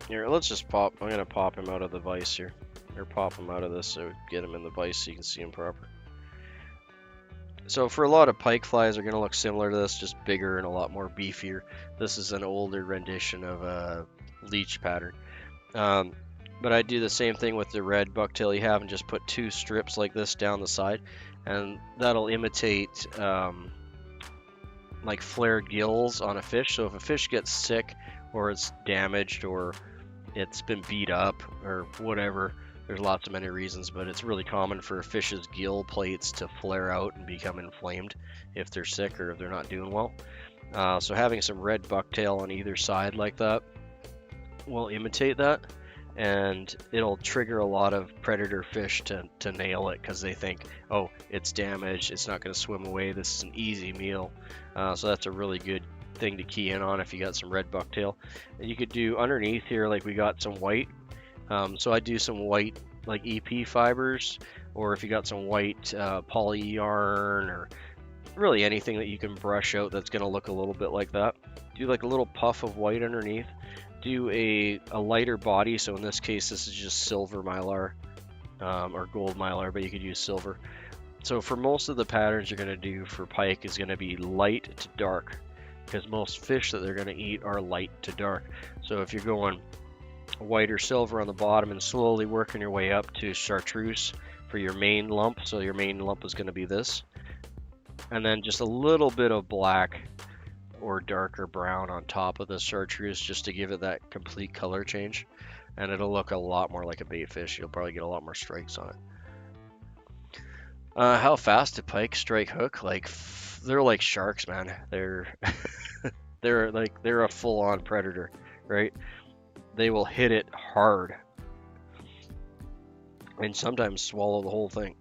Here, let's just pop. I'm gonna pop him out of the vise here, or pop him out of this so get him in the vise so you can see him proper. So for a lot of pike flies, they're gonna look similar to this, just bigger and a lot more beefier. This is an older rendition of a leech pattern. But I do the same thing with the red bucktail you have and just put 2 strips like this down the side, and that'll imitate like flared gills on a fish. So if a fish gets sick or it's damaged or it's been beat up or whatever, there's lots of many reasons, but it's really common for a fish's gill plates to flare out and become inflamed if they're sick or if they're not doing well. So having some red bucktail on either side like that will imitate that, and it'll trigger a lot of predator fish to nail it because they think, oh, it's damaged, it's not going to swim away, this is an easy meal. So that's a really good thing to key in on if you got some red bucktail. And you could do underneath here, like we got some white. So I do some white like EP fibers, or if you got some white poly yarn, or really anything that you can brush out that's going to look a little bit like that. Do like a little puff of white underneath. Do a lighter body, so in this case this is just silver mylar or gold mylar, but you could use silver. So for most of the patterns you're going to do for pike is going to be light to dark, because most fish that they're going to eat are light to dark. So if you're going white or silver on the bottom and slowly working your way up to chartreuse for your main lump, so your main lump is going to be this, and then just a little bit of black or darker brown on top of the chartreuse just to give it that complete color change, and it'll look a lot more like a bait fish. You'll probably get a lot more strikes on it. How fast do pike strike hook? Like they're like sharks, man. They're they're a full-on predator, right? They will hit it hard and sometimes swallow the whole thing.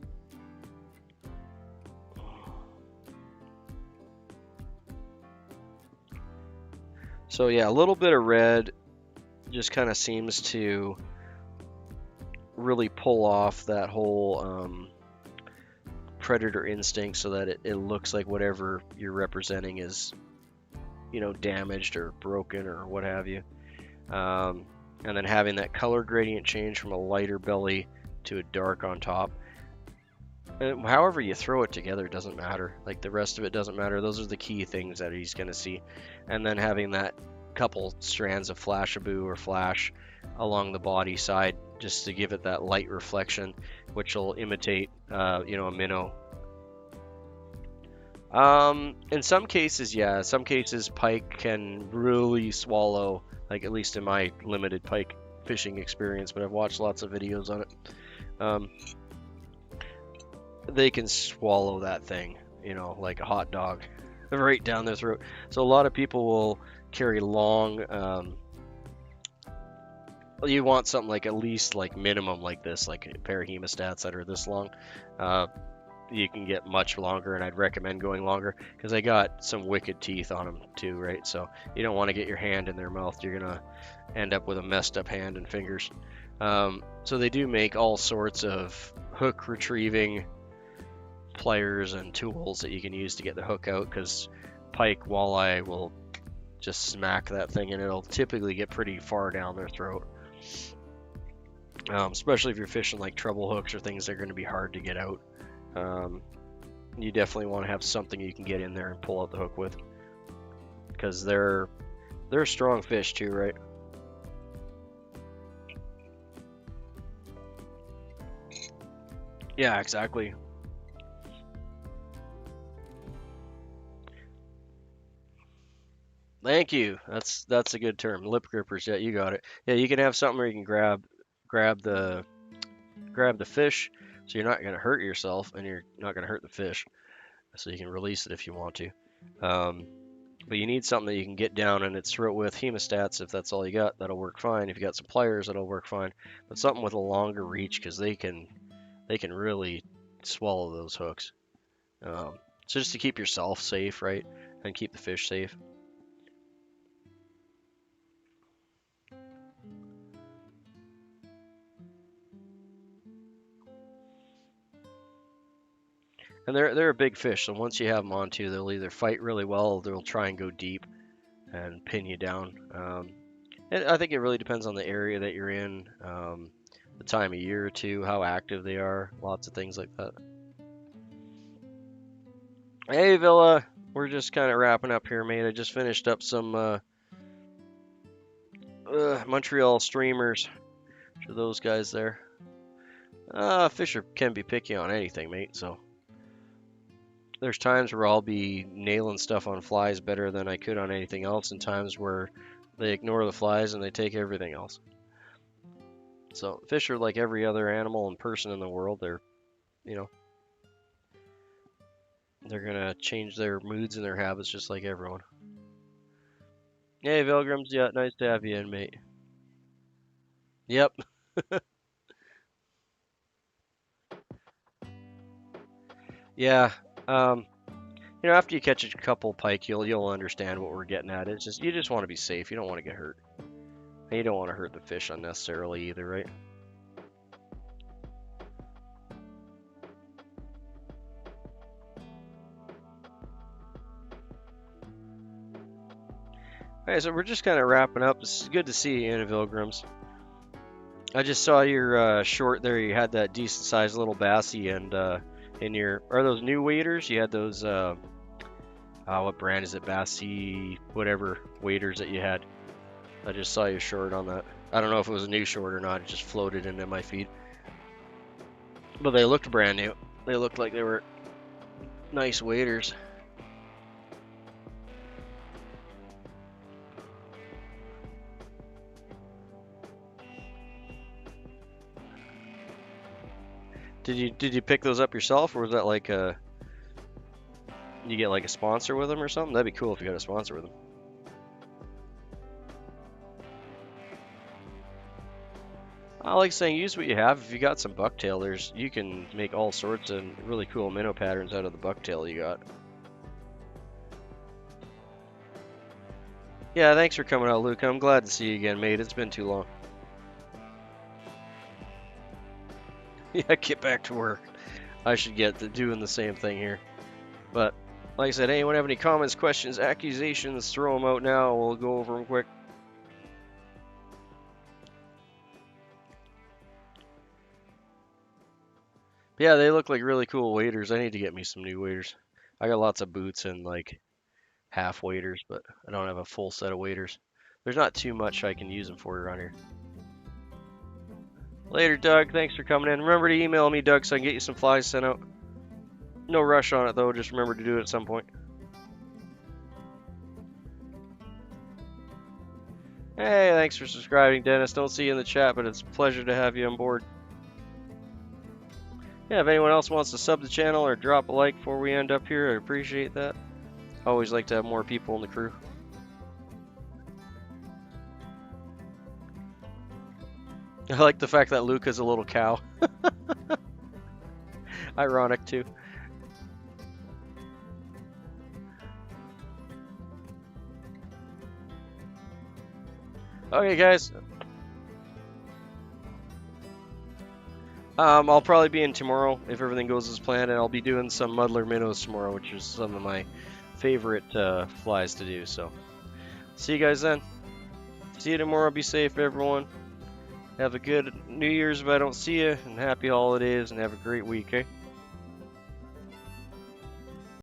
So yeah, a little bit of red just kind of seems to really pull off that whole predator instinct, so that it looks like whatever you're representing is, you know, damaged or broken or what have you. And then having that color gradient change from a lighter belly to a dark on top. And however you throw it together doesn't matter. Like the rest of it doesn't matter. Those are the key things that he's going to see. And then having that couple strands of flashaboo or flash along the body side just to give it that light reflection which will imitate, you know, a minnow. In some cases, yeah. Some cases, pike can really swallow, like at least in my limited pike fishing experience, but I've watched lots of videos on it. They can swallow that thing, you know, like a hot dog, right down their throat. So a lot of people will carry long. You want something like at least like minimum like this, like a pair of hemostats that are this long. You can get much longer, and I'd recommend going longer because they got some wicked teeth on them too, right? So you don't want to get your hand in their mouth. You're gonna end up with a messed up hand and fingers. So they do make all sorts of hook retrieving pliers and tools that you can use to get the hook out, because pike walleye will just smack that thing and it'll typically get pretty far down their throat. Especially if you're fishing like treble hooks or things that are going to be hard to get out. You definitely want to have something you can get in there and pull out the hook with, because they're strong fish too, right? Yeah, exactly. Thank you. That's a good term. Lip grippers. Yeah, you got it. Yeah, you can have something where you can grab the fish, so you're not gonna hurt yourself and you're not gonna hurt the fish. So you can release it if you want to. But you need something that you can get down in its throat with. Hemostats, if that's all you got, that'll work fine. If you got some pliers, that'll work fine. But something with a longer reach, because they can really swallow those hooks. So just to keep yourself safe, right, and keep the fish safe. And they're a big fish, so once you have them on too, they'll either fight really well, or they'll try and go deep and pin you down. And I think it really depends on the area that you're in, the time of year too, how active they are, lots of things like that. Hey Villa, we're just kind of wrapping up here, mate. I just finished up some Montreal Streamers for those guys there. Fisher can be picky on anything, mate, so there's times where I'll be nailing stuff on flies better than I could on anything else, and times where they ignore the flies and they take everything else. So fish are like every other animal and person in the world. They're, you know, they're gonna change their moods and their habits just like everyone. Hey, Vilgrams, yeah, nice to have you in, mate. Yep. Yeah. Um, you know, after you catch a couple pike, you'll understand what we're getting at. It's just you just want to be safe. You don't want to get hurt, and you don't want to hurt the fish unnecessarily either, right? Alright, so we're just kind of wrapping up. It's good to see you, Anna Vilgrams. I just saw your short there. You had that decent sized little bassie, and in your are those new waders? You had those what brand is it? Bassie whatever waders that you had. I just saw you short on that. I don't know if it was a new short or not. It just floated into my feed. But they looked brand new. They looked like they were nice waders. Did you pick those up yourself, or was that like a you get like a sponsor with them or something? That'd be cool if you got a sponsor with them. I like saying use what you have. If you got some bucktail, you can make all sorts of really cool minnow patterns out of the bucktail you got. Yeah, thanks for coming out, Luke. I'm glad to see you again, mate. It's been too long. Yeah, get back to work. I should get to doing the same thing here. But like I said, anyone have any comments, questions, accusations, throw them out now. We'll go over them quick. Yeah, they look like really cool waders. I need to get me some new waders. I got lots of boots and like half waders, but I don't have a full set of waders. There's not too much I can use them for around here. Later, Doug. Thanks for coming in. Remember to email me, Doug, so I can get you some flies sent out. No rush on it, though. Just remember to do it at some point. Hey, thanks for subscribing, Dennis. Don't see you in the chat, but it's a pleasure to have you on board. Yeah, if anyone else wants to sub the channel or drop a like before we end up here, I appreciate that. I always like to have more people in the crew. I like the fact that Luca's a little cow. Ironic, too. Okay, guys. I'll probably be in tomorrow if everything goes as planned, and I'll be doing some muddler minnows tomorrow, which is some of my favorite flies to do. So, see you guys then. See you tomorrow. Be safe, everyone. Have a good New Year's if I don't see you, and happy holidays, and have a great week, okay?